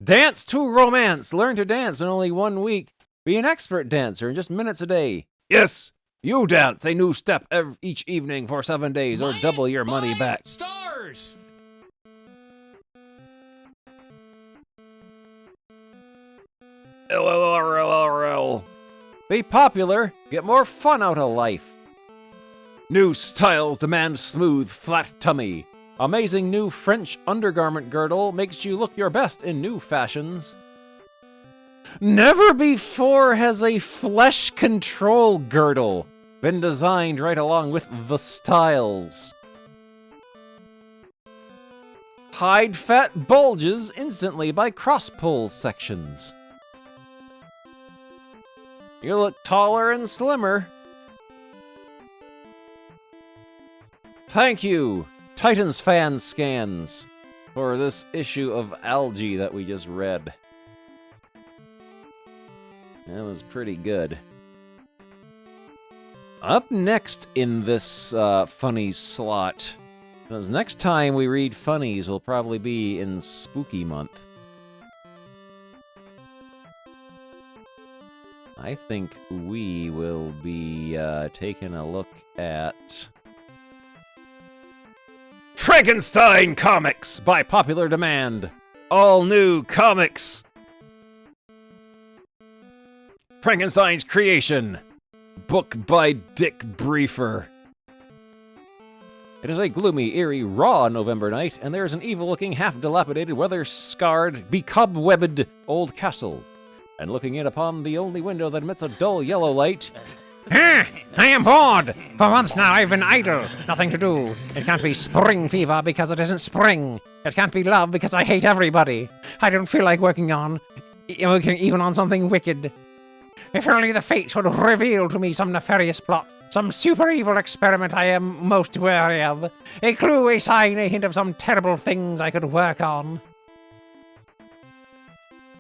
Dance to romance. Learn to dance in only 1 week. Be an expert dancer in just minutes a day. Yes, you dance a new step each evening for 7 days or double your money back. Stars! LLRLRL. Be popular, get more fun out of life. New styles demand smooth, flat tummy. Amazing new French undergarment girdle makes you look your best in new fashions. Never before has a flesh control girdle been designed right along with the styles. Hide fat bulges instantly by cross-pull sections. You look taller and slimmer. Thank you, Titans Fan Scans, for this issue of Algae that we just read. That was pretty good. Up next in this funnies slot, because next time we read funnies will probably be in Spooky Month. I think we will be taking a look at Frankenstein Comics by popular demand. All new comics. Frankenstein's Creation. Book by Dick Briefer. It is a gloomy, eerie, raw November night, and there is an evil-looking, half-dilapidated, weather-scarred, becobwebbed old castle. And looking in upon the only window that emits a dull yellow light. I am bored. For months now I've been idle. Nothing to do. It can't be spring fever because it isn't spring. It can't be love because I hate everybody. I don't feel like working even on something wicked. If only the fates would reveal to me some nefarious plot, some super evil experiment I am most wary of. A clue, a sign, a hint of some terrible things I could work on.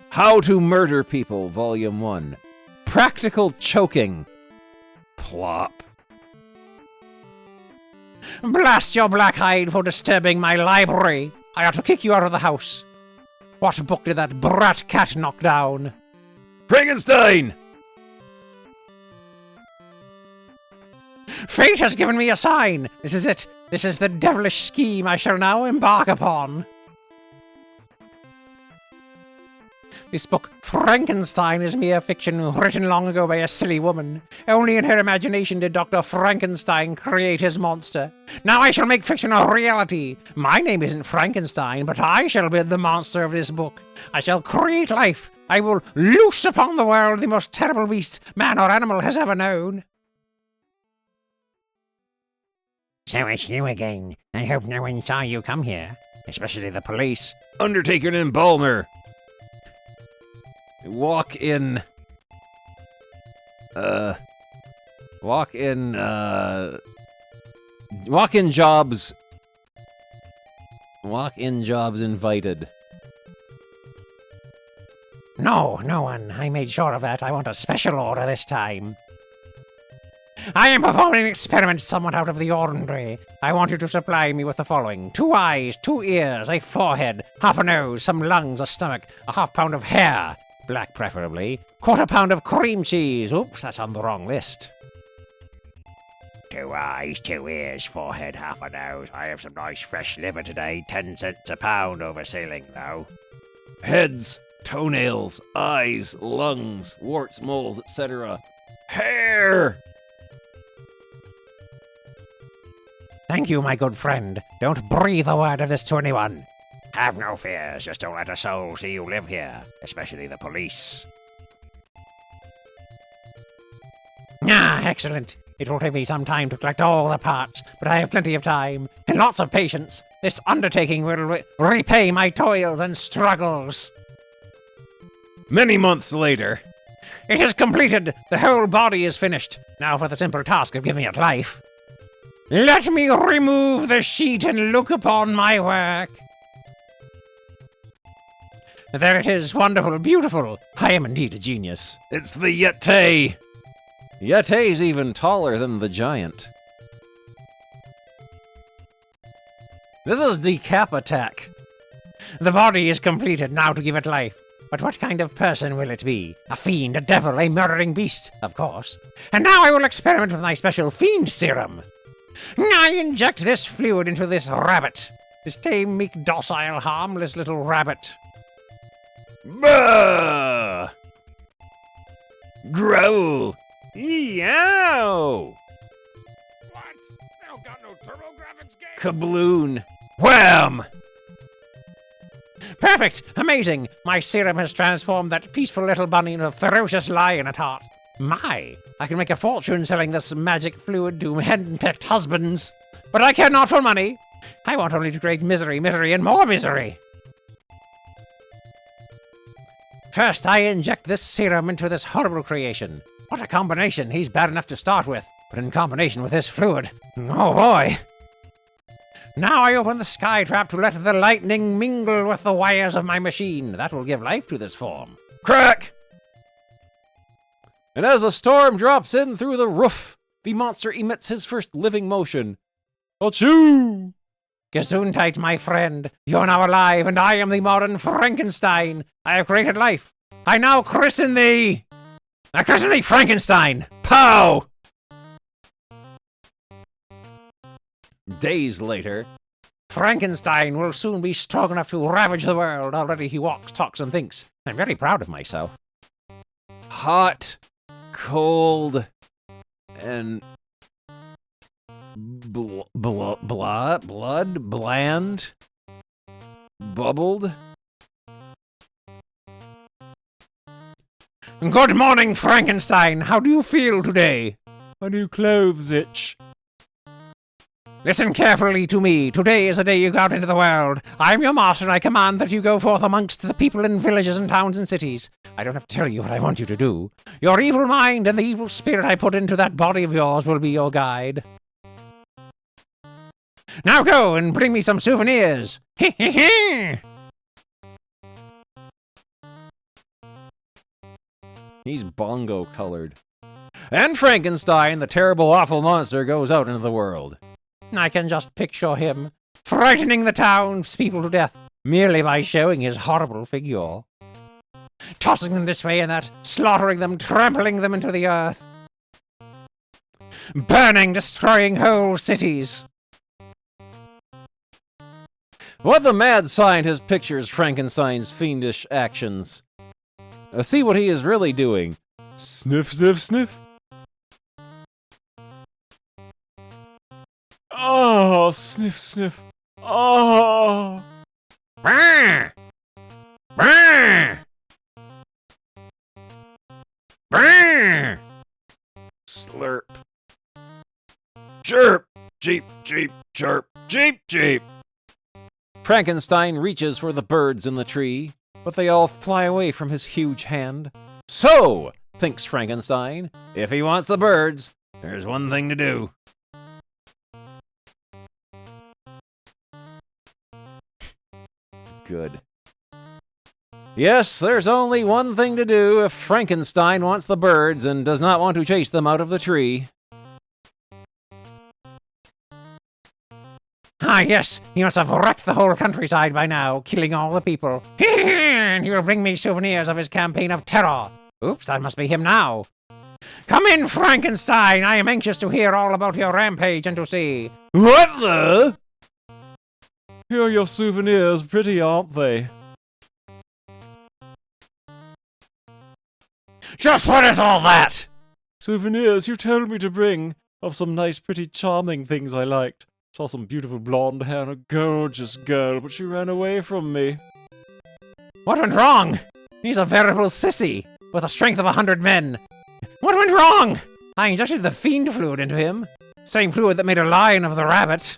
How to Murder People, Volume 1. Practical Choking. Plop. Blast your black hide for disturbing my library. I ought to kick you out of the house. What book did that brat cat knock down? Frankenstein! Fate has given me a sign. This is it. This is the devilish scheme I shall now embark upon. This book, Frankenstein, is mere fiction written long ago by a silly woman. Only in her imagination did Dr. Frankenstein create his monster. Now I shall make fiction a reality. My name isn't Frankenstein, but I shall be the monster of this book. I shall create life. I will loose upon the world the most terrible beast man or animal has ever known. So it's you again. I hope no one saw you come here, especially the police. Undertaker and Embalmer. Walk in jobs. Walk-in jobs invited. No No, no one. I made sure of that. I want a special order this time. I am performing an experiment somewhat out of the ordinary. I want you to supply me with the following: 2 eyes, 2 ears, a forehead, half a nose, some lungs, a stomach, a half-pound of hair, black preferably, 1/4 pound of cream cheese. Oops, that's on the wrong list. 2 eyes, 2 ears, forehead, half a nose. I have some nice fresh liver today. 10 cents a pound over ceiling, though. Heads, toenails, eyes, lungs, warts, moles, etc. Hair! Thank you, my good friend. Don't breathe a word of this to anyone. Have no fears. Just don't let a soul see you live here, especially the police. Ah, excellent. It will take me some time to collect all the parts, but I have plenty of time and lots of patience. This undertaking will repay my toils and struggles. Many months later. It is completed. The whole body is finished. Now for the simple task of giving it life. Let me remove the sheet and look upon my work. There it is. Wonderful, beautiful. I am indeed a genius. It's the Yeti! Yeti's even taller than the giant. This is Decap Attack. The body is completed. Now to give it life. But what kind of person will it be? A fiend, a devil, a murdering beast, of course. And now I will experiment with my special fiend serum. I inject this fluid into this rabbit. This tame, meek, docile, harmless little rabbit. Bah! Growl! Yow! What? They don't got no TurboGrafx game? Kabloon! Wham! Perfect! Amazing! My serum has transformed that peaceful little bunny into a ferocious lion at heart. My, I can make a fortune selling this magic fluid to henpecked husbands. But I care not for money. I want only to create misery, misery, and more misery. First, I inject this serum into this horrible creation. What a combination! He's bad enough to start with, but in combination with this fluid, oh boy! Now I open the sky trap to let the lightning mingle with the wires of my machine. That will give life to this form. Crack! And as the storm drops in through the roof, the monster emits his first living motion. Achoo! Gesundheit, my friend. You're now alive, and I am the modern Frankenstein. I have created life. I now christen thee. I christen thee Frankenstein. Pow! Days later, Frankenstein will soon be strong enough to ravage the world. Already he walks, talks, and thinks. I'm very proud of myself. hot, cold, and blood, bland, bubbled. Good morning, Frankenstein. How do you feel today? My new clothes itch. Listen carefully to me. Today is the day you go out into the world. I am your master, and I command that you go forth amongst the people in villages and towns and cities. I don't have to tell you what I want you to do. Your evil mind and the evil spirit I put into that body of yours will be your guide. Now go and bring me some souvenirs. He's bongo colored. And Frankenstein, the terrible, awful monster, goes out into the world. I can just picture him, frightening the townspeople to death, merely by showing his horrible figure. Tossing them this way and that, slaughtering them, trampling them into the earth. Burning, destroying whole cities. What the mad scientist pictures Frankenstein's fiendish actions. See what he is really doing. Sniff, sniff, sniff. Oh, sniff, sniff. Oh. Brr! Brr! Brr! Slurp. Chirp. Jeep, jeep, chirp. Jeep, jeep. Frankenstein reaches for the birds in the tree, but they all fly away from his huge hand. So, thinks Frankenstein, if he wants the birds, there's one thing to do. Good. Yes, there's only one thing to do if Frankenstein wants the birds and does not want to chase them out of the tree. Ah, yes, he must have wrecked the whole countryside by now, killing all the people. And he will bring me souvenirs of his campaign of terror. Oops, that must be him now. Come in, Frankenstein! I am anxious to hear all about your rampage and to see. What the? Here are your souvenirs, pretty, aren't they? Just what is all that? Souvenirs you told me to bring of some nice, pretty, charming things I liked. Saw some beautiful blonde hair and a gorgeous girl, but she ran away from me. What went wrong? He's a veritable sissy, with the strength of 100 men. What went wrong? I injected the fiend fluid into him. Same fluid that made a lion of the rabbit.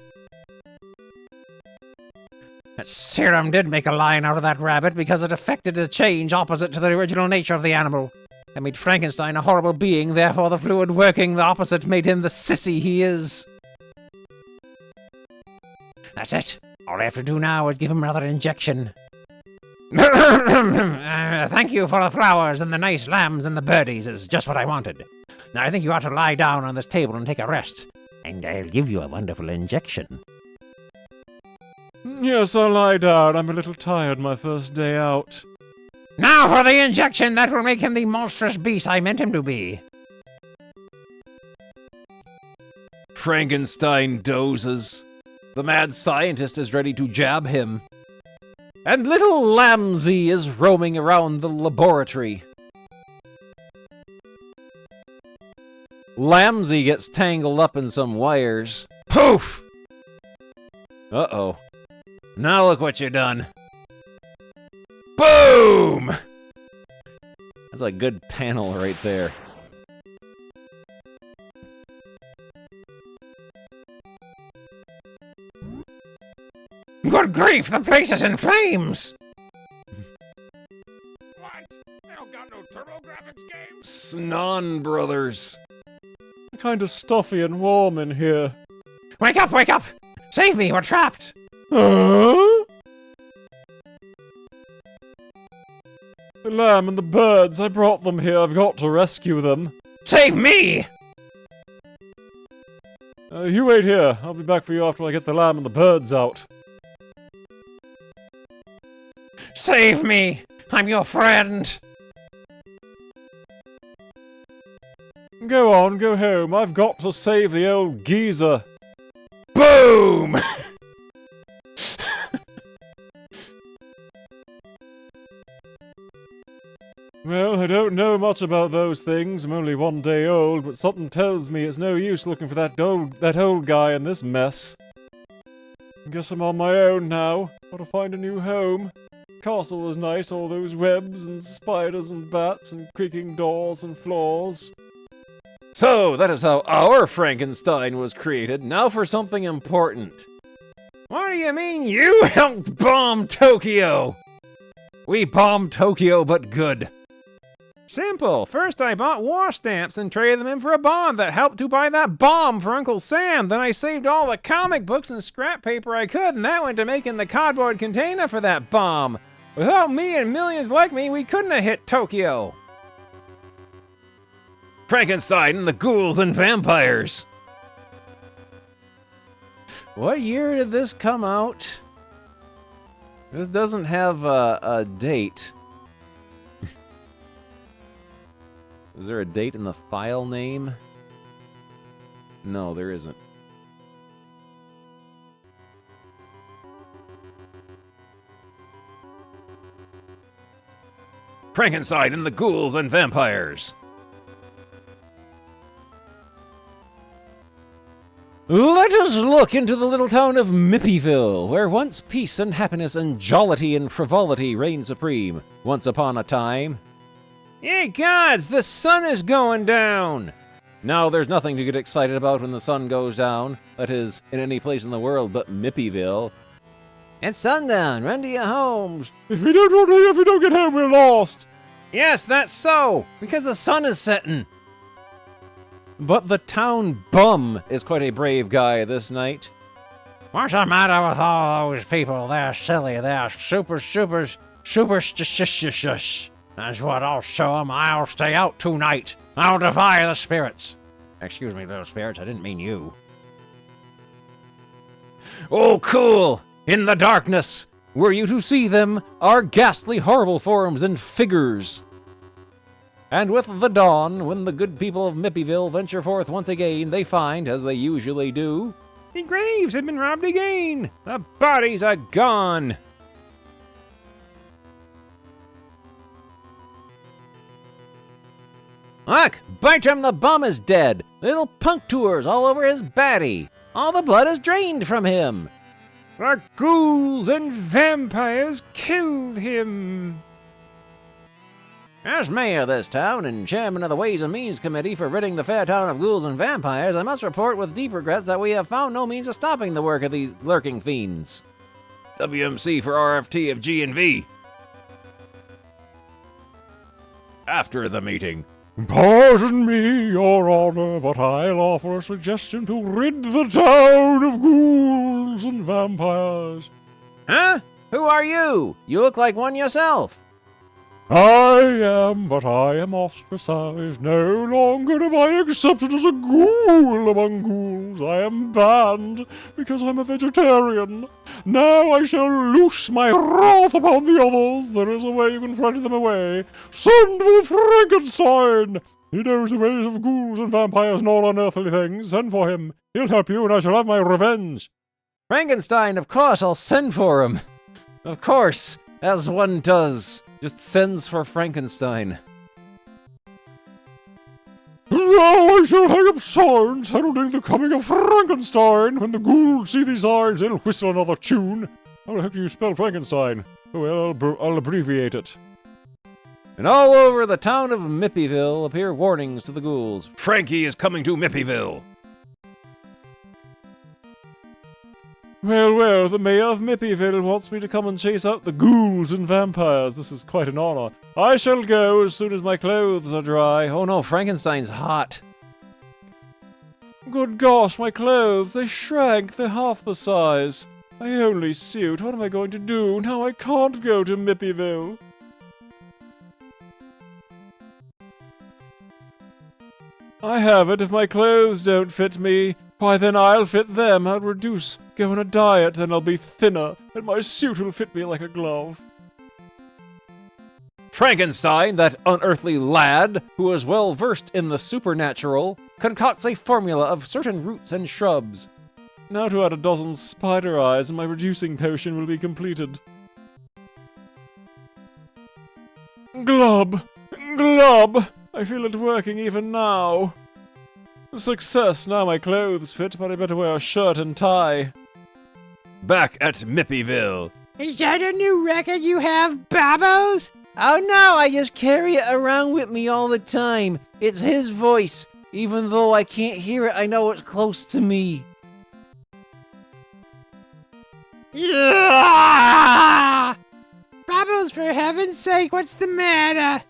That serum did make a lion out of that rabbit because it affected a change opposite to the original nature of the animal. That made Frankenstein a horrible being, therefore the fluid working the opposite made him the sissy he is. That's it. All I have to do now is give him another injection. Thank you for the flowers and the nice lambs and the birdies is just what I wanted. Now I think you ought to lie down on this table and take a rest. And I'll give you a wonderful injection. Yes, I'll lie down. I'm a little tired my first day out. Now for the injection that will make him the monstrous beast I meant him to be. Frankenstein dozes. The mad scientist is ready to jab him. And little Lamsey is roaming around the laboratory. Lamsey gets tangled up in some wires. Poof! Uh-oh. Now look what you done. Boom! That's a good panel right there. Good grief, the place is in flames! What? I don't got no TurboGrafx games. Snon Brothers. Kinda stuffy and warm in here. Wake up, wake up! Save me, we're trapped! Huh? The lamb and the birds, I brought them here. I've got to rescue them. Save me! You wait here. I'll be back for you after I get the lamb and the birds out. Save me! I'm your friend! Go on, go home. I've got to save the old geezer. Boom! Well, I don't know much about those things. I'm only 1 day old, but something tells me it's no use looking for that old guy in this mess. Guess I'm on my own now. Gotta find a new home. Castle was nice, all those webs and spiders and bats and creaking doors and floors. So, that is how our Frankenstein was created. Now for something important. What do you mean you helped bomb Tokyo? We bombed Tokyo, but good. Simple. First I bought war stamps and traded them in for a bond that helped to buy that bomb for Uncle Sam. Then I saved all the comic books and scrap paper I could, and that went to making the cardboard container for that bomb. Without me and millions like me, we couldn't have hit Tokyo. Frankenstein and the ghouls and vampires. What year did this come out? This doesn't have a date. Is there a date in the file name? No, there isn't. Frankenstein and the ghouls and vampires. Let us look into the little town of Mippyville, where once peace and happiness and jollity and frivolity reigned supreme. Once upon a time. Hey gods, the sun is going down! Now there's nothing to get excited about when the sun goes down. That is, in any place in the world but Mippyville. It's sundown, run to your homes. If we don't get home, we're lost. Yes, that's so, because the sun is setting. But the town bum is quite a brave guy this night. What's the matter with all those people? They're silly, they're supers. superstitious. That's what I'll show 'em. I'll stay out tonight. I'll defy the spirits. Excuse me, little spirits, I didn't mean you. Oh, cool! In the darkness, were you to see them, are ghastly, horrible forms and figures. And with the dawn, when the good people of Mippyville venture forth once again, they find, as they usually do, The graves have been robbed again. The bodies are gone. look, Bartram the bum is dead. Little punctures all over his baddie. All the blood is drained from him. The ghouls and vampires killed him. As mayor of this town and chairman of the Ways and Means Committee for ridding the fair town of ghouls and vampires, I must report with deep regrets that we have found no means of stopping the work of these lurking fiends. WMC for RFT of G&V. After the meeting. Pardon me, Your Honor, but I'll offer a suggestion to rid the town of ghouls and vampires. Huh? Who are you? You look like one yourself. I am, but I am ostracized. No longer am I accepted as a ghoul among ghouls. I am banned because I'm a vegetarian. Now I shall loose my wrath upon the others. There is a way you can frighten them away. Send for Frankenstein! He knows the ways of ghouls and vampires and all unearthly things. Send for him. He'll help you, and I shall have my revenge. Frankenstein, of course, I'll send for him. Of course, as one does. Just sends for Frankenstein. Now I shall hang up signs heralding the coming of Frankenstein. When the ghouls see these signs, they'll whistle another tune. How the heck do you spell Frankenstein? Oh, well, I'll abbreviate it. And all over the town of Mippyville appear warnings to the ghouls. Frankie is coming to Mippyville. Well, the mayor of Mippyville wants me to come and chase out the ghouls and vampires. This is quite an honor. I shall go as soon as my clothes are dry. Oh no, Frankenstein's hot. Good gosh, my clothes, they shrank. They're half the size. I only suit. What am I going to do? Now I can't go to Mippyville. I have it. If my clothes don't fit me, why then I'll fit them. I'll reduce, go on a diet, then I'll be thinner, and my suit will fit me like a glove. Frankenstein, that unearthly lad, who is well versed in the supernatural, concocts a formula of certain roots and shrubs. Now to add a dozen spider eyes, and my reducing potion will be completed. Glub! Glub! I feel it working even now. Success! Now my clothes fit, but I better wear a shirt and tie. Back at Mippyville. Is that a new record you have, Babos? Oh no, I just carry it around with me all the time. It's his voice. Even though I can't hear it, I know it's close to me. Yeah! Babos, for heaven's sake, what's the matter?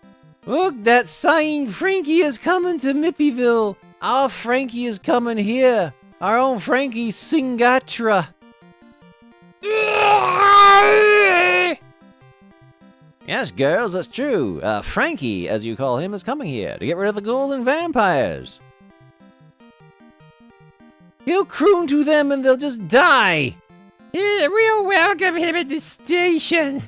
Look, that sign, Frankie is coming to Mippyville. Our Frankie is coming here. Our own Frankie Singatra. Yes, girls, that's true. Frankie, as you call him, is coming here to get rid of the ghouls and vampires. He'll croon to them and they'll just die. Yeah, we'll welcome him at the station.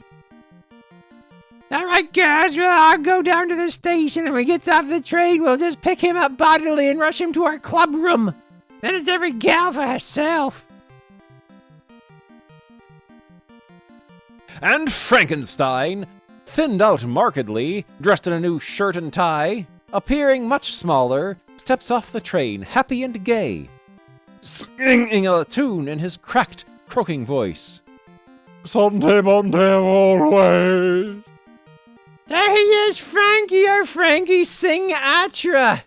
Alright, guys, well, I'll go down to the station, and when he gets off the train, we'll just pick him up bodily and rush him to our club room. Then it's every gal for herself. And Frankenstein, thinned out markedly, dressed in a new shirt and tie, appearing much smaller, steps off the train, happy and gay, singing a tune in his cracked, croaking voice. Sunday, Monday, always. There he is, Frankie, our Frankie Singatra.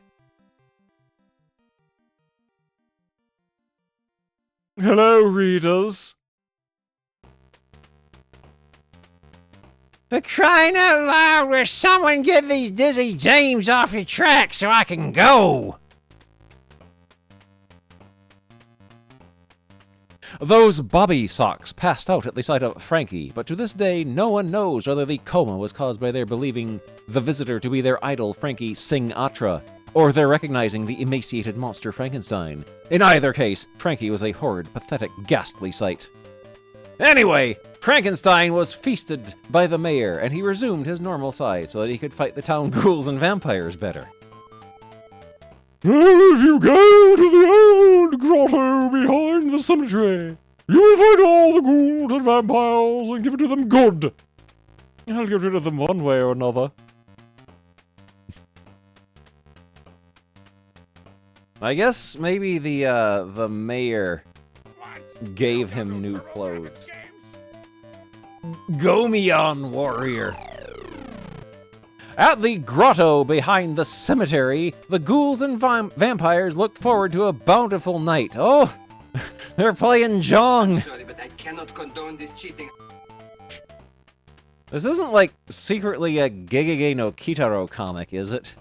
Hello, readers. For crying out loud, will someone get these dizzy James off the track so I can go? Those bobby socks passed out at the sight of Frankie, but to this day, no one knows whether the coma was caused by their believing the visitor to be their idol Frankie Singatra, or their recognizing the emaciated monster Frankenstein. In either case, Frankie was a horrid, pathetic, ghastly sight. Anyway, Frankenstein was feasted by the mayor, and he resumed his normal size so that he could fight the town ghouls and vampires better. If you go to the old grotto behind the cemetery, you will find all the ghouls and vampires and give it to them good. I'll get rid of them one way or another. I guess maybe the mayor gave him new clothes. Go me on, warrior. At the grotto behind the cemetery, the ghouls and vampires look forward to a bountiful night. Oh, they're playing Jong. Sorry, but I cannot condone this cheating. This isn't like secretly a Gegege no Kitaro comic, is it?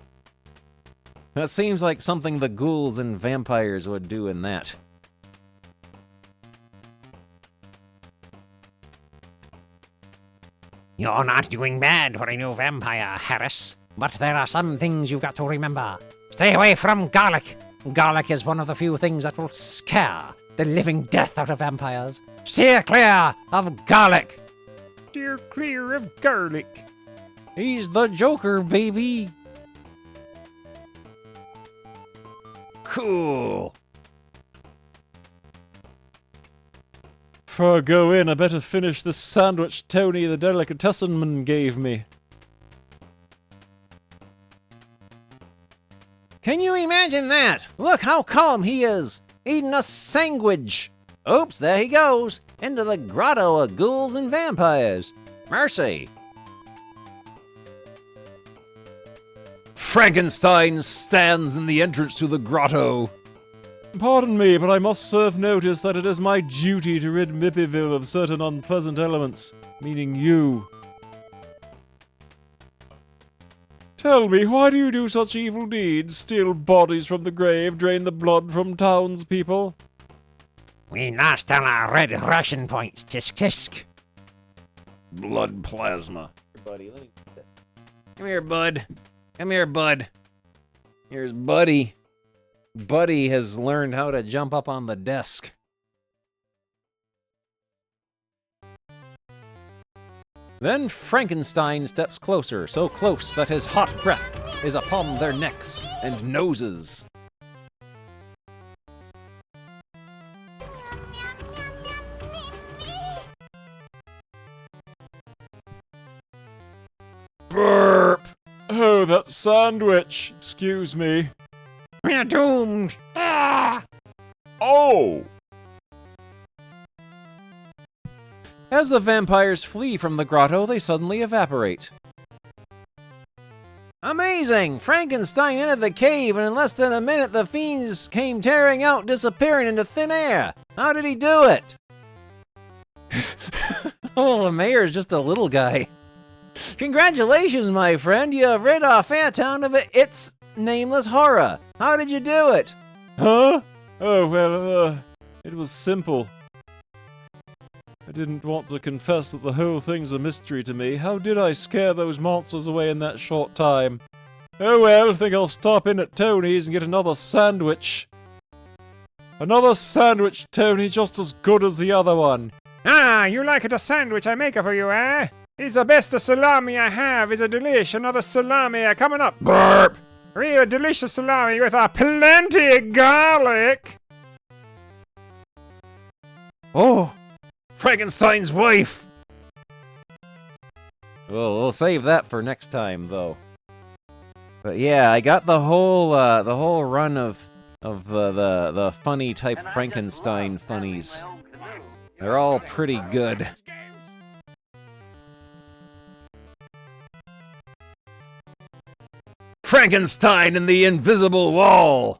That seems like something the ghouls and vampires would do in that. You're not doing bad for a new vampire, Harris. But there are some things you've got to remember. Stay away from garlic. Garlic is one of the few things that will scare the living death out of vampires. Steer clear of garlic. Steer clear of garlic. He's the Joker, baby. Cool. Before I go in, I better finish this sandwich Tony the delicatessen man gave me. Can you imagine that? Look how calm he is, eating a sandwich. Oops, there he goes, into the grotto of ghouls and vampires. Mercy. Frankenstein stands in the entrance to the grotto. Pardon me, but I must serve notice that it is my duty to rid Mippyville of certain unpleasant elements, meaning you. Tell me, why do you do such evil deeds? Steal bodies from the grave, drain the blood from townspeople? We lost all our red Russian points, tisk tisk. Blood plasma. Buddy, let me... Come here, bud. Come here, bud. Here's Buddy. Buddy has learned how to jump up on the desk. Then Frankenstein steps closer, so close that his hot breath is upon their necks and noses. Burp! Oh, that sandwich! Excuse me. We're doomed. Ah! Oh! As the vampires flee from the grotto, they suddenly evaporate. Amazing! Frankenstein entered the cave, and in less than a minute, the fiends came tearing out, disappearing into thin air. How did he do it? Oh, the mayor's just a little guy. Congratulations, my friend. You have rid our fair town of its nameless horror. How did you do it? Huh? Oh, well, it was simple. I didn't want to confess that the whole thing's a mystery to me. How did I scare those monsters away in that short time? Oh well, I think I'll stop in at Tony's and get another sandwich. Another sandwich, Tony, just as good as the other one. Ah, you like it a sandwich I make for you, eh? It's the best salami I have. It's a delish. Another salami coming up. Burp! Real delicious salami with a plenty of garlic. Oh, Frankenstein's wife! Well, we'll save that for next time, though. But yeah, I got the whole run of the funny type Frankenstein funnies. They're all pretty good. Frankenstein and the Invisible Wall!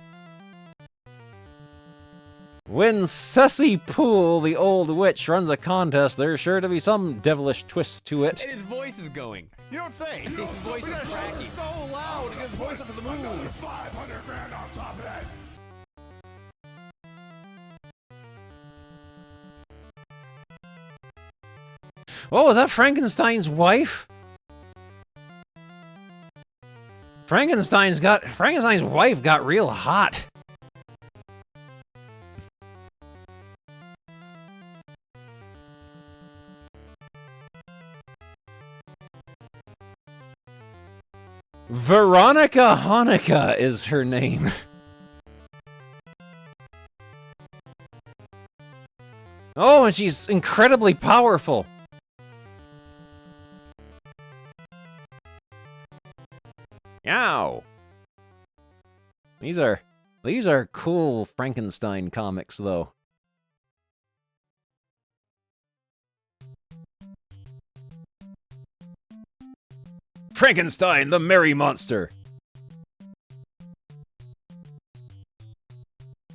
When Ceci Poole, the old witch, runs a contest, there's sure to be some devilish twist to it. And his voice is going. You don't say. His voice is cracking. So loud, it gets voice up to the moon. 500 grand on top of that. What was that? Frankenstein's wife? Frankenstein's wife got real hot. Veronica Hanukkah is her name. Oh, and she's incredibly powerful. Yow. These are cool Frankenstein comics, though. Frankenstein, the Merry Monster.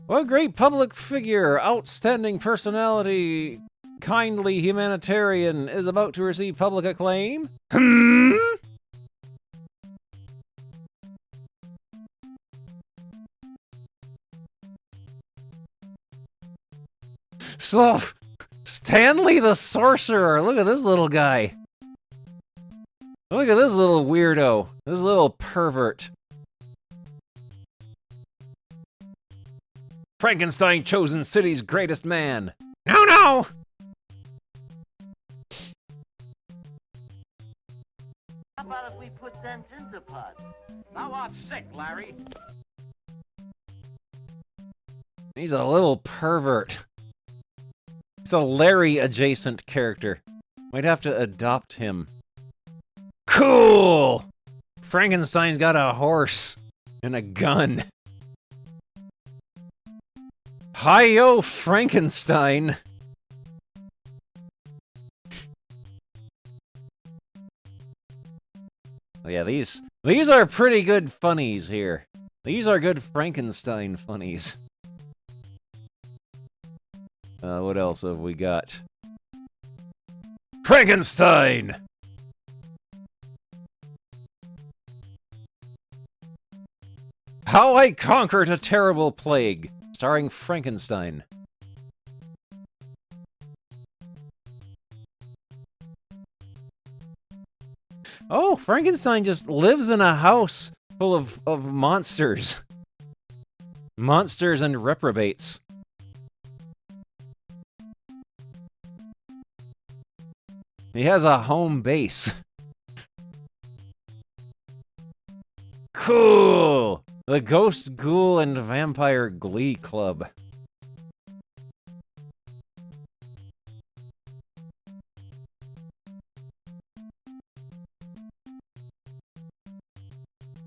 What a great public figure, outstanding personality, kindly humanitarian is about to receive public acclaim? So, Stanley the Sorcerer, look at this little guy. Look at this little weirdo, this little pervert. Frankenstein chosen city's greatest man. No, no! How about if we put dents into pods? Now what's sick, Larry? He's a little pervert. He's a Larry-adjacent character. Might have to adopt him. Cool! Frankenstein's got a horse and a gun. Hi-yo, Frankenstein! Oh yeah, these are pretty good funnies here. These are good Frankenstein funnies. What else have we got? Frankenstein! How I Conquered a Terrible Plague, starring Frankenstein. Oh, Frankenstein just lives in a house full of monsters. Monsters and reprobates. He has a home base. Cool! The Ghost, Ghoul, and Vampire Glee Club.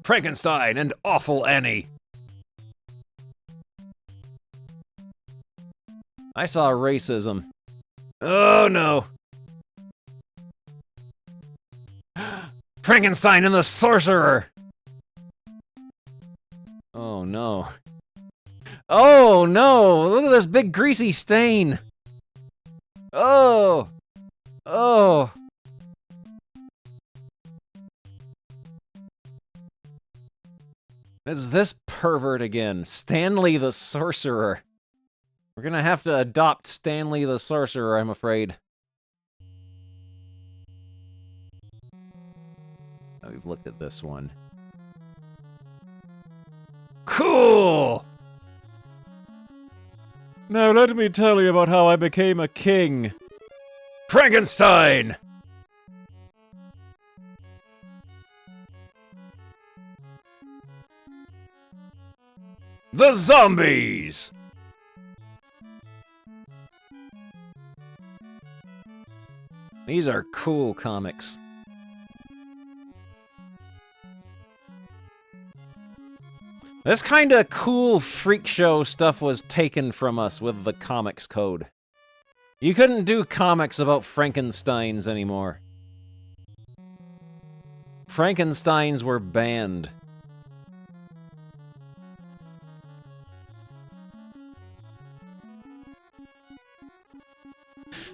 Frankenstein and Awful Annie. I saw racism. Oh no. Frankenstein and the Sorcerer! Oh no. Oh no! Look at this big greasy stain! Oh! Oh! It's this pervert again. Stanley the Sorcerer. We're gonna have to adopt Stanley the Sorcerer, I'm afraid. Oh, we've looked at this one. Cool! Now let me tell you about how I became a king. Frankenstein! The Zombies! These are cool comics. This kind of cool freak show stuff was taken from us with the Comics Code. You couldn't do comics about Frankensteins anymore. Frankensteins were banned.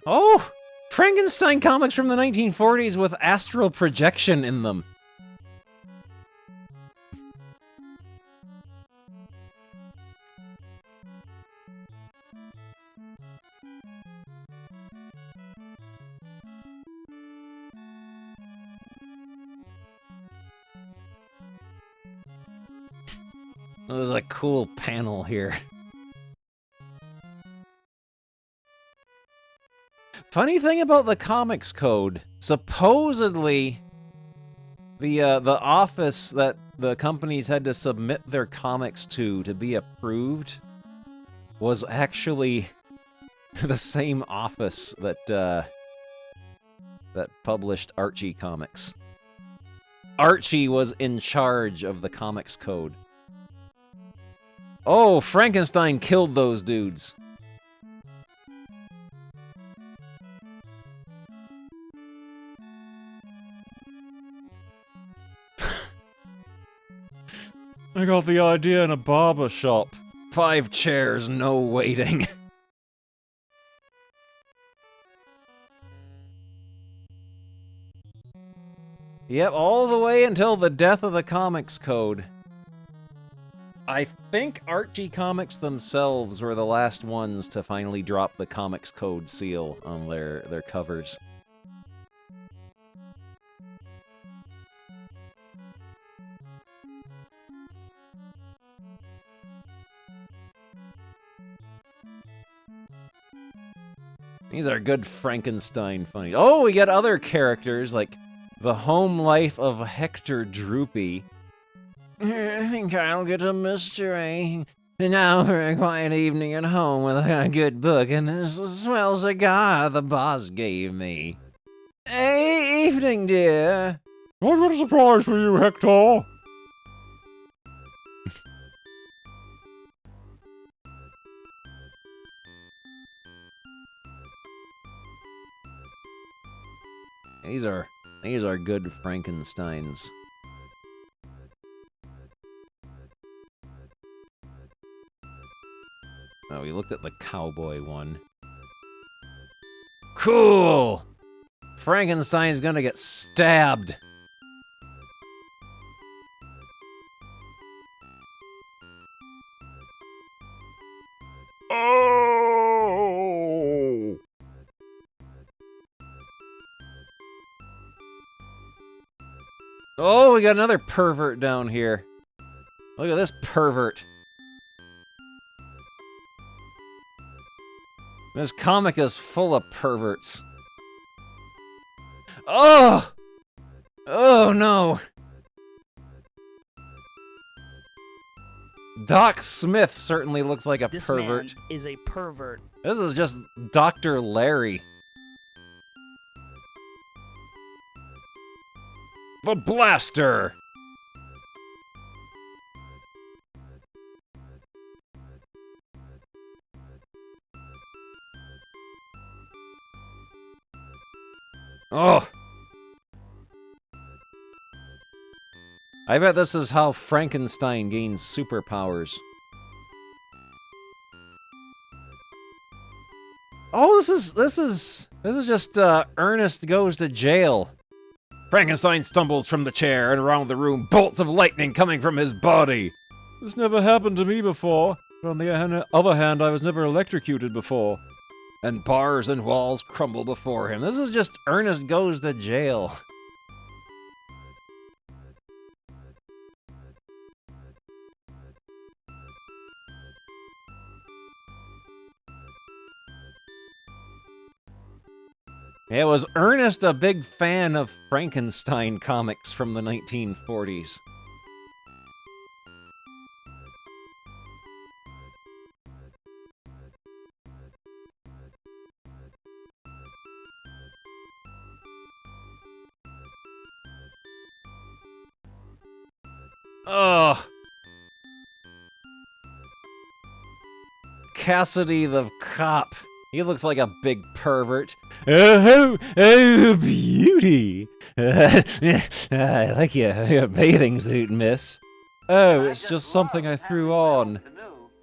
Oh! Frankenstein comics from the 1940s with astral projection in them. There's a cool panel here. Funny thing about the Comics Code, supposedly the office that the companies had to submit their comics to be approved was actually the same office that that published Archie comics. Archie was in charge of the Comics Code. Oh, Frankenstein killed those dudes. I got the idea in a barber shop. 5 chairs, no waiting. Yep, all the way until the death of the Comics Code. I think Archie Comics themselves were the last ones to finally drop the Comics Code seal on their covers. These are good Frankenstein funny. Oh, we got other characters like the home life of Hector Droopy. I think I'll get a mystery. And now for a quiet evening at home with a good book and this swell cigar the boss gave me. Hey, evening, dear. I've got a surprise for you, Hector. These are good Frankensteins. Oh, we looked at the cowboy one. Cool! Frankenstein's gonna get stabbed. Oh! Oh, we got another pervert down here. Look at this pervert. This comic is full of perverts. Oh! Oh no! Doc Smith certainly looks like a pervert. Man is a pervert. This is just Dr. Larry. The Blaster! Oh! I bet this is how Frankenstein gains superpowers. Oh, this is just Ernest Goes to Jail. Frankenstein stumbles from the chair and around the room, bolts of lightning coming from his body. This never happened to me before, but on the other hand, I was never electrocuted before. And bars and walls crumble before him. This is just Ernest Goes to Jail. Yeah, was Ernest a big fan of Frankenstein comics from the 1940s? Ugh. Cassidy the cop. He looks like a big pervert. Oh, beauty. I like your bathing suit, miss. Oh, it's just something I threw on.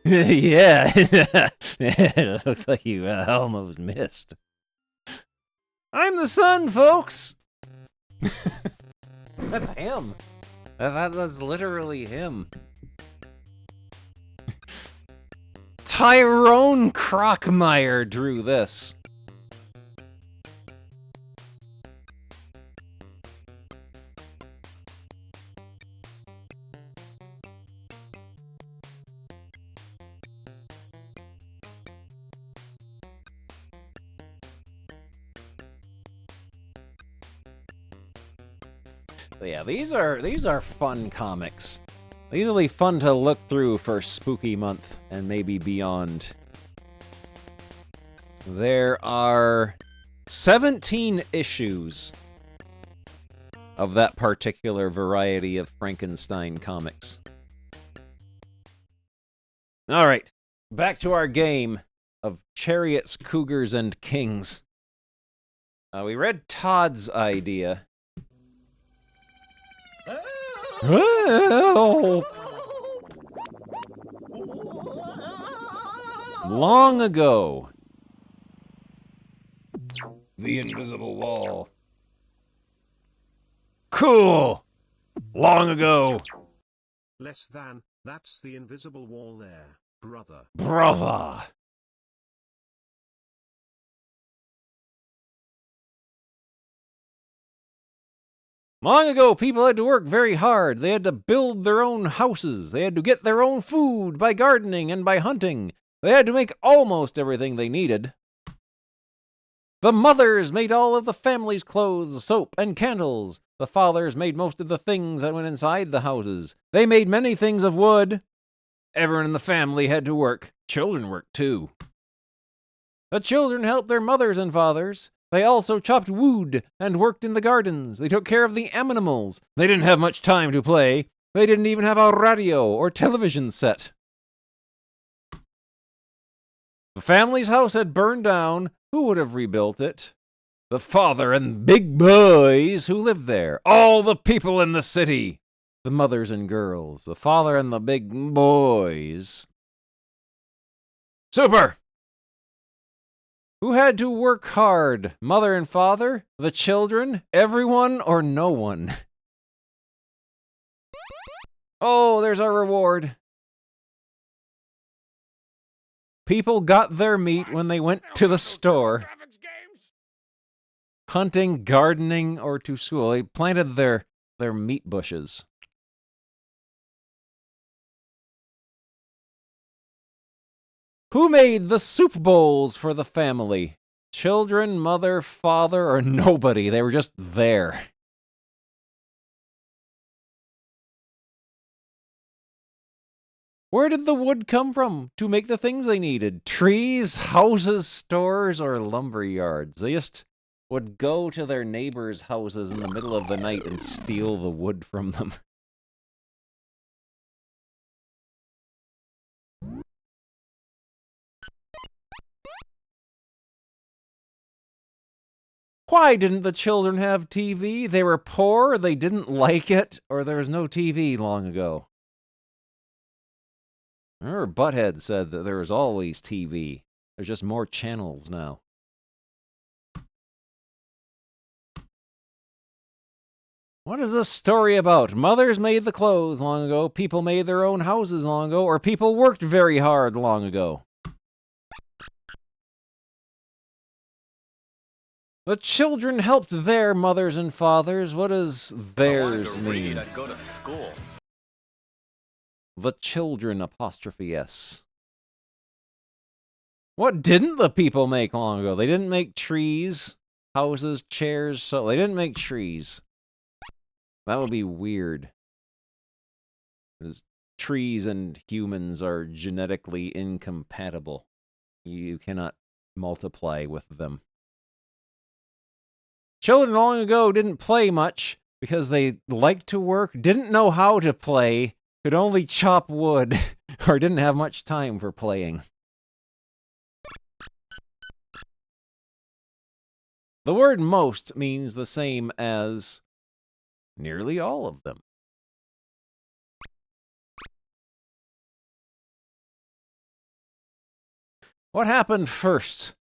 Yeah. It looks like you almost missed. I'm the sun, folks. That's him. That's literally him. Tyrone Crockmeyer drew this. But yeah, these are fun comics. These will be fun to look through for spooky month and maybe beyond. There are 17 issues of that particular variety of Frankenstein comics. All right, back to our game of chariots, cougars, and kings. We read Todd's idea. Help! Long ago. The invisible wall. Cool! Long ago. Less than, that's the invisible wall there, brother. Brother. Long ago, people had to work very hard. They had to build their own houses. They had to get their own food by gardening and by hunting. They had to make almost everything they needed. The mothers made all of the family's clothes, soap, and candles. The fathers made most of the things that went inside the houses. They made many things of wood. Everyone in the family had to work. Children worked too. The children helped their mothers and fathers. They also chopped wood and worked in the gardens. They took care of the animals. They didn't have much time to play. They didn't even have a radio or television set. The family's house had burned down. Who would have rebuilt it? The father and big boys who lived there. All the people in the city. The mothers and girls. The father and the big boys. Super! Who had to work hard? Mother and father? The children? Everyone or no one? Oh, there's our reward. People got their meat when they went to the store. Hunting, gardening, or to school. They planted their meat bushes. Who made the soup bowls for the family? Children, mother, father, or nobody? They were just there. Where did the wood come from to make the things they needed? Trees, houses, stores, or lumber yards? They just would go to their neighbors' houses in the middle of the night and steal the wood from them. Why didn't the children have TV? They were poor, they didn't like it, or there was no TV long ago. I remember Butthead said that there was always TV. There's just more channels now. What is this story about? Mothers made the clothes long ago, people made their own houses long ago, or people worked very hard long ago? The children helped their mothers and fathers. What does theirs mean? I'd go to school. The children, apostrophe S. What didn't the people make long ago? They didn't make trees, houses, chairs, so they didn't make trees. That would be weird. Because trees and humans are genetically incompatible. You cannot multiply with them. Children long ago didn't play much because they liked to work, didn't know how to play, could only chop wood, or didn't have much time for playing. The word most means the same as nearly all of them. What happened first?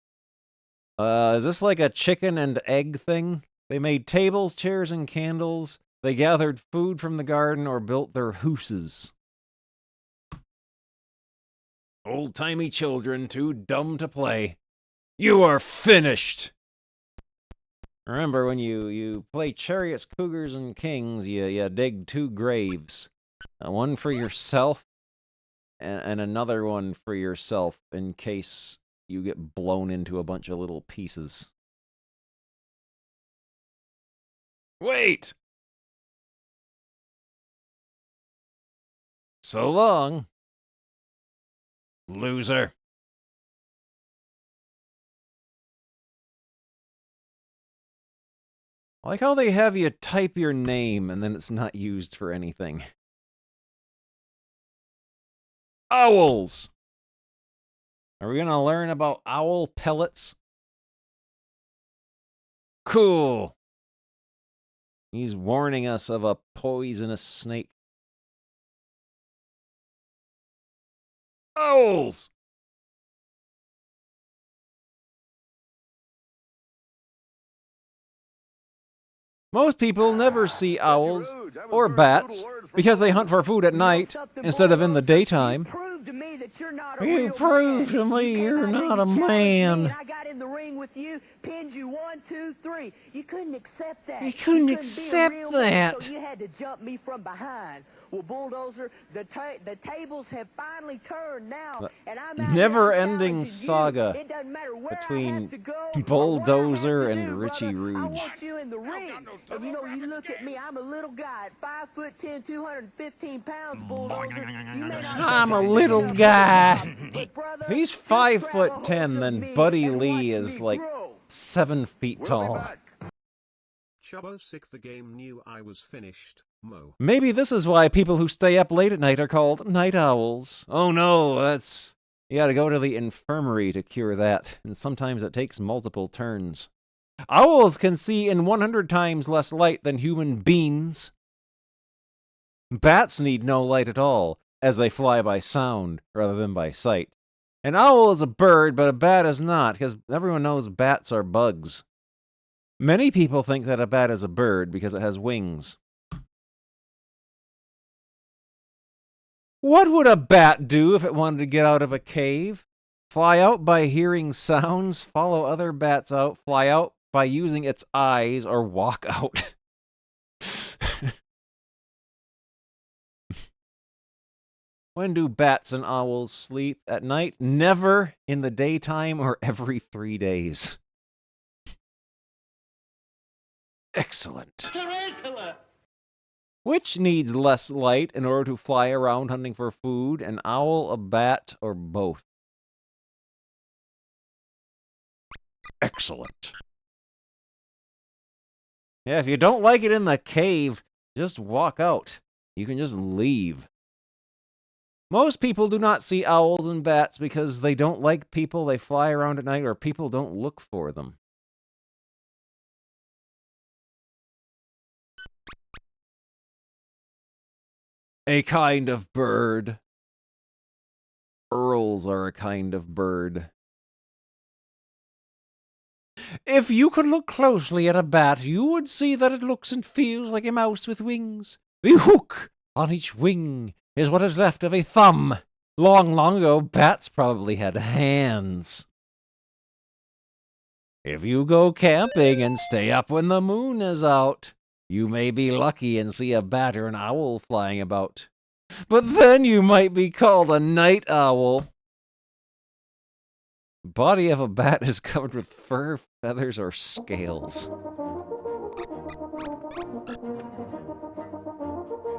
Is this like a chicken and egg thing? They made tables, chairs, and candles. They gathered food from the garden or built their hooses. Old-timey children, too dumb to play. You are finished! Remember, when you play chariots, cougars, and kings, you dig 2 graves. One for yourself, and another one for yourself in case you get blown into a bunch of little pieces. Wait! So long, loser. I like how they have you type your name and then it's not used for anything. Owls! Are we gonna learn about owl pellets? Cool. He's warning us of a poisonous snake. Owls! Most people never see owls or bats because they hunt for food at night instead of in the daytime. You prove to me you're not a man. I got in the ring with you, pinned you 1, 2, 3. You couldn't accept that. You couldn't accept be a real that. Man, so you had to jump me from behind. Well, Bulldozer, the tables have finally turned now, and I'm out Never-ending challenging saga you. It doesn't matter where I between have to go, Bulldozer or what I have to and do, Richie brother. I Rouge. want you in the ring. And you know, you look at me, I'm a little guy at 5'10", 215 pounds, Bulldozer. You may not I'm a think little enough, guy. but brother, If he's just 5'10", grab a hold of then me Buddy and Lee watch is me like grow. 7 feet tall. Chubbo sick the game knew I was finished, Mo. Maybe this is why people who stay up late at night are called night owls. Oh no, that's... You gotta go to the infirmary to cure that, and sometimes it takes multiple turns. Owls can see in 100 times less light than human beings. Bats need no light at all, as they fly by sound rather than by sight. An owl is a bird, but a bat is not, because everyone knows bats are bugs. Many people think that a bat is a bird because it has wings. What would a bat do if it wanted to get out of a cave? Fly out by hearing sounds, follow other bats out, fly out by using its eyes, or walk out. When do bats and owls sleep? At night? Never. In the daytime or every 3 days. Excellent. Which needs less light in order to fly around hunting for food? An owl, a bat, or both? Excellent. Yeah, if you don't like it in the cave, just walk out. You can just leave. Most people do not see owls and bats because they don't like people, they fly around at night, or people don't look for them. A kind of bird. Earls are a kind of bird. If you could look closely at a bat, you would see that it looks and feels like a mouse with wings. The hook on each wing is what is left of a thumb. Long, long ago, bats probably had hands. If you go camping and stay up when the moon is out, you may be lucky and see a bat or an owl flying about. But then you might be called a night owl. The body of a bat is covered with fur, feathers, or scales.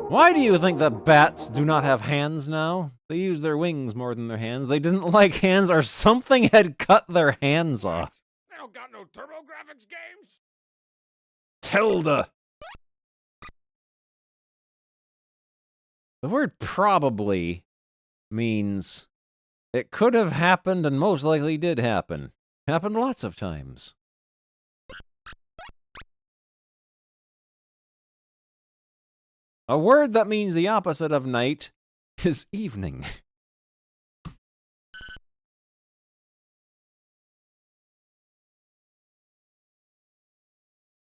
Why do you think that bats do not have hands now? They use their wings more than their hands. They didn't like hands, or something had cut their hands off. They don't got no TurboGrafx games. Tilda. The word probably means it could have happened and most likely did happen. Happened lots of times. A word that means the opposite of night is evening.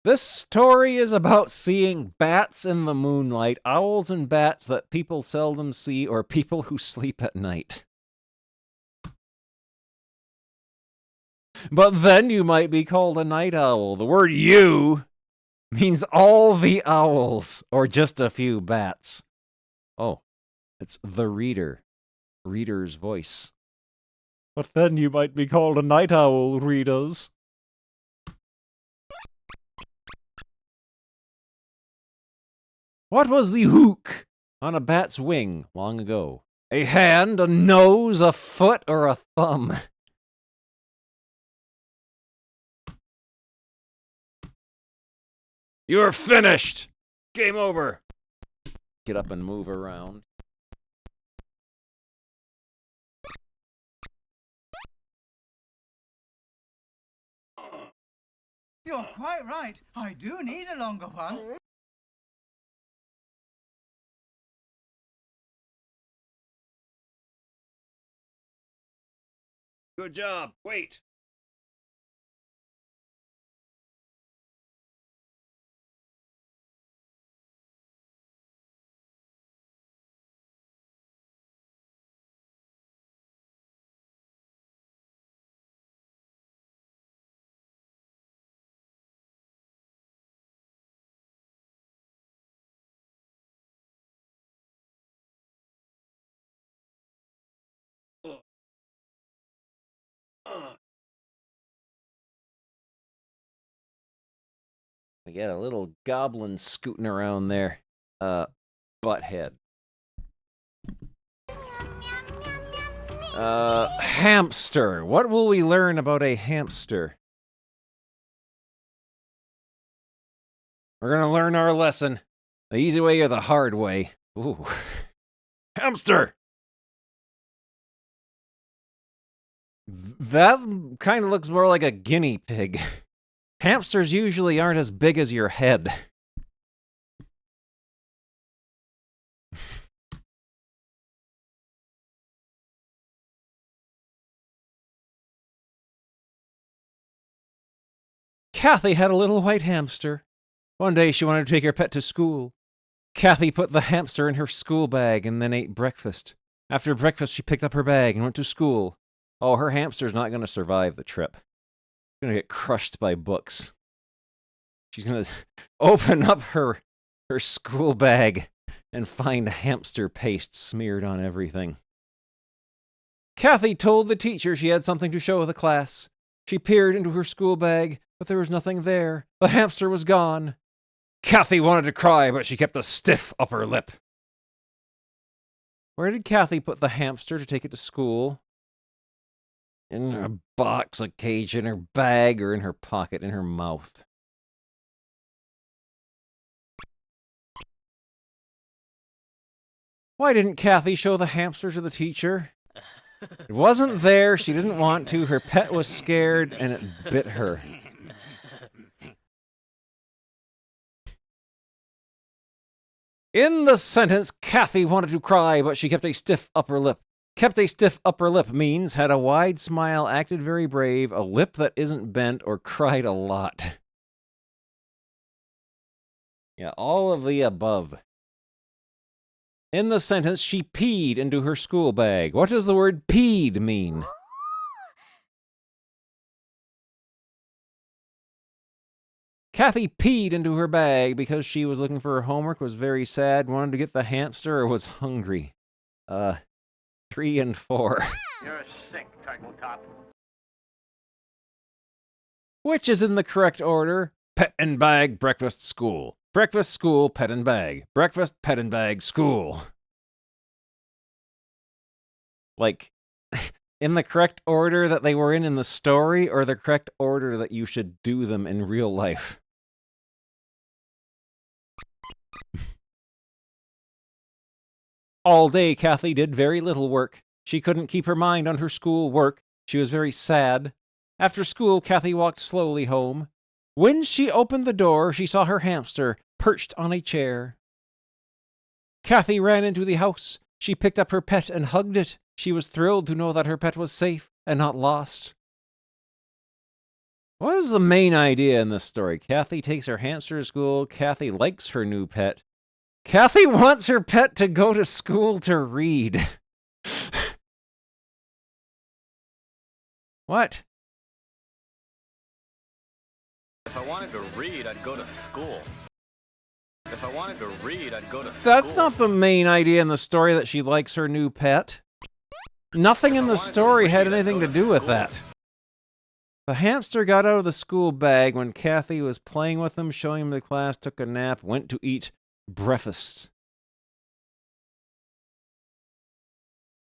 This story is about seeing bats in the moonlight, owls and bats that people seldom see, or people who sleep at night. But then you might be called a night owl. The word "you" means all the owls, or just a few bats. Oh, it's the reader. Reader's voice. But then you might be called a night owl, readers. What was the hook on a bat's wing long ago? A hand, a nose, a foot, or a thumb? You're finished! Game over! Get up and move around. You're quite right. I do need a longer one. Good job. Wait. We got a little goblin scooting around there. Butthead. Hamster. What will we learn about a hamster? We're gonna learn our lesson. The easy way or the hard way. Ooh. Hamster! That kind of looks more like a guinea pig. Hamsters usually aren't as big as your head. Kathy had a little white hamster. One day she wanted to take her pet to school. Kathy put the hamster in her school bag and then ate breakfast. After breakfast, she picked up her bag and went to school. Oh, her hamster's not going to survive the trip. She's going to get crushed by books. She's going to open up her school bag and find hamster paste smeared on everything. Kathy told the teacher she had something to show the class. She peered into her school bag, but there was nothing there. The hamster was gone. Kathy wanted to cry, but she kept a stiff upper lip. Where did Kathy put the hamster to take it to school? In a box, a cage, in her bag, or in her pocket, in her mouth? Why didn't Kathy show the hamster to the teacher? It wasn't there, she didn't want to, her pet was scared, and it bit her. In the sentence, Kathy wanted to cry, but she kept a stiff upper lip. Kept a stiff upper lip means had a wide smile, acted very brave, a lip that isn't bent, or cried a lot. Yeah, all of the above. In the sentence, she peed into her school bag. What does the word peed mean? Kathy peed into her bag because she was looking for her homework, was very sad, wanted to get the hamster, or was hungry. 3 and 4. You're sick, Top. Which is in the correct order? Pet and bag, breakfast, school. Breakfast, school, pet and bag. Breakfast, pet and bag, school. Like, in the correct order that they were in the story, or the correct order that you should do them in real life? All day, Kathy did very little work. She couldn't keep her mind on her school work. She was very sad. After school, Kathy walked slowly home. When she opened the door, she saw her hamster perched on a chair. Kathy ran into the house. She picked up her pet and hugged it. She was thrilled to know that her pet was safe and not lost. What is the main idea in this story? Kathy takes her hamster to school. Kathy likes her new pet. Kathy wants her pet to go to school to read. What? If I wanted to read, I'd go to school. If I wanted to read, I'd go to school. That's not the main idea in the story, that she likes her new pet. Nothing in the story had anything to do with that. The hamster got out of the school bag when Kathy was playing with him, showing him the class, took a nap, went to eat breakfast.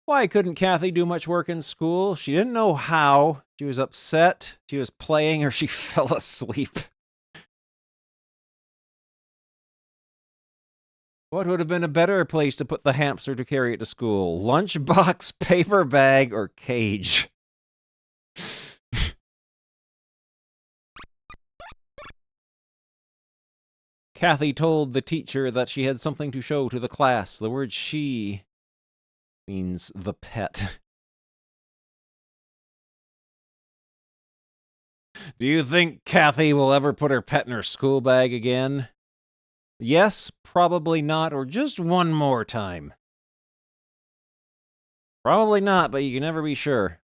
Why couldn't Kathy do much work in school? She didn't know how. She was upset, she was playing, or she fell asleep. What would have been a better place to put the hamster to carry it to school? Lunchbox, paper bag, or cage? Kathy told the teacher that she had something to show to the class. The word she means the pet. Do you think Kathy will ever put her pet in her school bag again? Yes, probably not, or just one more time. Probably not, but you can never be sure.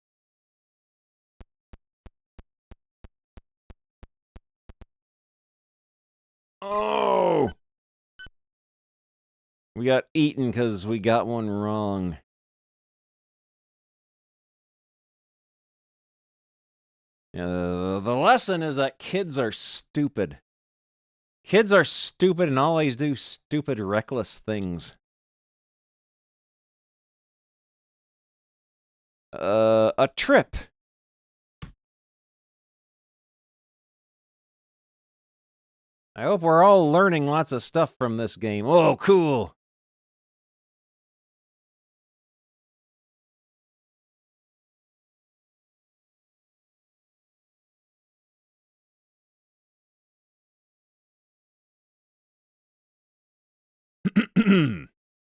Oh! We got eaten because we got one wrong. The lesson is that kids are stupid. Kids are stupid and always do stupid, reckless things. A trip. I hope we're all learning lots of stuff from this game. Oh, cool.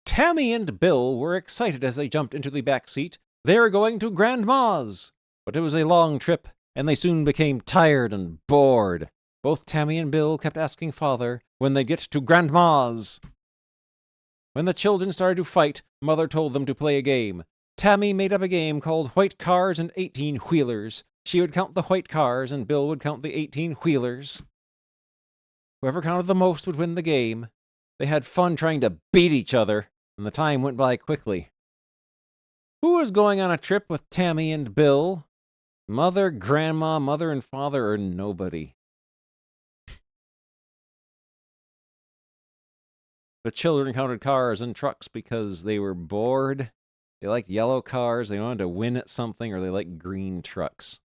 Tammy and Bill were excited as they jumped into the back seat. They were going to Grandma's, but it was a long trip, and they soon became tired and bored. Both Tammy and Bill kept asking Father when they'd get to Grandma's. When the children started to fight, Mother told them to play a game. Tammy made up a game called White Cars and 18-Wheelers. She would count the white cars, and Bill would count the 18-wheelers. Whoever counted the most would win the game. They had fun trying to beat each other, and the time went by quickly. Who was going on a trip with Tammy and Bill? Mother, Grandma, Mother and Father, or nobody? The children counted cars and trucks because they were bored. They liked yellow cars, they wanted to win at something, or they liked green trucks.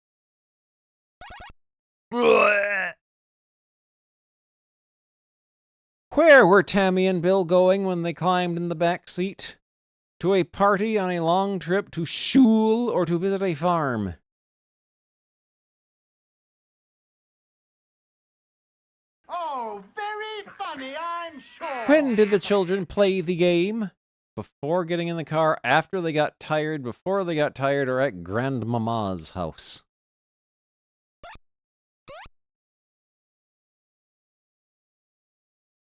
Where were Tammy and Bill going when they climbed in the back seat? To a party, on a long trip, to shul, or to visit a farm? Oh, very funny, I'm sure. When did the children play the game? Before getting in the car, after they got tired, before they got tired, or at Grandmama's house?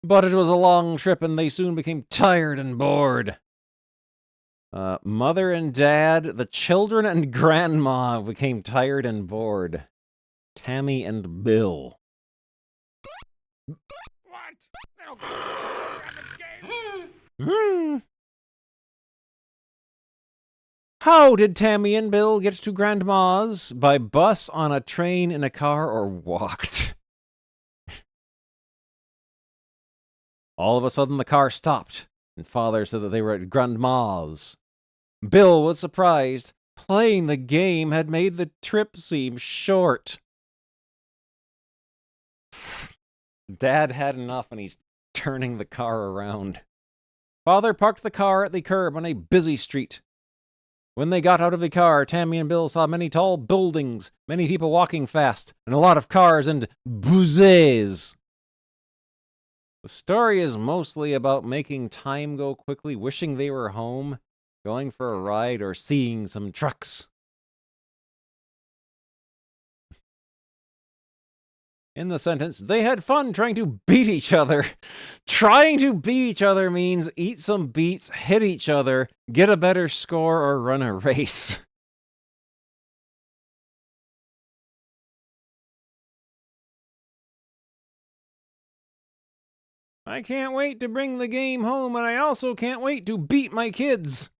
But it was a long trip, and they soon became tired and bored. Mother and Dad, the children and Grandma became tired and bored. Tammy and Bill. How did Tammy and Bill get to Grandma's? By bus, on a train, in a car, or walked? All of a sudden, the car stopped, and Father said that they were at Grandma's. Bill was surprised. Playing the game had made the trip seem short. Dad had enough, and he's turning the car around. Father parked the car at the curb on a busy street. When they got out of the car, Tammy and Bill saw many tall buildings, many people walking fast, and a lot of cars and buses. The story is mostly about making time go quickly, wishing they were home, going for a ride, or seeing some trucks. In the sentence, they had fun trying to beat each other. Trying to beat each other means eat some beats, hit each other, get a better score, or run a race. I can't wait to bring the game home, and I also can't wait to beat my kids.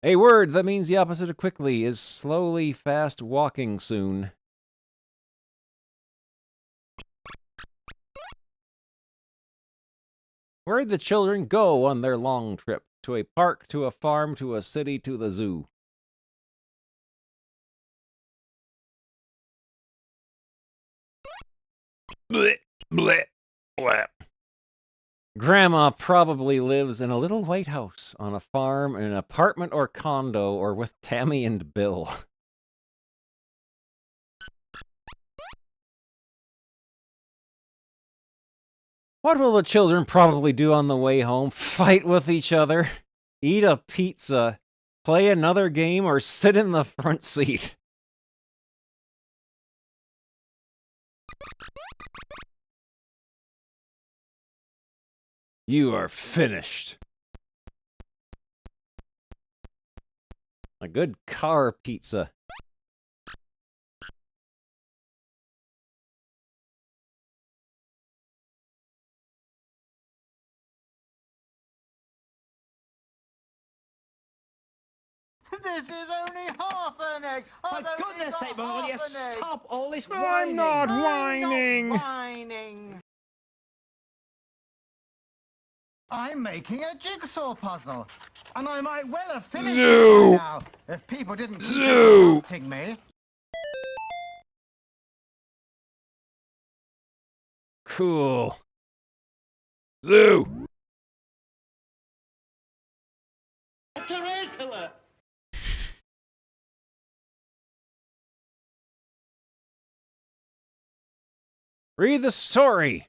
A word that means the opposite of quickly is slowly, fast, walking soon. Where'd the children go on their long trip? to a park, to a farm, to a city, to the zoo. Blech, blech, blech. Grandma probably lives in a little white house, on a farm, in an apartment or condo, or with Tammy and Bill. What will the children probably do on the way home? Fight with each other, eat a pizza, play another game, or sit in the front seat? You are finished. A good car pizza. This is only half an egg. For goodness sake, will you stop all this I'm whining? not I'm whining. not whining. I'm making a jigsaw puzzle, and I might well have finished it by now if people didn't keep interrupting me. Cool. Zoo. Read the story.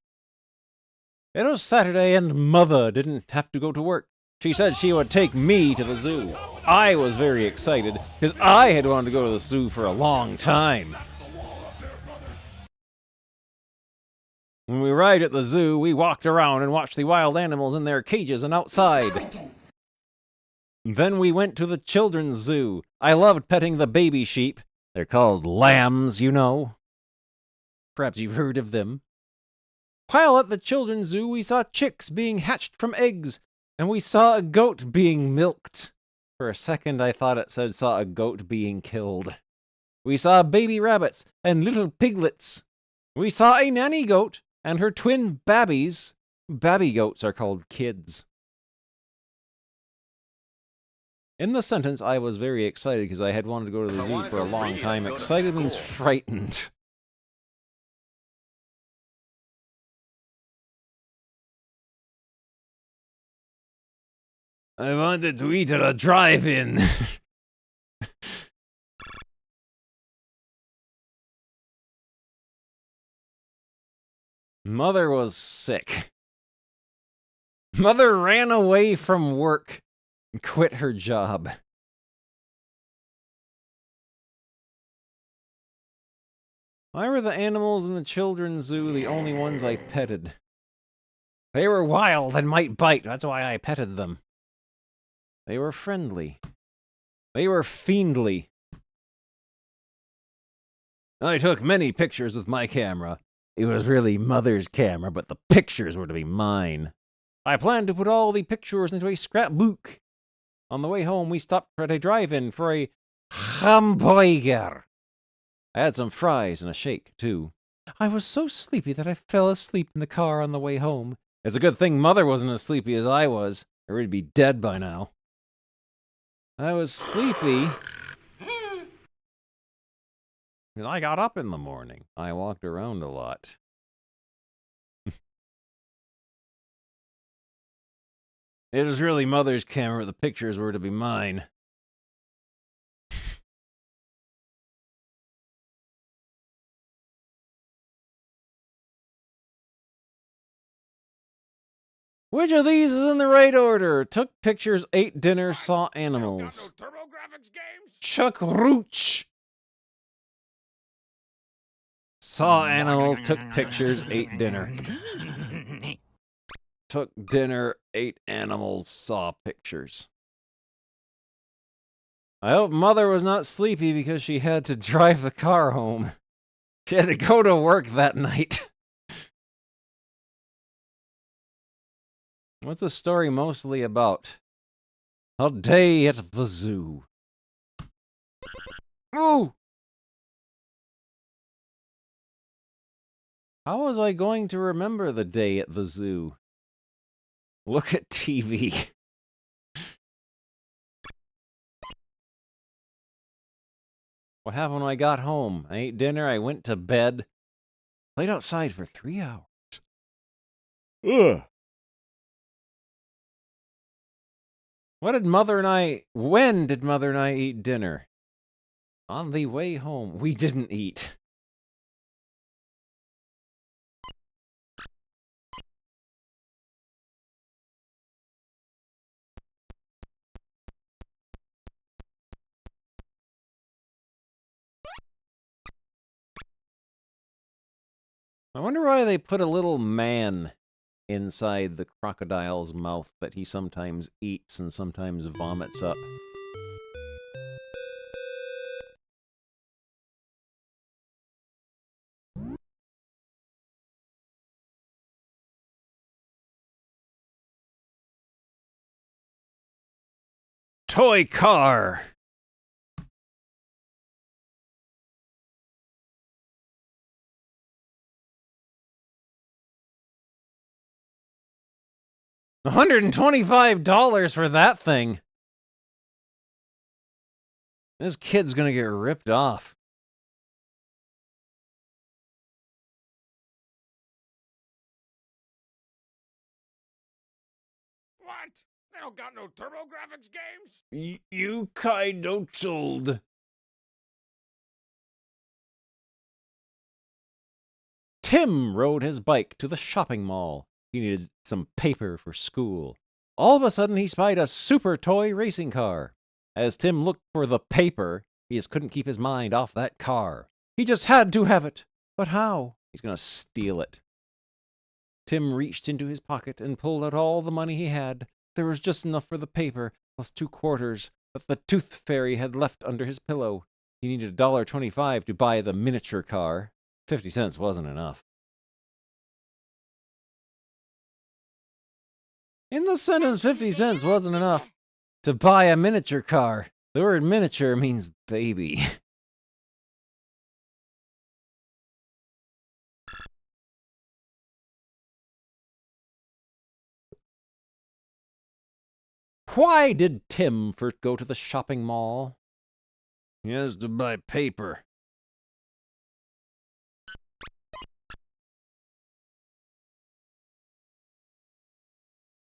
It was Saturday and Mother didn't have to go to work. She said she would take me to the zoo. I was very excited because I had wanted to go to the zoo for a long time. When we arrived at the zoo, we walked around and watched the wild animals in their cages and outside. Then we went to the children's zoo. I loved petting the baby sheep. They're called lambs, you know. Perhaps you've heard of them. While at the children's zoo, we saw chicks being hatched from eggs, and we saw a goat being milked. For a second, I thought it said saw a goat being killed. We saw baby rabbits and little piglets. We saw a nanny goat and her twin babbies. Babby goats are called kids. In the sentence, I was very excited because I had wanted to go to the zoo for a long time. Excited means frightened. I wanted to eat at a drive-in. Mother was sick. Mother ran away from work and quit her job. Why were the animals in the children's zoo the only ones I petted? They were wild and might bite. That's why I petted them. They were friendly. They were fiendly. I took many pictures with my camera. It was really Mother's camera, but the pictures were to be mine. I planned to put all the pictures into a scrapbook. On the way home, we stopped at a drive-in for a hamburger. I had some fries and a shake, too. I was so sleepy that I fell asleep in the car on the way home. It's a good thing Mother wasn't as sleepy as I was, or we'd be dead by now. I was sleepy because I got up in the morning. I walked around a lot. It was really Mother's camera. The pictures were to be mine. Which of these is in the right order? Took pictures, ate dinner, saw animals. Chuck Rooch. Saw animals, took pictures, ate dinner. Took dinner, ate animals, saw pictures. I hope Mother was not sleepy because she had to drive the car home. She had to go to work that night. What's the story mostly about? A day at the zoo. Ooh! How was I going to remember the day at the zoo? Look at TV. What happened when I got home? I ate dinner, I went to bed, played outside for 3 hours. Ugh. When did Mother and I eat dinner? On the way home. We didn't eat. I wonder why they put a little man inside the crocodile's mouth that he sometimes eats and sometimes vomits up. Toy car! $125 for that thing. This kid's gonna get ripped off. What? They don't got no TurboGrafx games? You kind of sold. Tim rode his bike to the shopping mall. He needed some paper for school. All of a sudden, he spied a super toy racing car. As Tim looked for the paper, he just couldn't keep his mind off that car. He just had to have it. But how? He's gonna steal it. Tim reached into his pocket and pulled out all the money he had. There was just enough for the paper, plus 2 quarters that the tooth fairy had left under his pillow. He needed $1.25 to buy the miniature car. 50 cents wasn't enough. In the sentence, 50 cents wasn't enough to buy a miniature car. The word miniature means baby. Why did Tim first go to the shopping mall? He has to buy paper.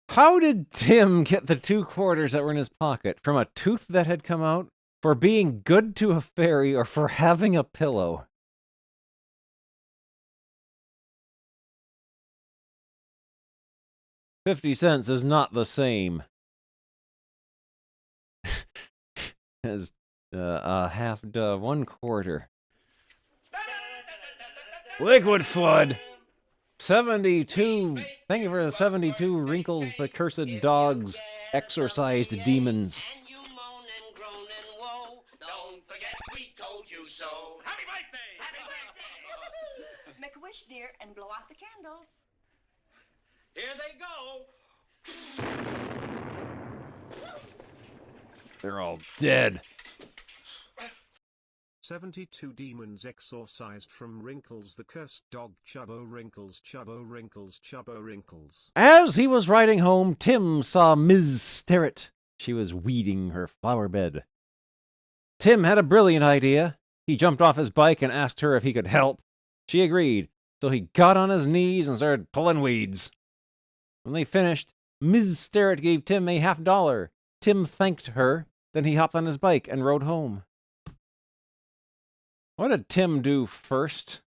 How did Tim get the 2 quarters that were in his pocket? From a tooth that had come out? For being good to a fairy, or for having a pillow? $50 is not the same as half, 1 quarter. Liquid flood. 72. Thank you for the 72 wrinkles. The cursed dogs exorcised demons. Don't forget we told you so. Happy birthday! Happy birthday! Make a wish, dear, and blow out the candles. Here they go. They're all dead. 72 demons exorcised from Wrinkles the cursed dog. Chubbo Wrinkles, Chubbo Wrinkles, Chubbo Wrinkles. As he was riding home, Tim saw Ms. Sterrett. She was weeding her flower bed. Tim had a brilliant idea. He jumped off his bike and asked her if he could help. She agreed, so he got on his knees and started pulling weeds. When they finished, Ms. Sterrett gave Tim a $50. Tim thanked her, then he hopped on his bike and rode home. What did Tim do first?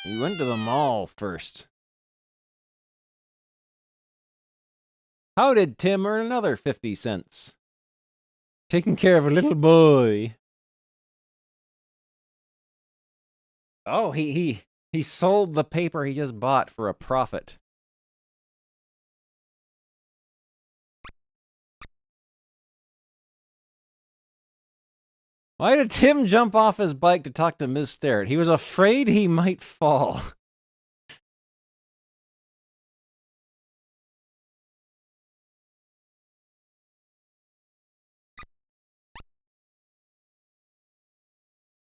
He went to the mall first. How did Tim earn another 50 cents? Taking care of a little boy. Oh, he sold the paper he just bought for a profit. Why did Tim jump off his bike to talk to Ms. Sterrett? He was afraid he might fall.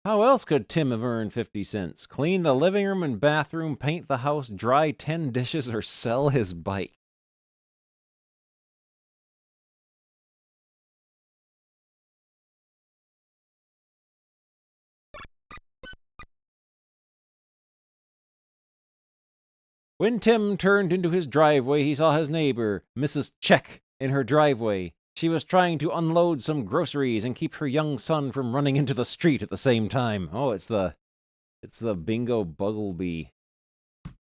How else could Tim have earned 50 cents? Clean the living room and bathroom, paint the house, dry 10 dishes, or sell his bike? When Tim turned into his driveway, he saw his neighbor, Mrs. Check, in her driveway. She was trying to unload some groceries and keep her young son from running into the street at the same time. Oh, it's the Bingo Buggleby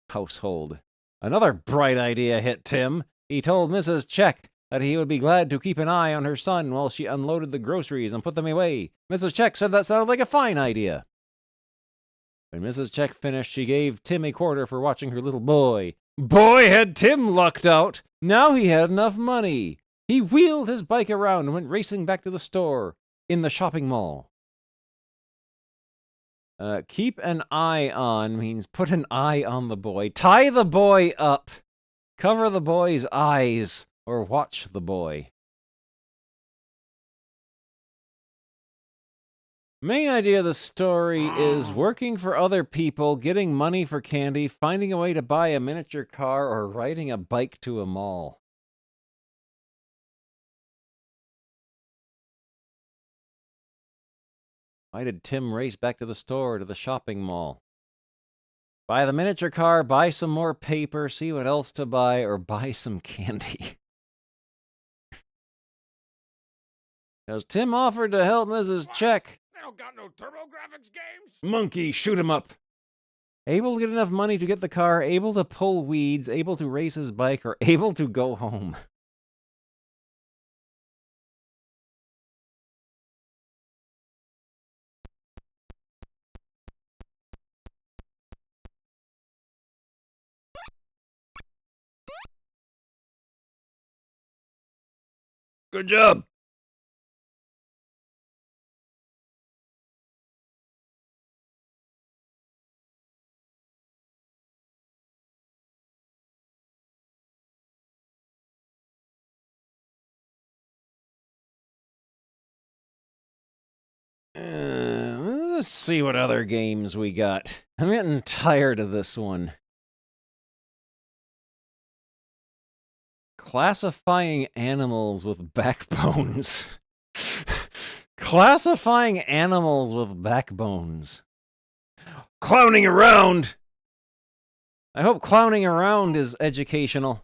household. Another bright idea hit Tim. He told Mrs. Check that he would be glad to keep an eye on her son while she unloaded the groceries and put them away. Mrs. Check said that sounded like a fine idea. When Mrs. Check finished, she gave Tim a quarter for watching her little boy. Boy, had Tim lucked out! Now he had enough money. He wheeled his bike around and went racing back to the store in the shopping mall. Keep an eye on means put an eye on the boy. Tie the boy up. Cover the boy's eyes or watch the boy. Main idea of the story is working for other people, getting money for candy, finding a way to buy a miniature car, or riding a bike to a mall. Why did Tim race back to the store, to the shopping mall? Buy the miniature car, buy some more paper, see what else to buy, or buy some candy. Because Tim offered to help Mrs. Check. They don't got no TurboGrafx games. Monkey, shoot him up. Able to get enough money to get the car, able to pull weeds, able to race his bike, or able to go home. Good job. Let's see what other games we got. I'm getting tired of this one. Classifying animals with backbones. Classifying animals with backbones. Clowning around! I hope clowning around is educational.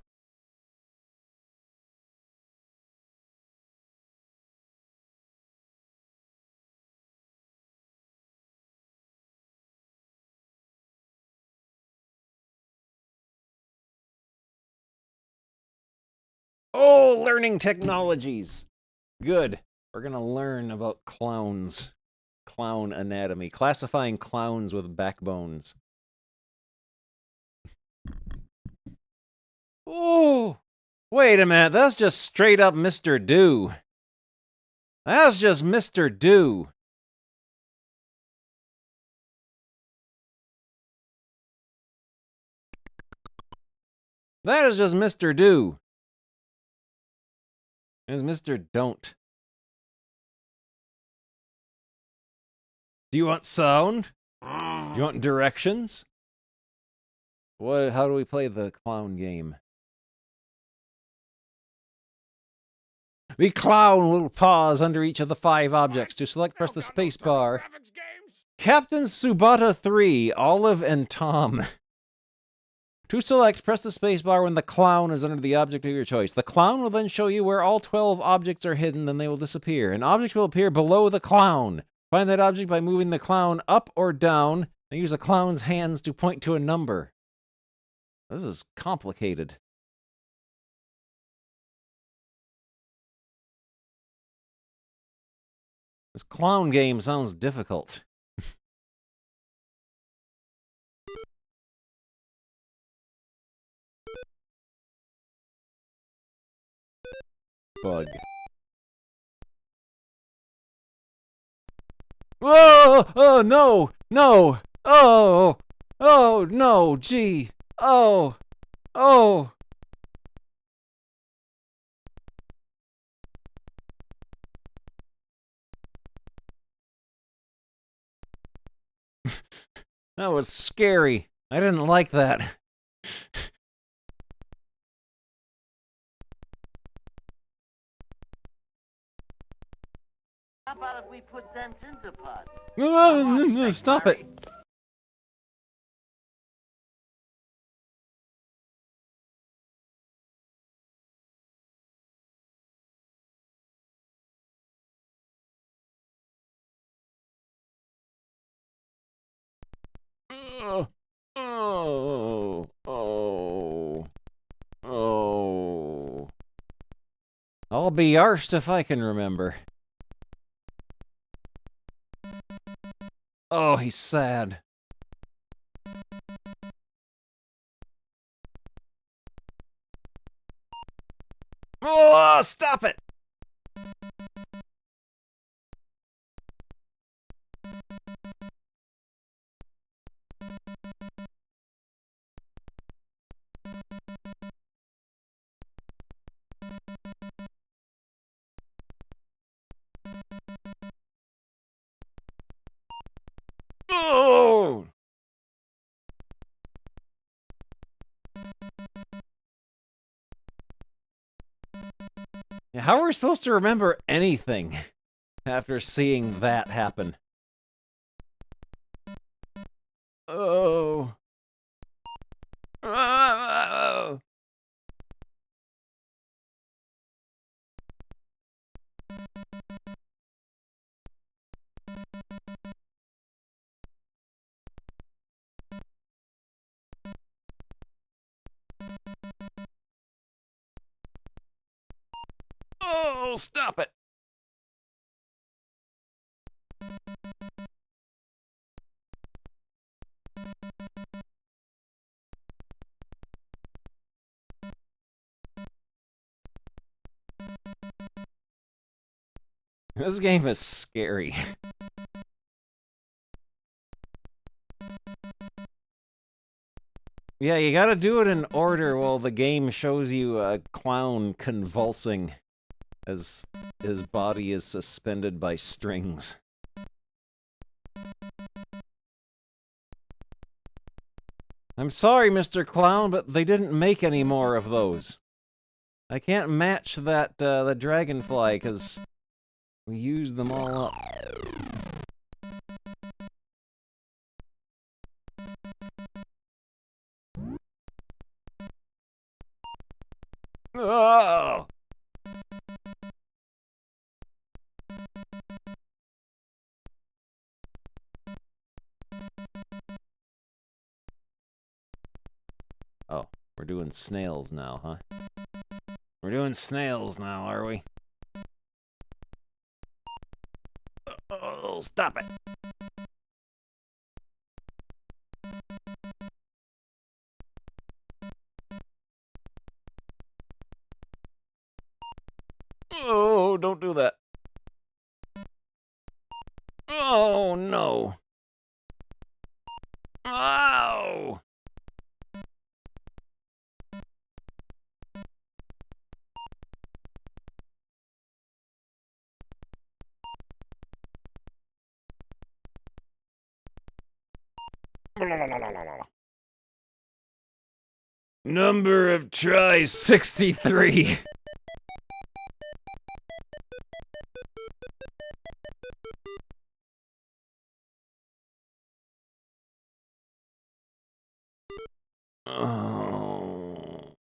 Oh, learning technologies. Good. We're going to learn about clowns. Clown anatomy. Classifying clowns with backbones. Oh, wait a minute. That's just straight up Mr. Do. That's just Mr. Do. That is just Mr. Do. It's Mr. Don't. Do you want sound? Do you want directions? How do we play the clown game? The clown will pause under each of the 5 objects. To select, press the space bar. Captain Tsubata 3, Olive and Tom. To select, press the spacebar when the clown is under the object of your choice. The clown will then show you where all 12 objects are hidden, then they will disappear. An object will appear below the clown. Find that object by moving the clown up or down, and use the clown's hands to point to a number. This is complicated. This clown game sounds difficult. Bug. Whoa! Oh, no! No! Oh! Oh, no! Gee! Oh! Oh! That was scary. I didn't like that. How about if we put dents into pots? Stop it. Oh. Oh. Oh. I'll be arsed if I can remember. Oh, he's sad. Oh, stop it! Oh! How are we supposed to remember anything after seeing that happen? Oh. Oh. Oh, stop it. This game is scary. Yeah, you gotta do it in order while the game shows you a clown convulsing as his body is suspended by strings. I'm sorry, Mr. Clown, but they didn't make any more of those. I can't match that, the dragonfly, because we used them all up. Oh! Oh, we're doing snails now, huh? We're doing snails now, are we? Oh, stop it! Oh, don't do that. Oh, no. Ow! Number of tries 63. Oh.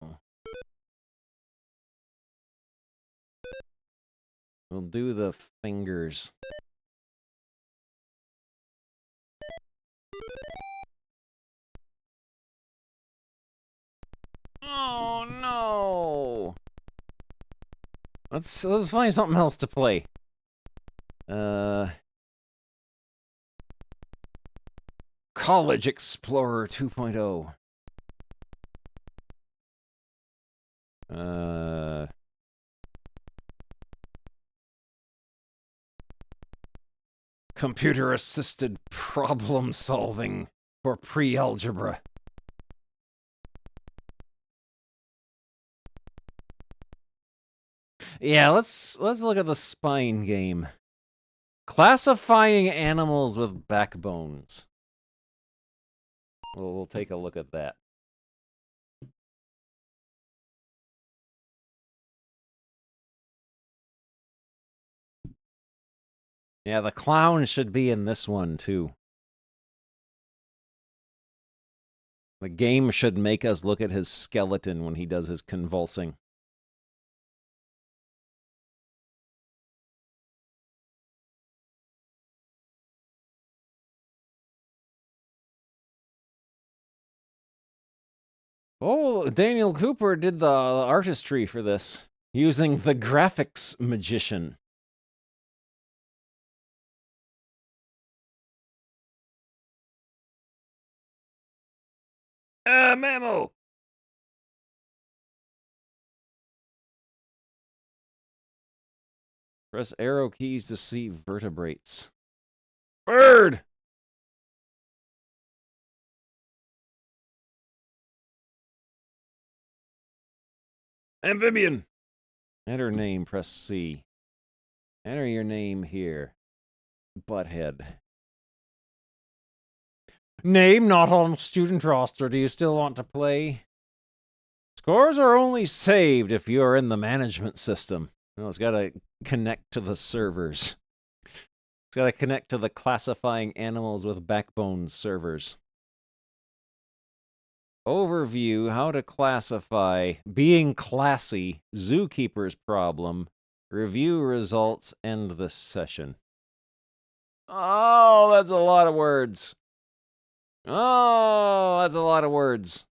We'll do the fingers. Oh no! Let's find something else to play. College Explorer 2.0. Computer-assisted problem solving for pre-algebra. Yeah, let's look at the spine game. Classifying animals with backbones. We'll take a look at that. Yeah, the clown should be in this one, too. The game should make us look at his skeleton when he does his convulsing. Oh, Daniel Cooper did the artistry for this, using the graphics magician. Mammal! Press arrow keys to see vertebrates. Bird! Amphibian! Enter name, press C. Enter your name here. Butthead. Name not on student roster. Do you still want to play? Scores are only saved if you are in the management system. No, it's got to connect to the servers. It's got to connect to the classifying animals with backbone servers. Overview, how to classify, being classy, zookeeper's problem, review results, end this session. Oh, that's a lot of words. Oh, that's a lot of words.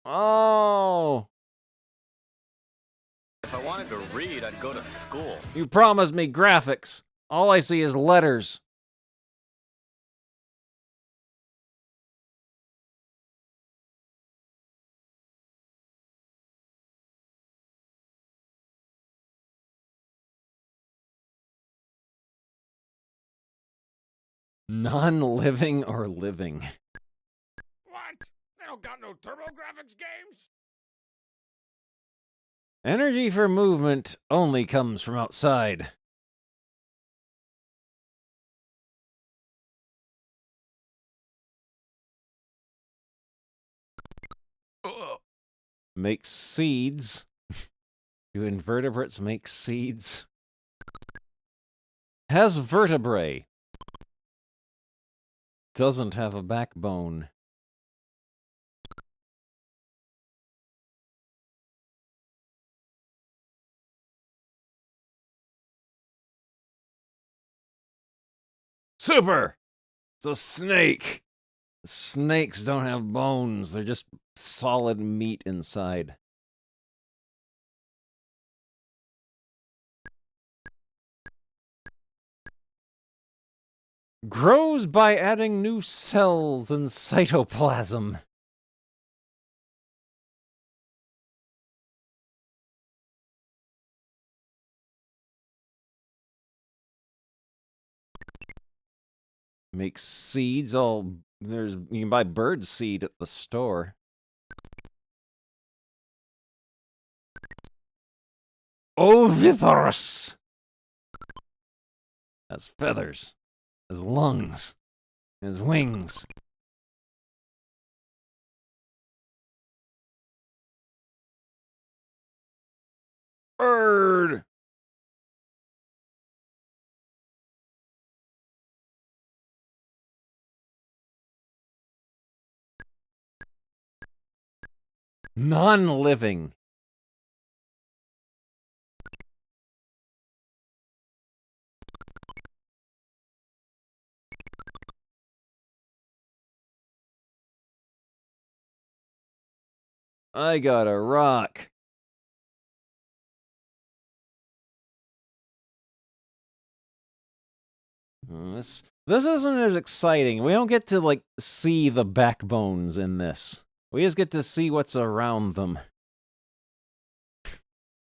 Oh. If I wanted to read, I'd go to school. You promised me graphics. All I see is letters. Non-living or living? What? They don't got no TurboGrafx games? Energy for movement only comes from outside. Makes seeds. Do invertebrates make seeds? Has vertebrae. Doesn't have a backbone. Super! It's a snake. Snakes don't have bones. They're just solid meat inside. Grows by adding new cells and cytoplasm. Makes seeds. You can buy bird seed at the store. Oviparous. Has feathers. Has lungs. Has wings. Bird. Non-living. I got a rock. This isn't as exciting. We don't get to, like, see the backbones in this. We just get to see what's around them.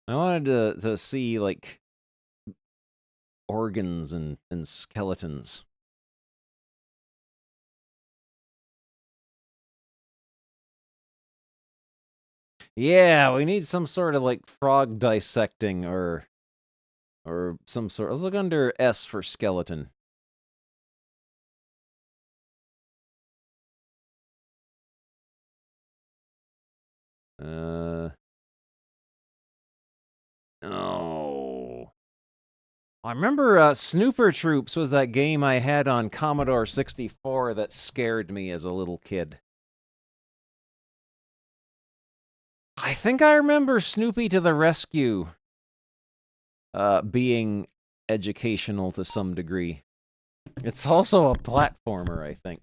I wanted to see, like, organs and skeletons. Yeah, we need some sort of, like, frog dissecting or some sort. Let's look under S for skeleton. Oh. I remember Snooper Troops was that game I had on Commodore 64 that scared me as a little kid. I think I remember Snoopy to the Rescue being educational to some degree. It's also a platformer, I think.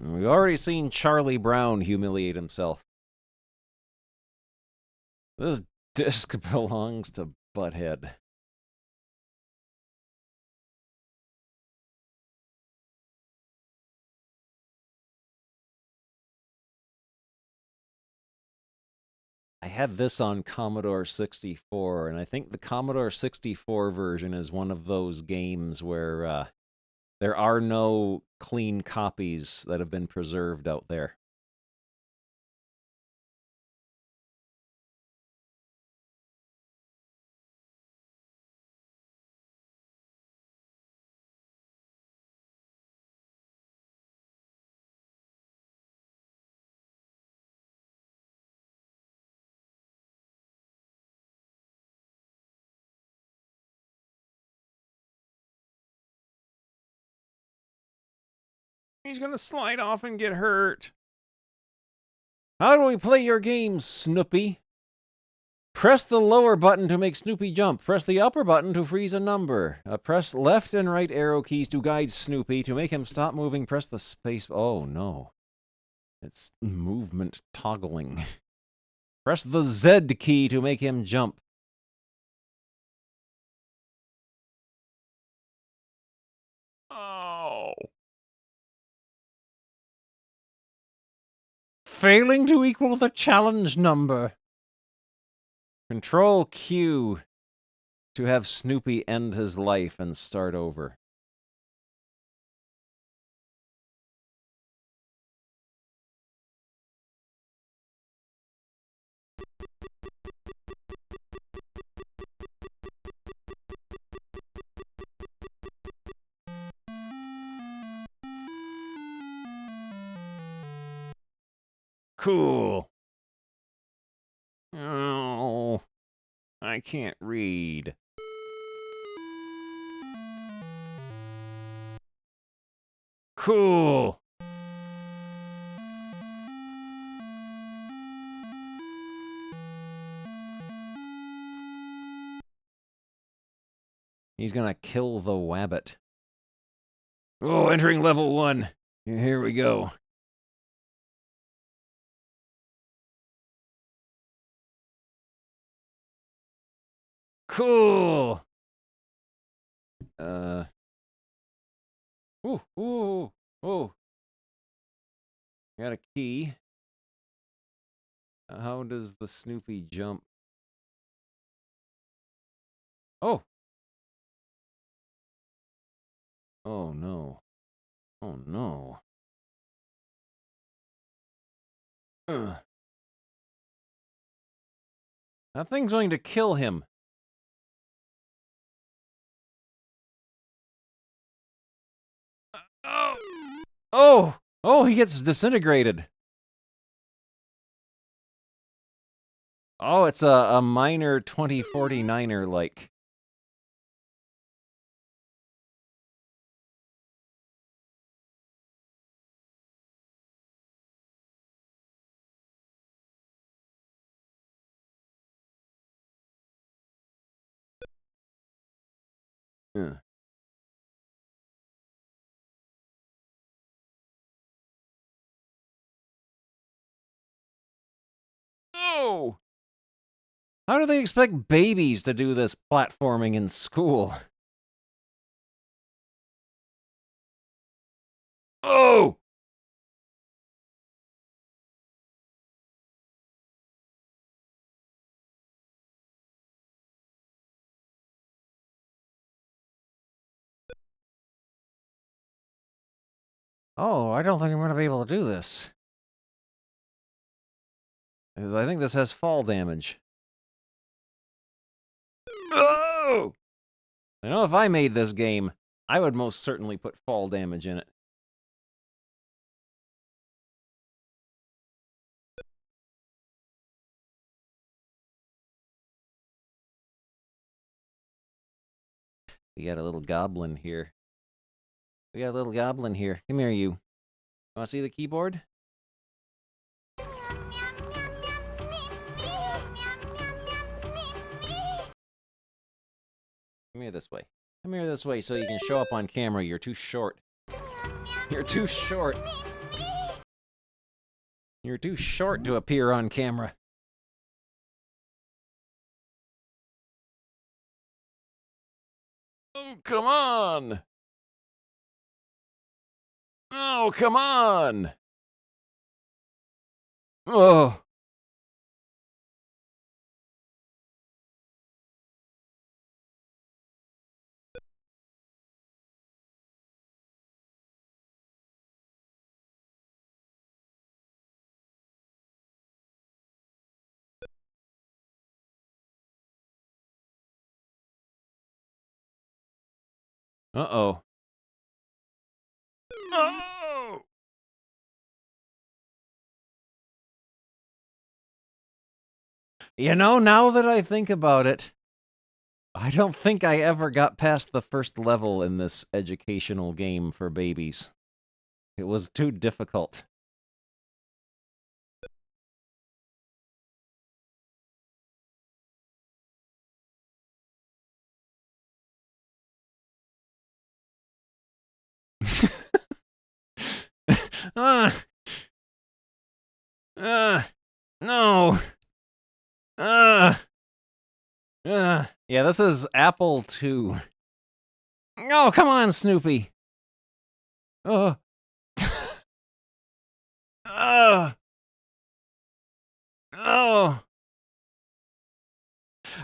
We've already seen Charlie Brown humiliate himself. This disc belongs to Butthead. I had this on Commodore 64, and I think the Commodore 64 version is one of those games where there are no clean copies that have been preserved out there. He's gonna slide off and get hurt. How do we play your game, Snoopy? Press the lower button to make Snoopy jump. Press the upper button to freeze a number. Press left and right arrow keys to guide Snoopy. To make him stop moving, press the space... Oh, no. It's movement toggling. Press the Z key to make him jump. Oh. Failing to equal the challenge number. Control Q to have Snoopy end his life and start over. Cool. Oh, I can't read. Cool. He's gonna kill the wabbit. Oh, entering level 1. Here we go. Cool. Ooh. Got a key. How does the Snoopy jump? Oh. Oh no. Oh no. Ugh. That thing's going to kill him. Oh, he gets disintegrated. Oh, it's a minor 2049er like. Oh! How do they expect babies to do this platforming in school? Oh! Oh, I don't think I'm going to be able to do this. Because I think this has fall damage. Oh! I know if I made this game, I would most certainly put fall damage in it. We got a little goblin here. We got a little goblin here. Come here, you. Want to see the keyboard? Come here this way. Come here this way so you can show up on camera. You're too short. You're too short. You're too short to appear on camera. Oh, come on! Oh, come on! Oh! Uh-oh. Oh! You know, now that I think about it, I don't think I ever got past the first level in this educational game for babies. It was too difficult. uh, no. Yeah, this is Apple II. Oh, come on, Snoopy. Oh. Oh.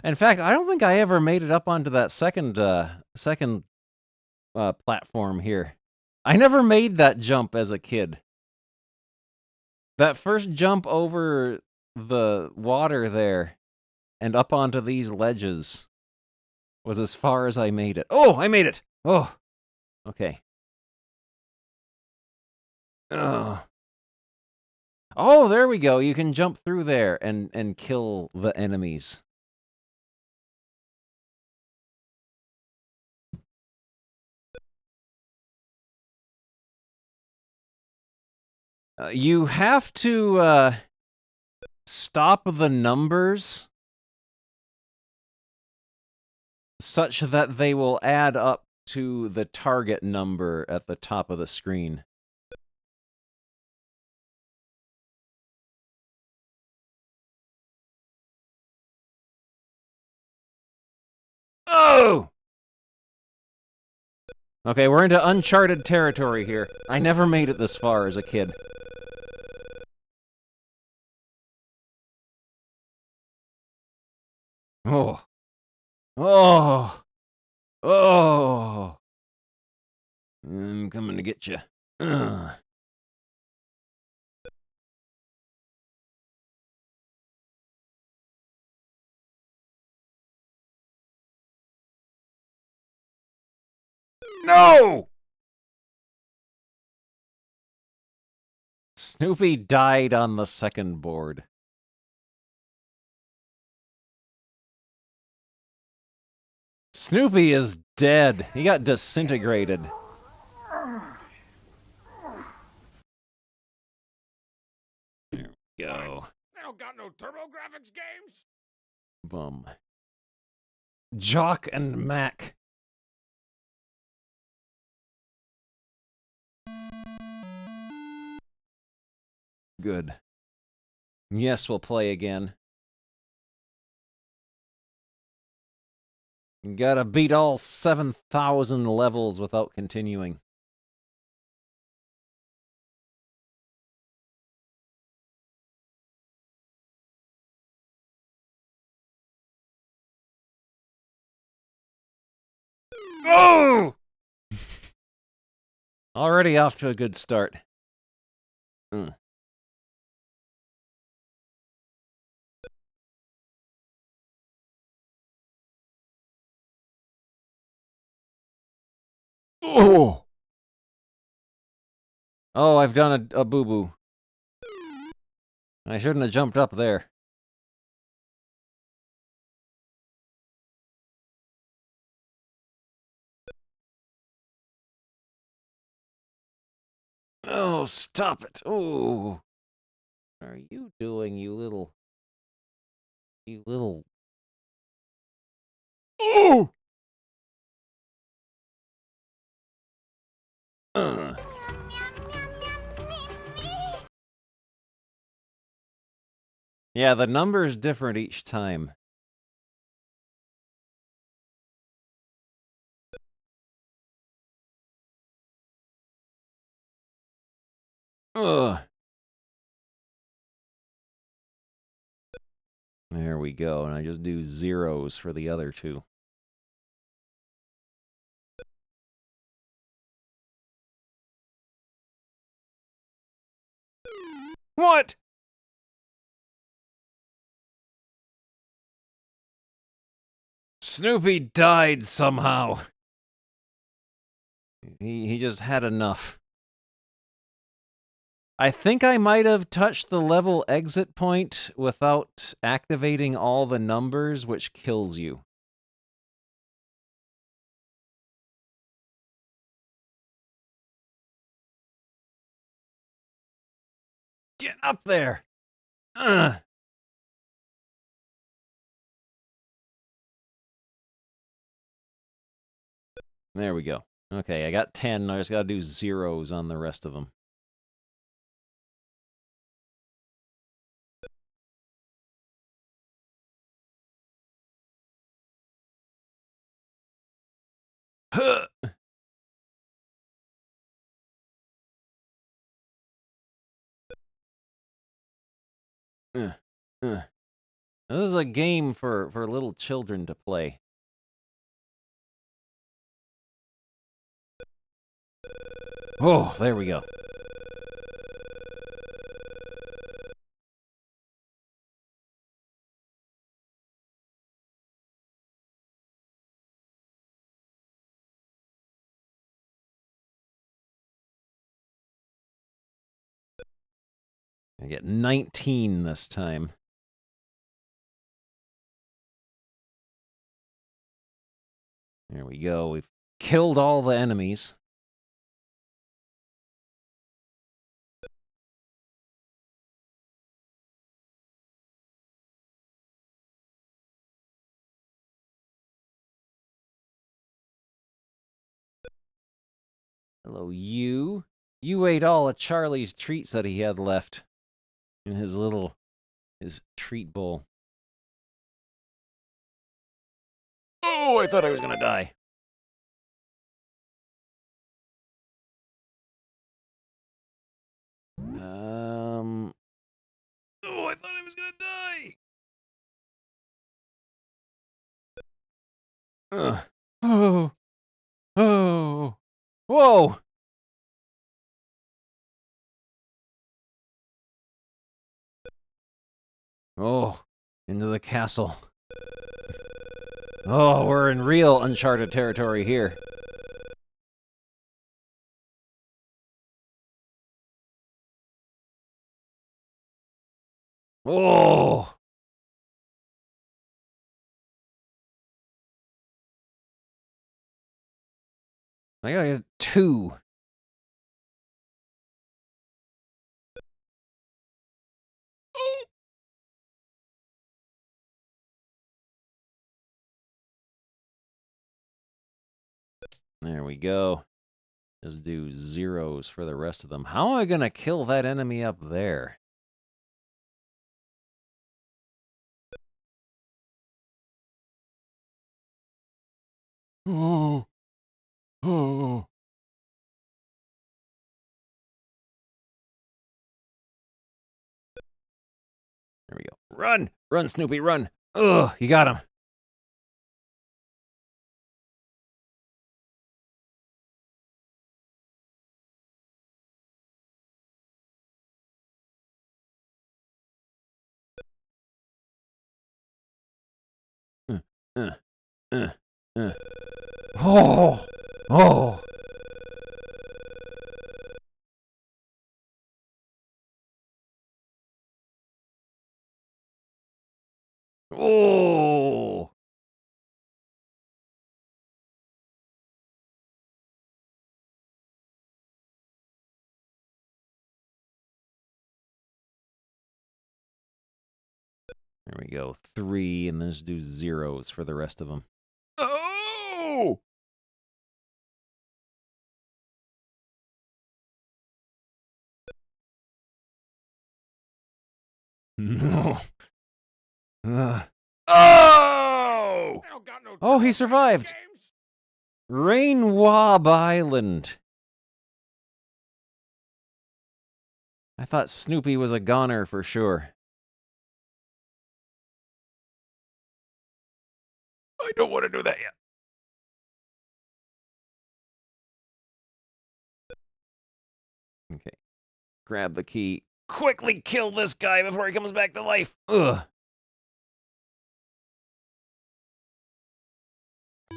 In fact, I don't think I ever made it up onto that second platform here. I never made that jump as a kid. That first jump over the water there and up onto these ledges was as far as I made it. Oh, I made it! Oh, okay. Oh, there we go. You can jump through there and kill the enemies. You have to stop the numbers such that they will add up to the target number at the top of the screen. Oh! Okay, we're into uncharted territory here. I never made it this far as a kid. Oh. Oh. Oh. I'm coming to get you. No! Snoopy died on the second board. Snoopy is dead. He got disintegrated. There we go. They don't got no TurboGrafx games. Bum. Jock and Mac. Good. Yes, we'll play again. Gotta beat all 7,000 levels without continuing. Oh! Already off to a good start. Oh! Oh, I've done a boo-boo. I shouldn't have jumped up there. Oh, stop it. Oh. What are you doing, you little... Oh! Yeah, the number's different each time. Ugh. There we go, and I just do zeros for the other two. What? Snoopy died somehow. He just had enough. I think I might have touched the level exit point without activating all the numbers, which kills you. Get up there! Ugh. There we go. Okay, I got 10. I just gotta do zeros on the rest of them. Huh. This is a game for little children to play. Oh, there we go. I get 19 this time. There we go. We've killed all the enemies. Hello, you. You ate all of Charlie's treats that he had left in his treat bowl. Oh, I thought I was gonna die. Oh, I thought I was gonna die. Oh. Oh. Whoa. Oh, into the castle. Oh, we're in real uncharted territory here. Oh. I got 2. There we go. Just do zeros for the rest of them. How am I gonna kill that enemy up there? Oh. Oh. There we go. Run! Run, Snoopy, run! Ugh, you got him. Uh, uh, uh, uh. Oh! Oh! Oh! There we go. 3, and then just do zeros for the rest of them. Oh! No. Oh! Oh, he survived. Rainwab Island. I thought Snoopy was a goner for sure. I don't want to do that yet. Okay. Grab the key. Quickly kill this guy before he comes back to life. Ugh.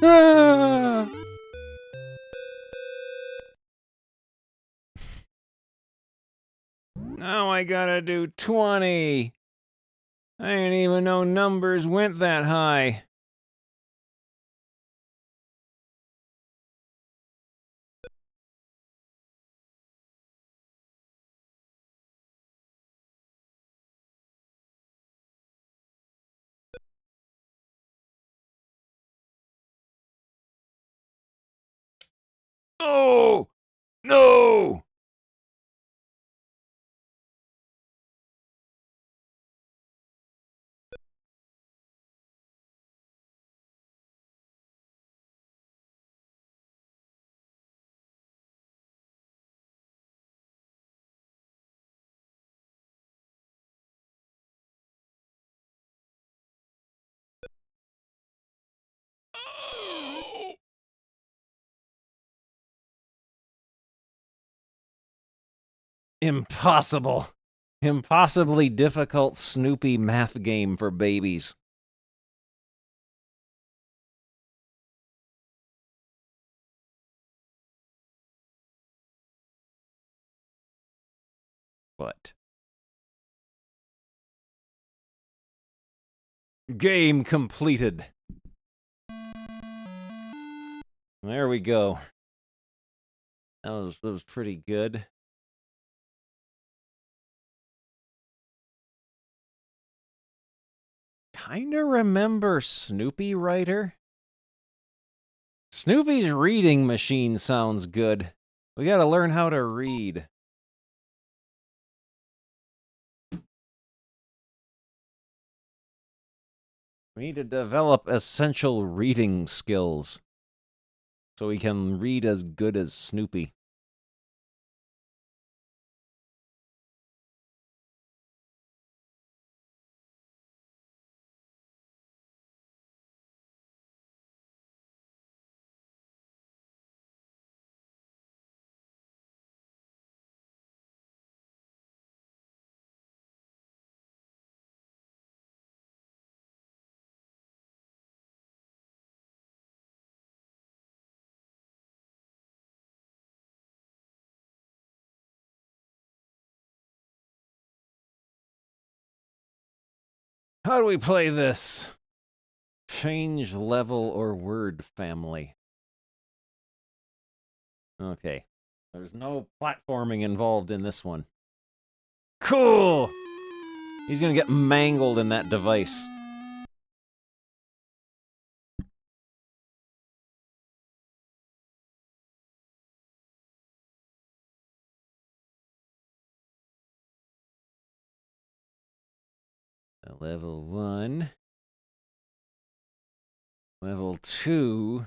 Ah! Now I gotta do 20. I didn't even know numbers went that high. Oh! No! Impossible. Impossibly difficult Snoopy math game for babies. What? Game completed. There we go. That was pretty good. Kinda remember Snoopy Writer. Snoopy's reading machine sounds good. We gotta learn how to read. We need to develop essential reading skills so we can read as good as Snoopy. How do we play this? Change level or word family. Okay. There's no platforming involved in this one. Cool! He's gonna get mangled in that device. Level 1. Level 2.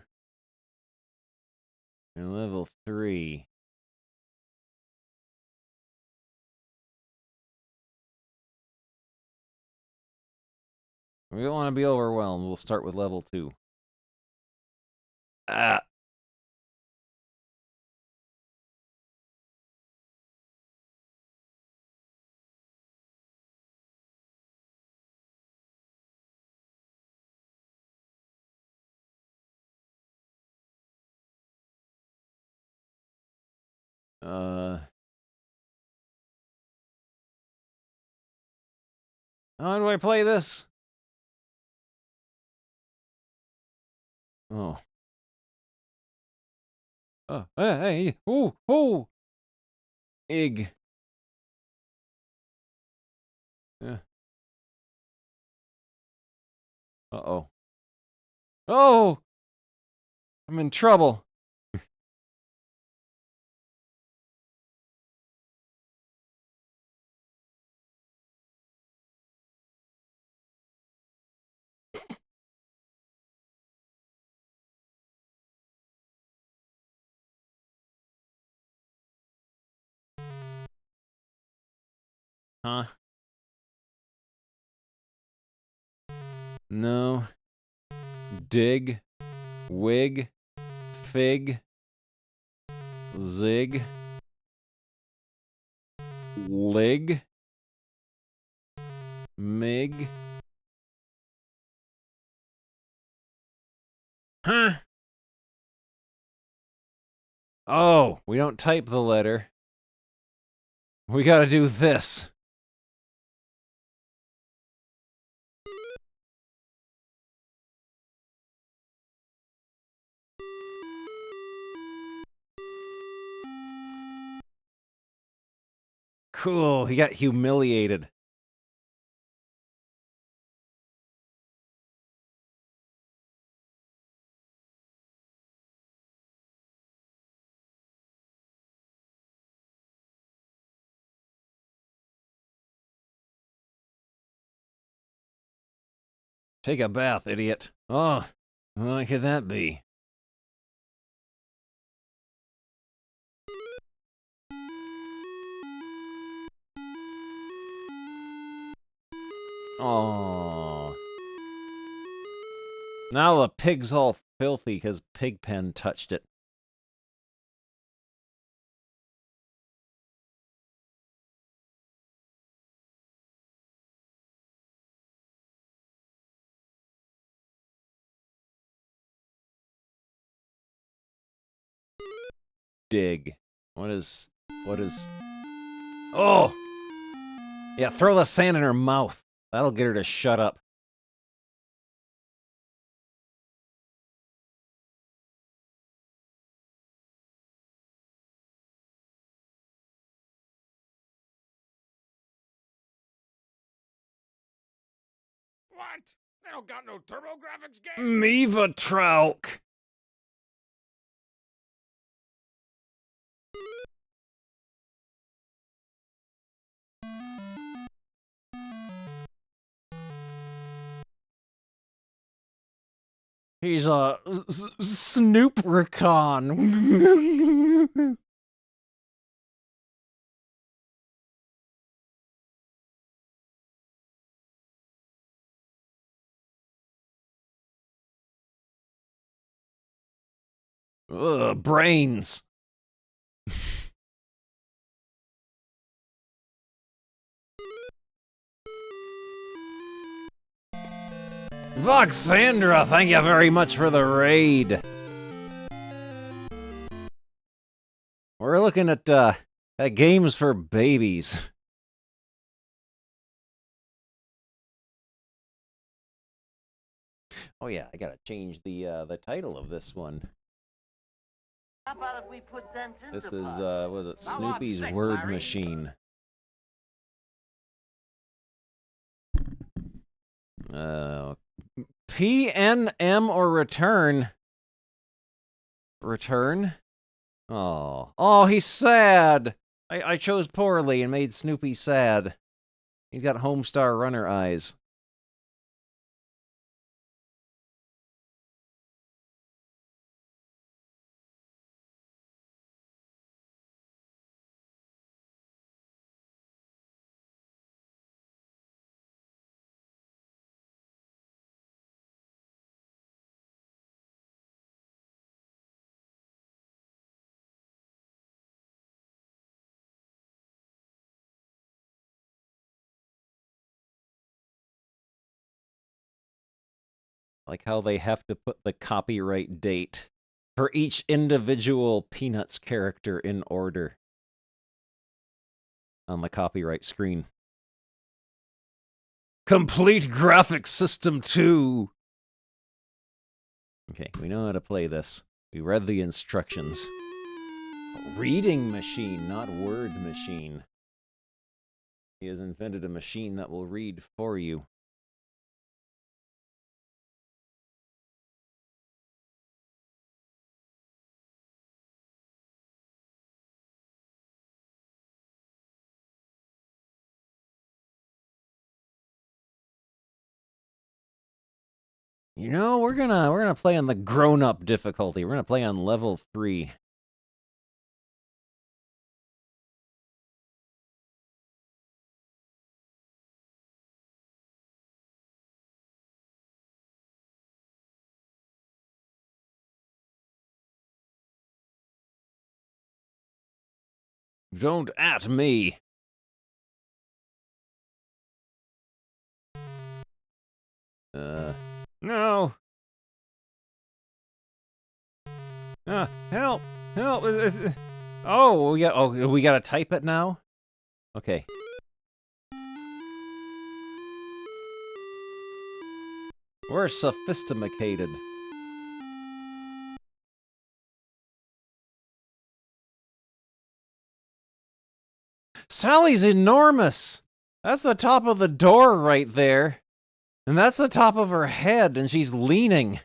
And level 3. We don't want to be overwhelmed. We'll start with level 2. Ah. How do I play this? Oh. Oh, hey, ooh, ooh. Ig. Yeah. Uh-oh. Oh! I'm in trouble. Huh? No. Dig. Wig. Fig. Zig. Lig. Mig. Huh? Oh, we don't type the letter. We gotta do this. Cool, he got humiliated. Take a bath, idiot. Oh, what could that be? Oh. Now the pig's all filthy because Pigpen touched it. Dig. What is... Oh! Yeah, throw the sand in her mouth. That'll get her to shut up. What? They don't got no TurboGrafx games? Miva Tralk! He's a Snoopricon. Ugh, brains. Voxandra, thank you very much for the raid. We're looking at games for babies. Oh yeah, I gotta change the title of this one. How about if we put dents in This the is pot? was it Now Snoopy's what's sick, Word Larry? Machine. PNM or return? Return? Oh, he's sad. I chose poorly and made Snoopy sad. He's got Homestar Runner eyes. Like how they have to put the copyright date for each individual Peanuts character in order on the copyright screen. Complete graphics system 2. Okay, we know how to play this. We read the instructions. Reading machine, not word machine. He has invented a machine that will read for you. You know, we're gonna play on the grown-up difficulty. We're gonna play on level 3. Don't at me. No. Help! Help! Oh, we gotta type it now? Okay. We're sophisticated. Sally's enormous! That's the top of the door right there. And that's the top of her head, and she's leaning.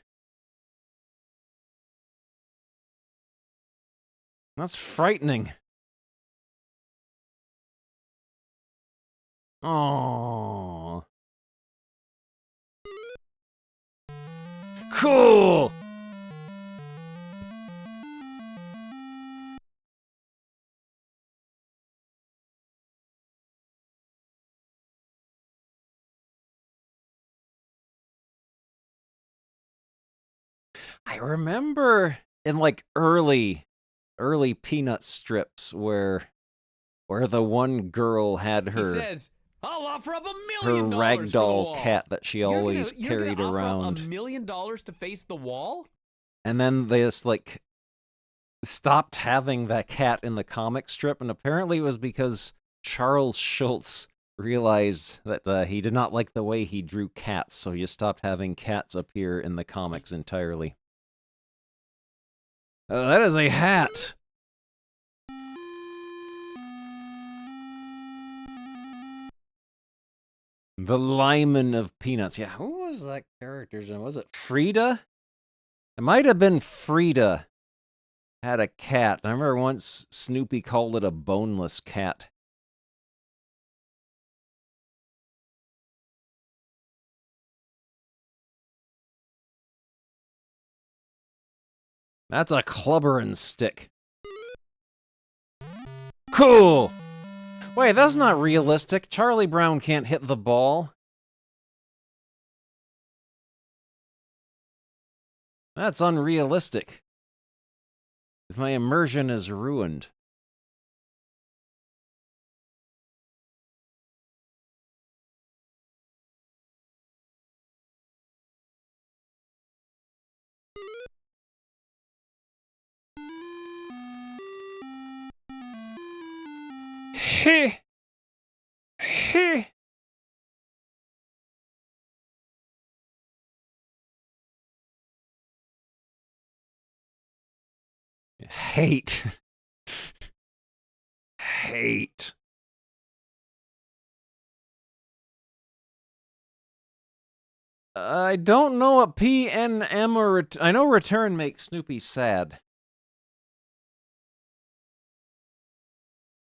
That's frightening. Oh. Cool! I remember in like early Peanut strips where the one girl had her He says, I'll offer up $1 her million for the ragdoll wall. cat that she always carried You're gonna offer around. up $1 million to face the wall? And then they just like stopped having that cat in the comic strip, and apparently it was because Charles Schultz realized that he did not like the way he drew cats, so he just stopped having cats appear in the comics entirely. That is a hat! The Lyman of Peanuts. Yeah, who was that character's name? Was it Frida? It might have been Frida. Had a cat. I remember once Snoopy called it a boneless cat. That's a clubbering stick. Cool! Wait, that's not realistic. Charlie Brown can't hit the ball. That's unrealistic. My immersion is ruined. Heh. Heh. Hate. Hate. I don't know what P, N, M, or... I know return makes Snoopy sad.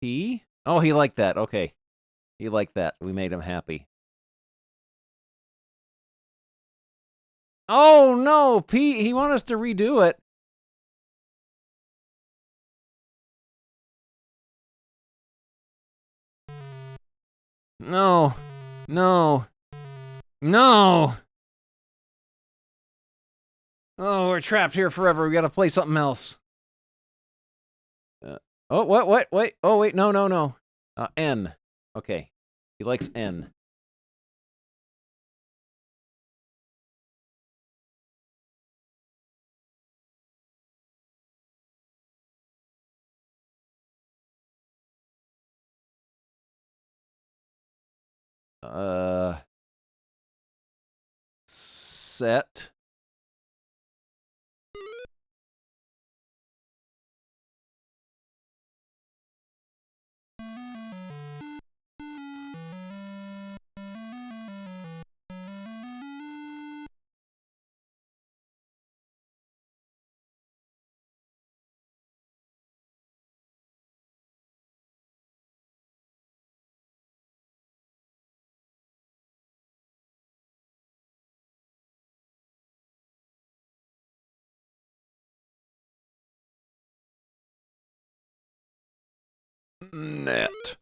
P? Oh, he liked that. Okay. He liked that. We made him happy. Oh, no! P, he wants us to redo it. No. No. No! Oh, we're trapped here forever. We gotta play something else. Oh, what? Wait. Oh, wait. No. N. Okay. He likes N. Set. Net.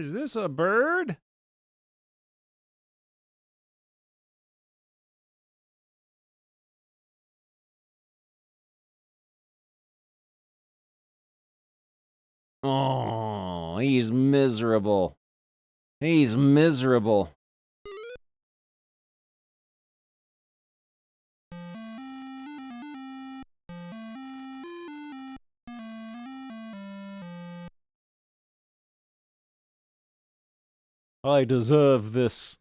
Is this a bird? Oh, he's miserable. He's miserable. I deserve this.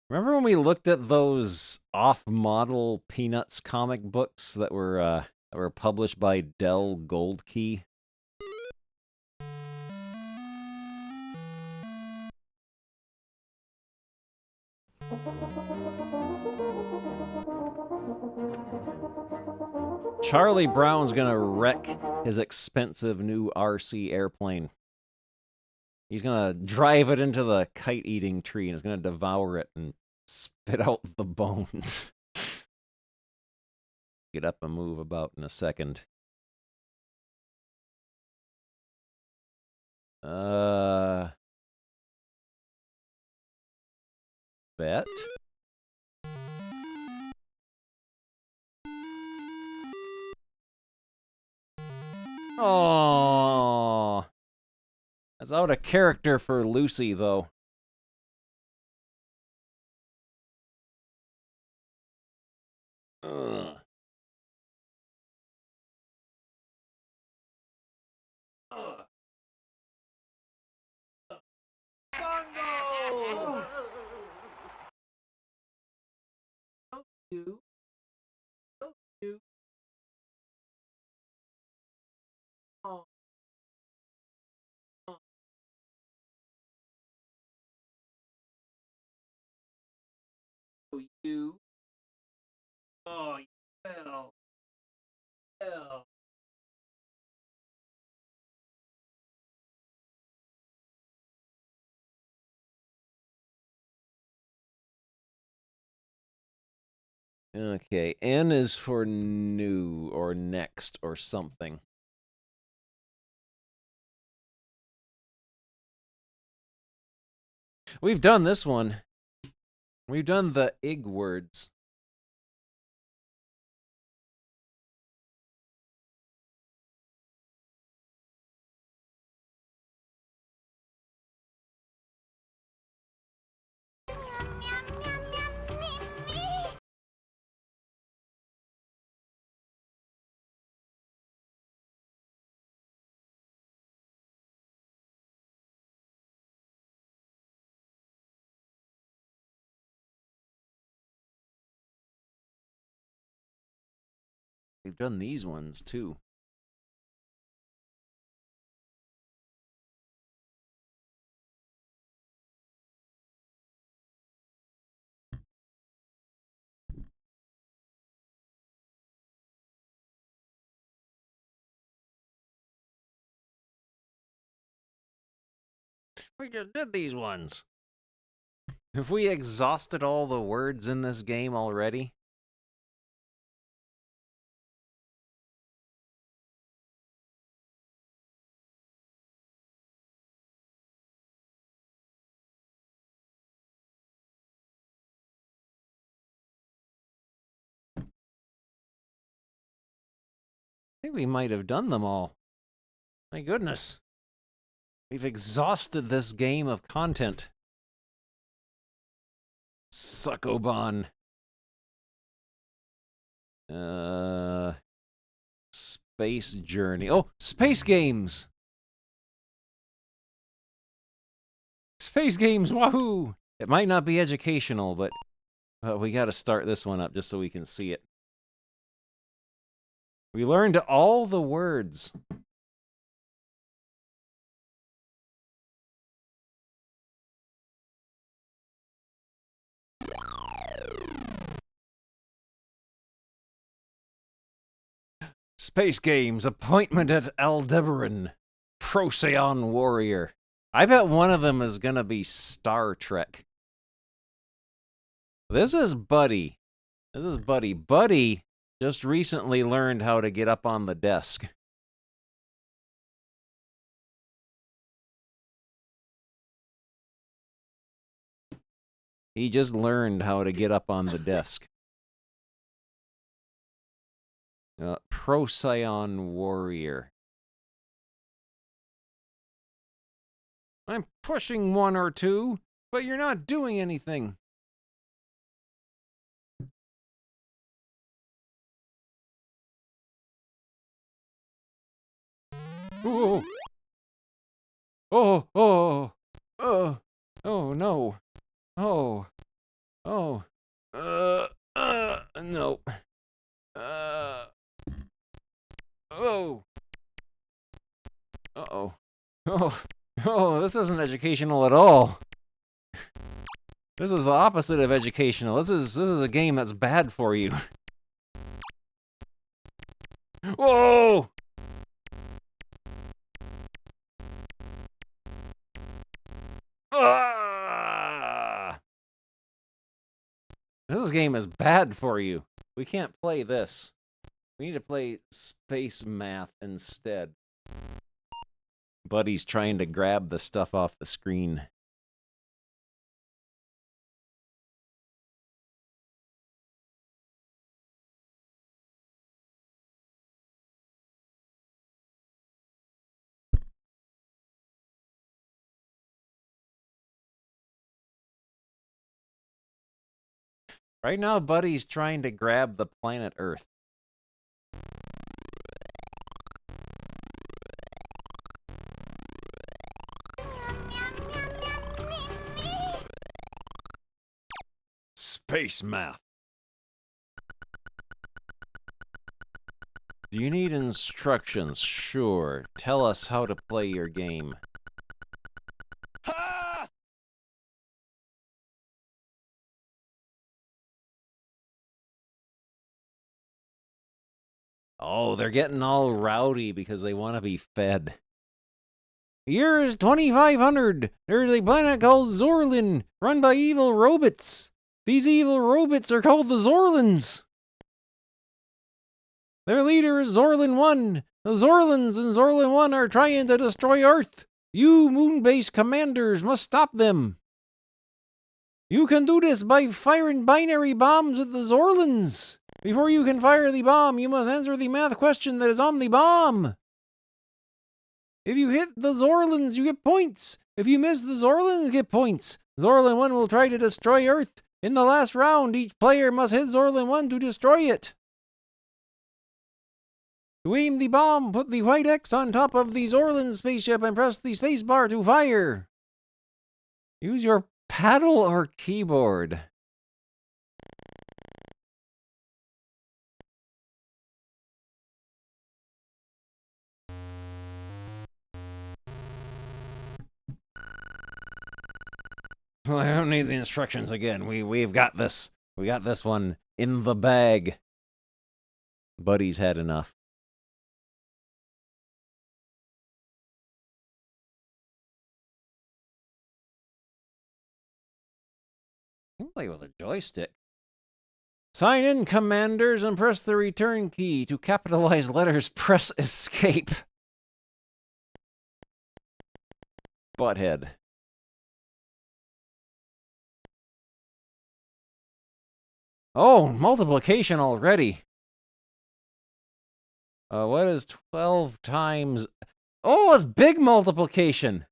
Remember when we looked at those off-model Peanuts comic books that were published by Dell Gold Key? Charlie Brown's gonna wreck his expensive new RC airplane. He's gonna drive it into the kite-eating tree and is gonna devour it and spit out the bones. Get up and move about in a second. Bet? Oh, that's out of character for Lucy, though. Ugh. Bongo! You. You. Oh. You. Oh, you fell. Fell. Okay, N is for new or next or something. We've done this one. We've done the ig words. We've done these ones too. We just did these ones. Have we exhausted all the words in this game already? I think we might have done them all. My goodness. We've exhausted this game of content. Suckoban. Space Journey. Oh, Space Games! Space Games, wahoo! It might not be educational, but we gotta start this one up just so we can see it. We learned all the words. Space Games, Appointment at Aldebaran, Procyon Warrior. I bet one of them is gonna be Star Trek. This is Buddy. This is Buddy. Buddy just recently learned how to get up on the desk. He just learned how to get up on the desk. Procyon Warrior. I'm pushing 1 or 2, but you're not doing anything. Oh, oh, oh, oh, no. Oh, oh, no. Oh. Uh-oh. Oh, this isn't educational at all. This is the opposite of educational. This is a game that's bad for you. Whoa! Ah! This game is bad for you. We can't play this. We need to play space math instead. Buddy's trying to grab the stuff off the screen. Right now, Buddy's trying to grab the planet Earth. Space math. Do you need instructions? Sure. Tell us how to play your game. Oh, they're getting all rowdy because they want to be fed. Year is 2500. There's a planet called Zorlin, run by evil robots. These evil robots are called the Zorlins. Their leader is Zorlin 1. The Zorlins and Zorlin 1 are trying to destroy Earth. You moon-based commanders must stop them. You can do this by firing binary bombs at the Zorlins. Before you can fire the bomb, you must answer the math question that is on the bomb. If you hit the Zorlins, you get points. If you miss the Zorlins, get points. Zorlin 1 will try to destroy Earth. In the last round, each player must hit Zorlin 1 to destroy it. To aim the bomb, put the white X on top of the Zorlin spaceship and press the spacebar to fire. Use your paddle or keyboard. Well, I don't need the instructions again. We've got this. We got this one in the bag. Buddy's had enough. You can play with a joystick. Sign in, commanders, and press the return key. To capitalize letters, press escape. Butthead. Oh, multiplication already. What is 12 times... Oh, it's big multiplication.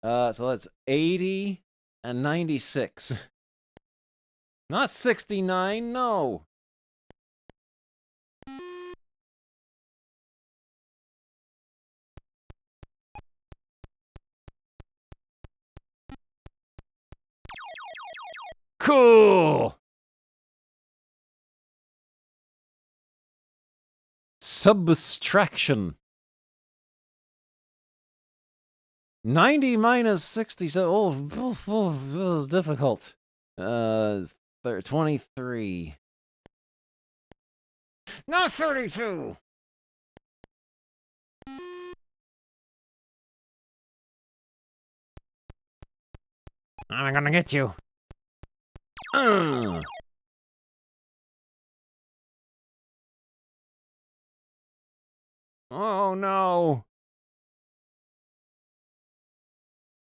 So that's 80 and 96. Not 69, no. Cool. Subtraction. 90 minus 67. Oh, this is difficult. 23. Not 32. I'm gonna get you. Oh no.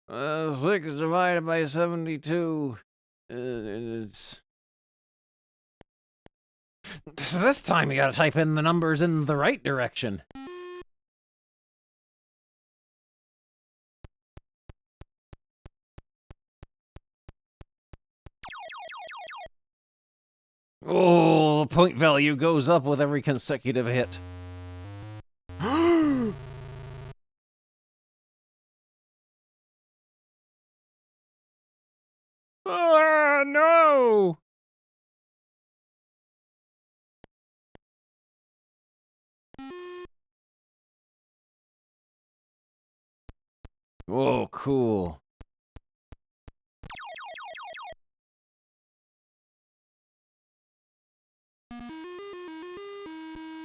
6 divided by 72. It's... This time you gotta type in the numbers in the right direction. Oh, the point value goes up with every consecutive hit. Ah, no! Oh, cool.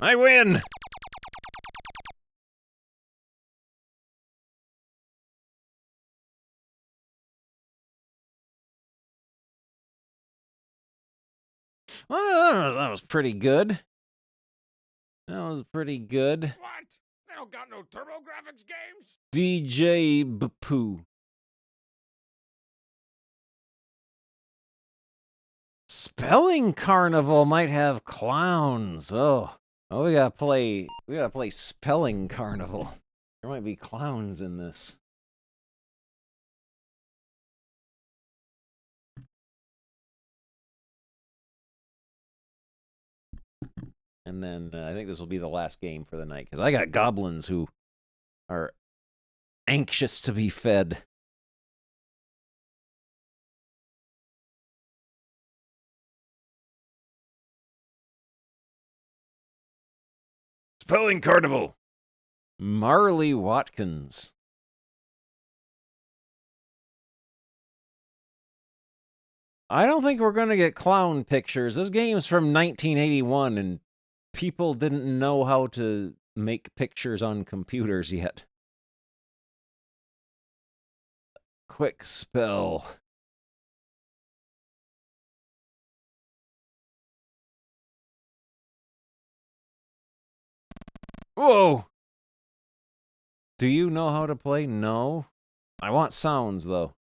I win! Well, that was pretty good. That was pretty good. What? They don't got no TurboGrafx games? DJ Bapoo. Spelling Carnival might have clowns. Oh, we gotta play Spelling Carnival. There might be clowns in this. And then I think this will be the last game for the night because I got goblins who are anxious to be fed. Spelling Carnival. Marley Watkins. I don't think we're going to get clown pictures. This game's from 1981 and people didn't know how to make pictures on computers yet. Quick spell. Whoa! Do you know how to play? No. I want sounds, though.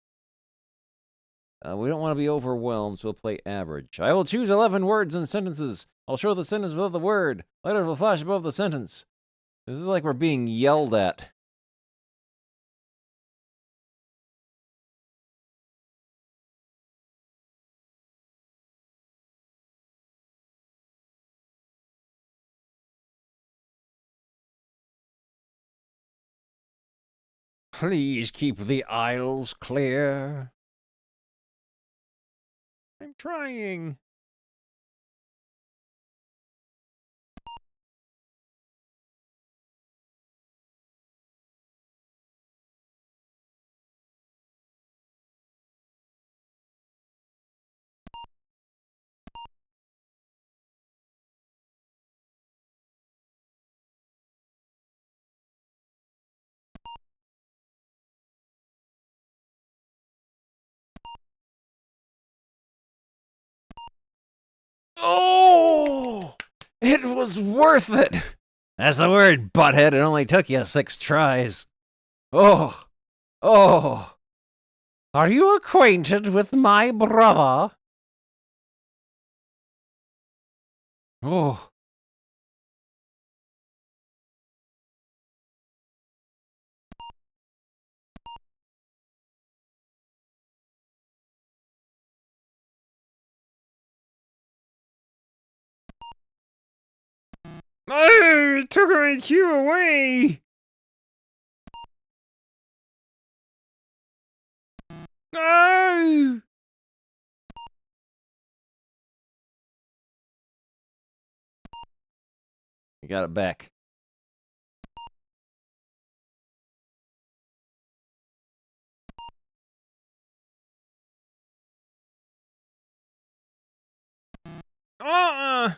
We don't want to be overwhelmed, so we'll play average. I will choose 11 words and sentences. I'll show the sentence above the word. Letters will flash above the sentence. This is like we're being yelled at. Please keep the aisles clear. I'm trying. Oh! It was worth it! That's the word, butthead. It only took you 6 tries. Oh! Oh! Are you acquainted with my brother? Oh. Oh, it took my cue away! Oh! You got it back. Uh-uh!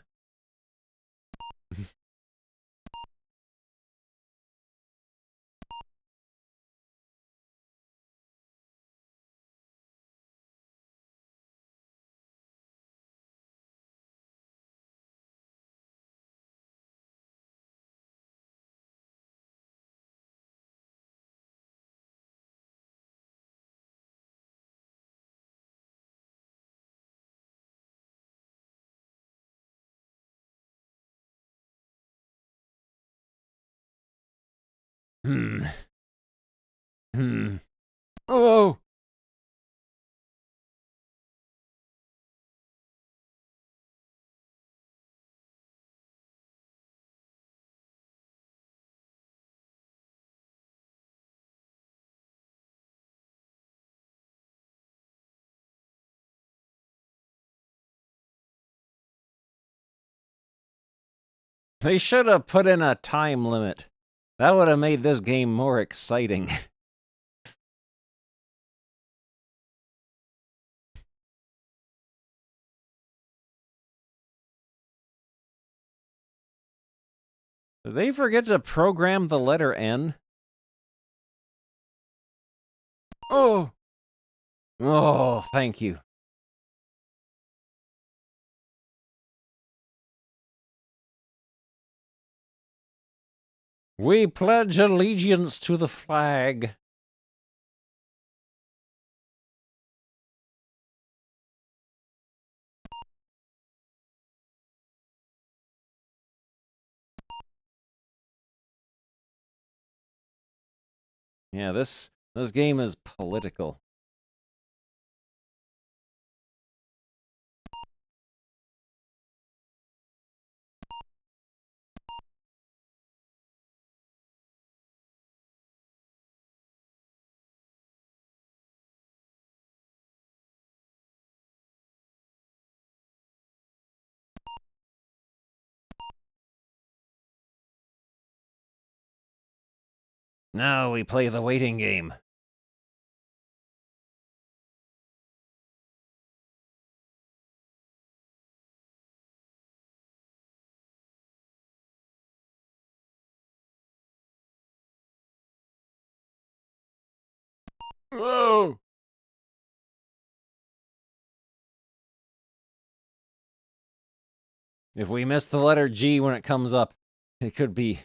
Hmm. Hmm. Oh! They should have put in a time limit. That would have made this game more exciting. Did they forget to program the letter N? Oh! Oh, thank you. We pledge allegiance to the flag. Yeah, this game is political. Now we play the waiting game. Oh! If we miss the letter G when it comes up, it could be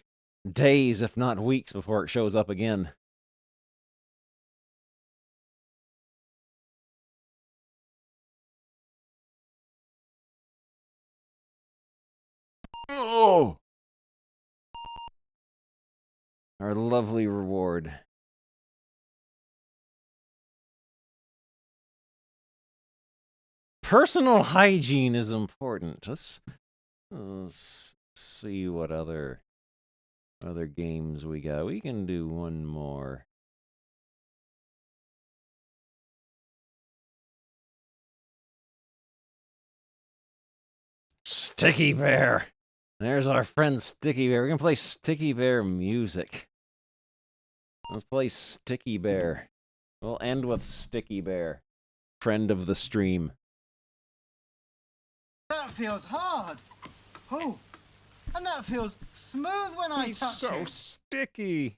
days, if not weeks, before it shows up again. Oh! Our lovely reward. Personal hygiene is important. Let's see what other games we got. We can do one more. Sticky Bear. There's our friend Sticky Bear. We can play Sticky Bear music. Let's play Sticky Bear. We'll end with Sticky Bear. Friend of the stream. That feels hard. Oh, and that feels smooth when I He's touch so it. sticky.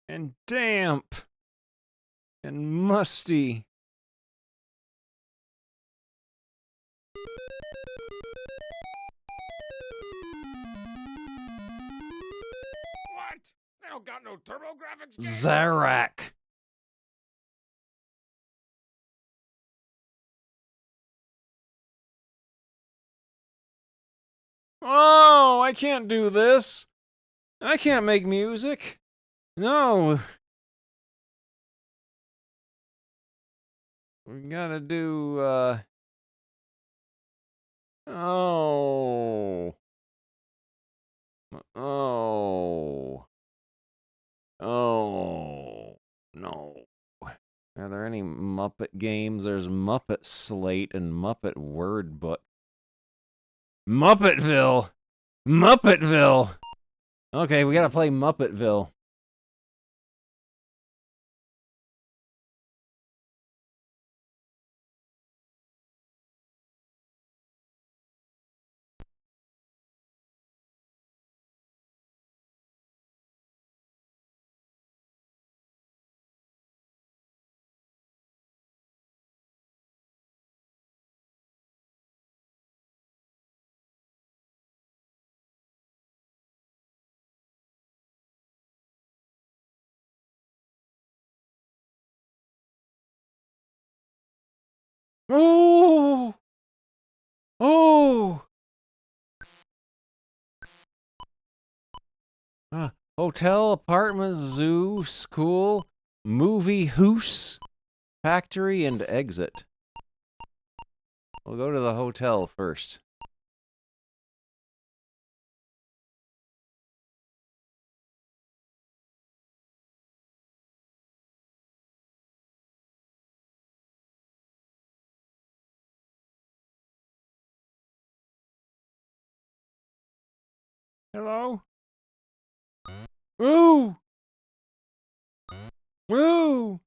And damp. And musty. What? They don't got no TurboGrafx games? Zarak. Oh, I can't do this. I can't make music. No. We gotta do, Oh. Oh. Oh. No. Are there any Muppet games? There's Muppet Slate and Muppet Word Book. Muppetville! Muppetville! Okay, we gotta play Muppetville. Oh! Oh! Hotel, apartment, zoo, school, movie, house, factory, and exit. We'll go to the hotel first. Hello? Woo! Woo!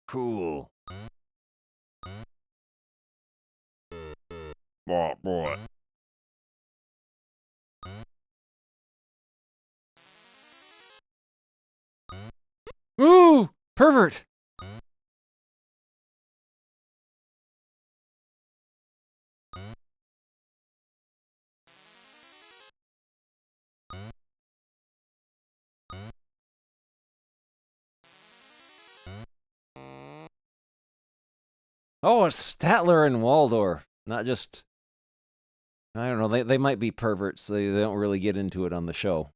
Cool. Boy. Ooh! Pervert! Oh, it's Statler and Waldorf. Not just... I don't know, they might be perverts. They don't really get into it on the show.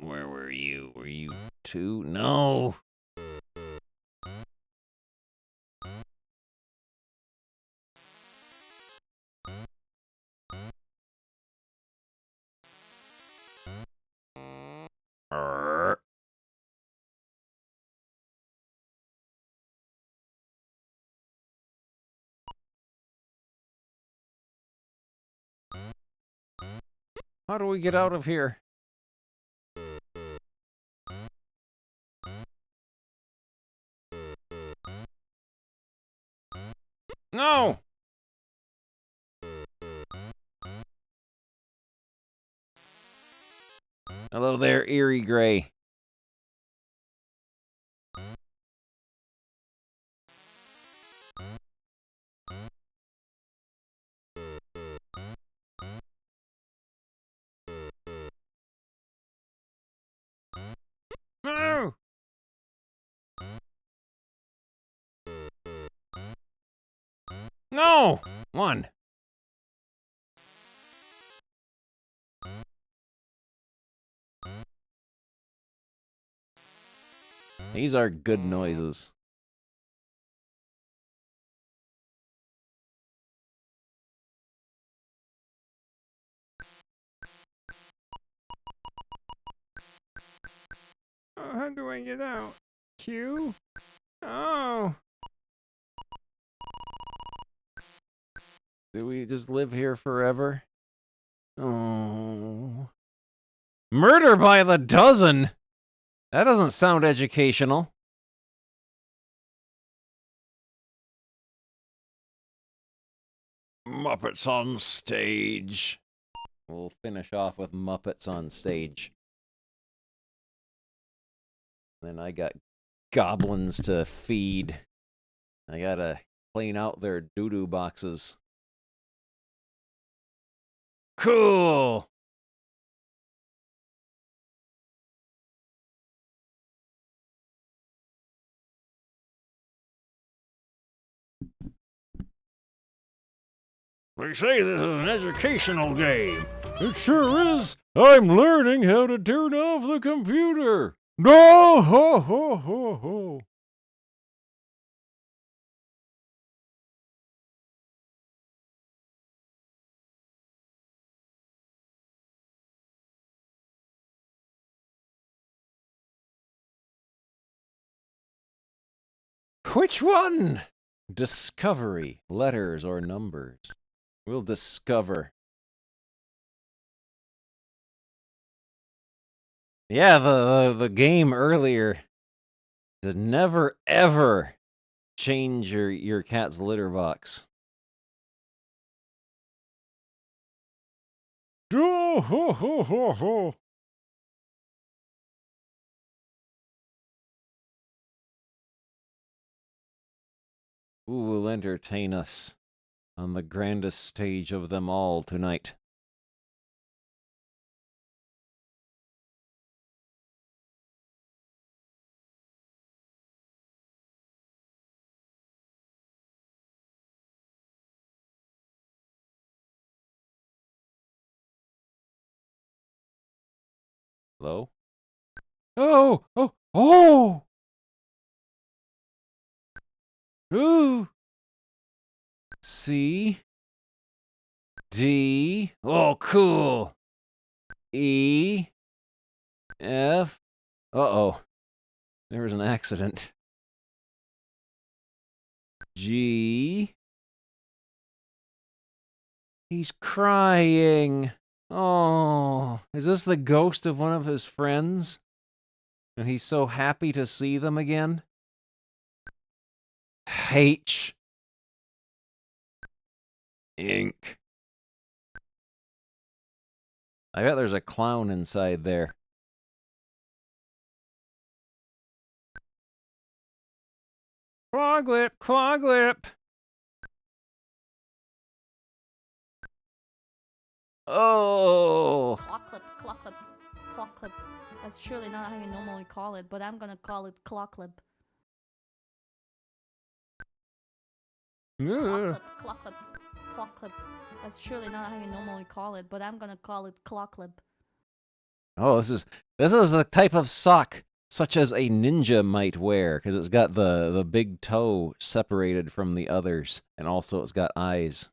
Where were you? Were you two? No. Arr. How do we get out of here? No! Hello there, Eerie Gray. No! No! One. These are good noises. Oh, how do I get out? Q? Oh! Do we just live here forever? Oh. Murder by the dozen? That doesn't sound educational. Muppets on stage. We'll finish off with Muppets on stage. Then I got goblins to feed. I gotta clean out their doo-doo boxes. Cool! They say this is an educational game. It sure is. I'm learning how to turn off the computer. No, ho, ho, ho, ho. Which one? Discovery, letters or numbers? We'll discover. Yeah, the game earlier. To never ever change your cat's litter box. Oh, ho, ho, ho, ho. Who will entertain us on the grandest stage of them all tonight? Hello? Oh! Oh! Oh! Ooh! C. D. Oh, cool. E. F. Uh-oh. There was an accident. G. He's crying. Oh, is this the ghost of one of his friends? And he's so happy to see them again? H. Ink. I bet there's a clown inside there. Cloglip, Cloglip. Oh! Clocklip, clocklip, clocklip. That's surely not how you normally call it, but I'm gonna call it clocklip. Clocklip, clocklip, clocklip. That's surely not how you normally call it, but I'm gonna call it clocklip. Oh, this is the type of sock such as a ninja might wear, because it's got the big toe separated from the others, and also it's got eyes.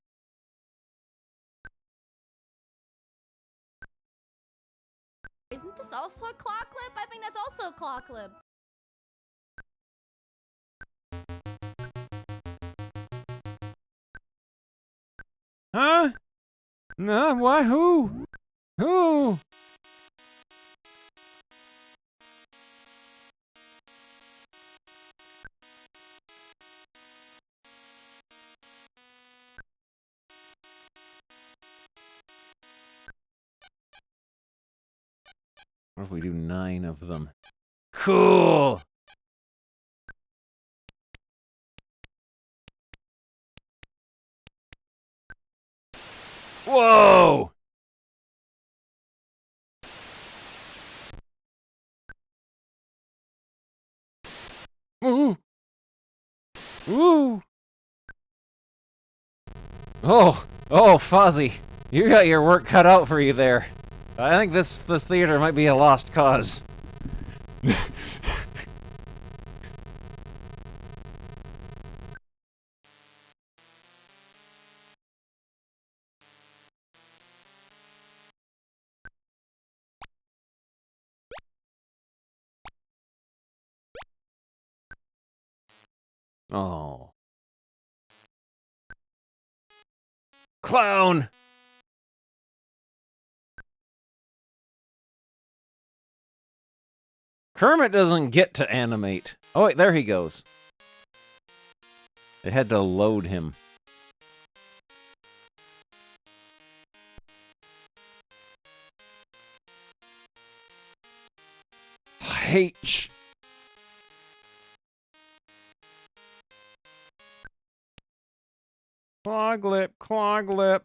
Isn't this also a clocklip? I think that's also a clocklip. Huh? No, what? Who? Who? What if we do 9 of them? Cool! Whoa! Ooh. Ooh. Oh, Fozzie, you got your work cut out for you there. I think this theater might be a lost cause. Oh. Clown! Kermit doesn't get to animate. Oh, wait, there he goes. They had to load him. H. Cloglip, Cloglip.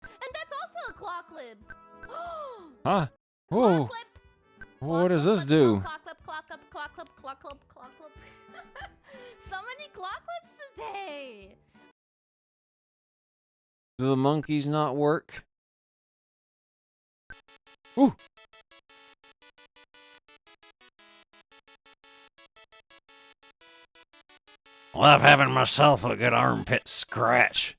And that's also a clocklip. Huh? Whoa. What does this do? Clocklip, clocklip, clocklip, clocklip, clocklip. So many clocklip's today. Do the monkeys not work? Ooh. Love having myself a good armpit scratch.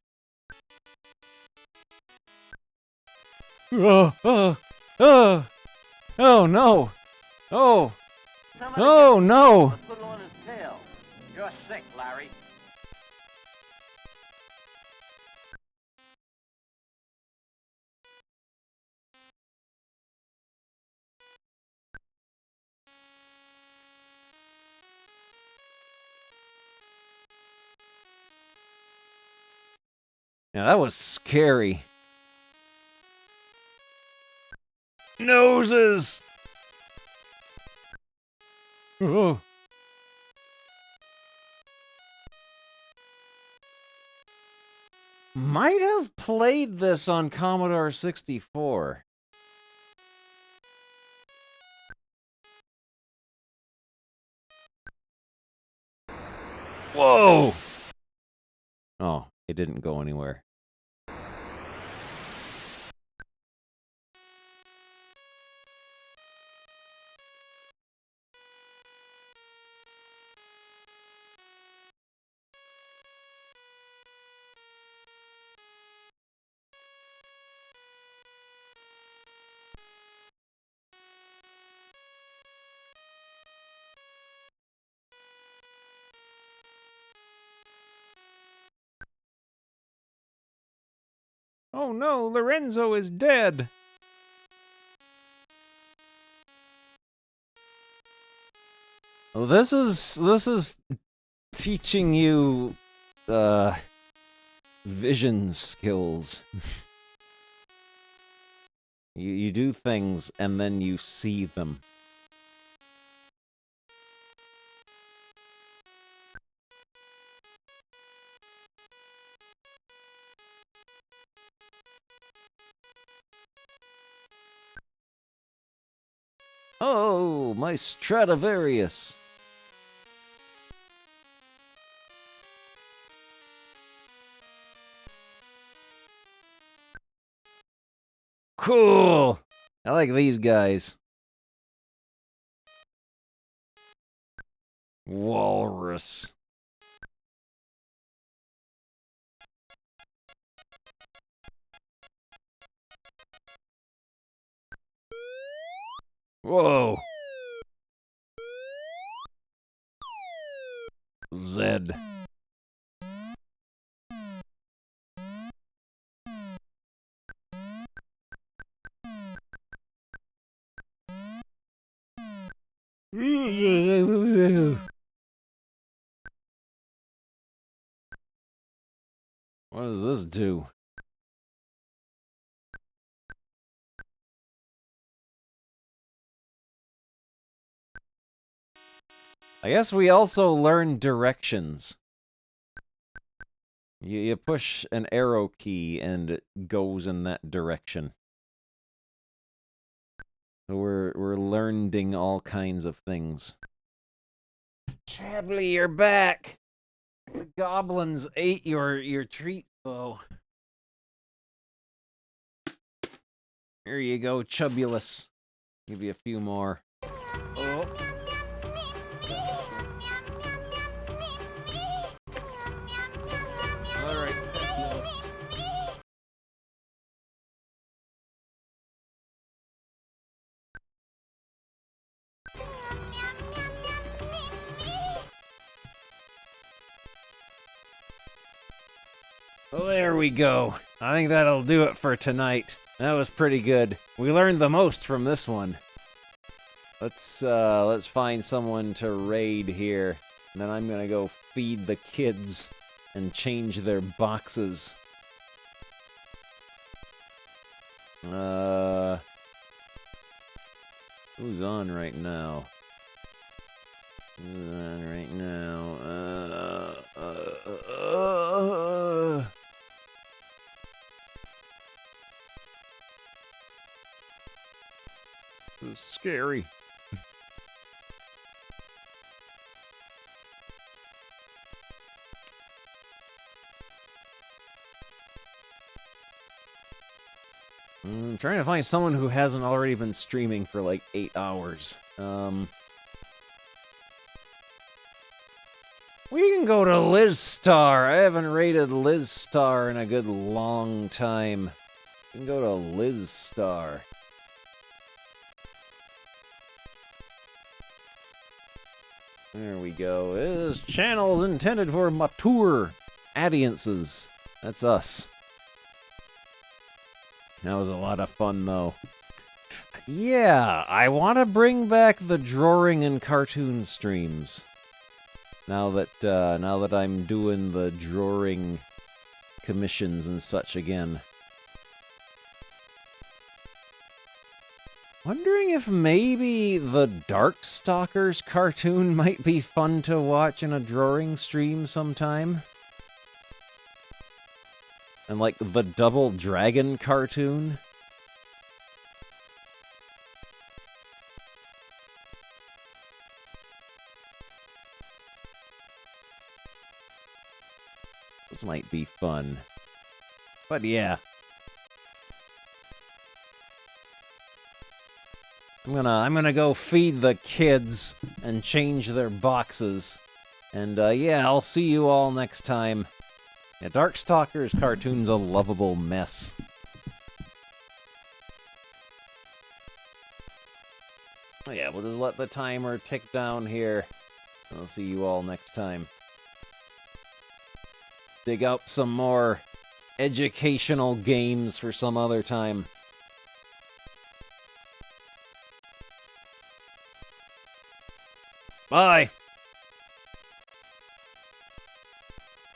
Oh no! Oh! Oh no! Put it on his tail. You're sick, Larry. Yeah, that was scary. Noses. Oh. Might have played this on Commodore 64. Whoa! Oh, it didn't go anywhere. Oh no, Lorenzo is dead. Oh, this is teaching you vision skills. You do things and then you see them. Oh, my Stradivarius. Cool. I like these guys. Walrus. Whoa. Zed. What does this do? I guess we also learn directions. You push an arrow key and it goes in that direction. So we're learning all kinds of things. Chably, you're back. The goblins ate your treats, though. Here you go, Chubulus. Give you a few more. Oh. All right. Well, there we go. I think that'll do it for tonight. That was pretty good. We learned the most from this one. Let's find someone to raid here. And then I'm gonna go feed the kids and change their boxes. Who's on right now? Who's on right now? This is scary. I'm trying to find someone who hasn't already been streaming for like 8 hours. We can go to Liz Star. I haven't rated Liz Star in a good long time. We can go to Liz Star. There we go. This channel is intended for mature audiences. That's us. That was a lot of fun, though. Yeah, I want to bring back the drawing and cartoon streams. Now that I'm doing the drawing commissions and such again. Wondering if maybe the Darkstalkers cartoon might be fun to watch in a drawing stream sometime. And like the Double Dragon cartoon. This might be fun. But yeah. I'm gonna go feed the kids and change their boxes. And yeah, I'll see you all next time. Yeah, Darkstalkers cartoon's a lovable mess. Oh yeah, we'll just let the timer tick down here. I'll see you all next time. Dig up some more educational games for some other time. Bye!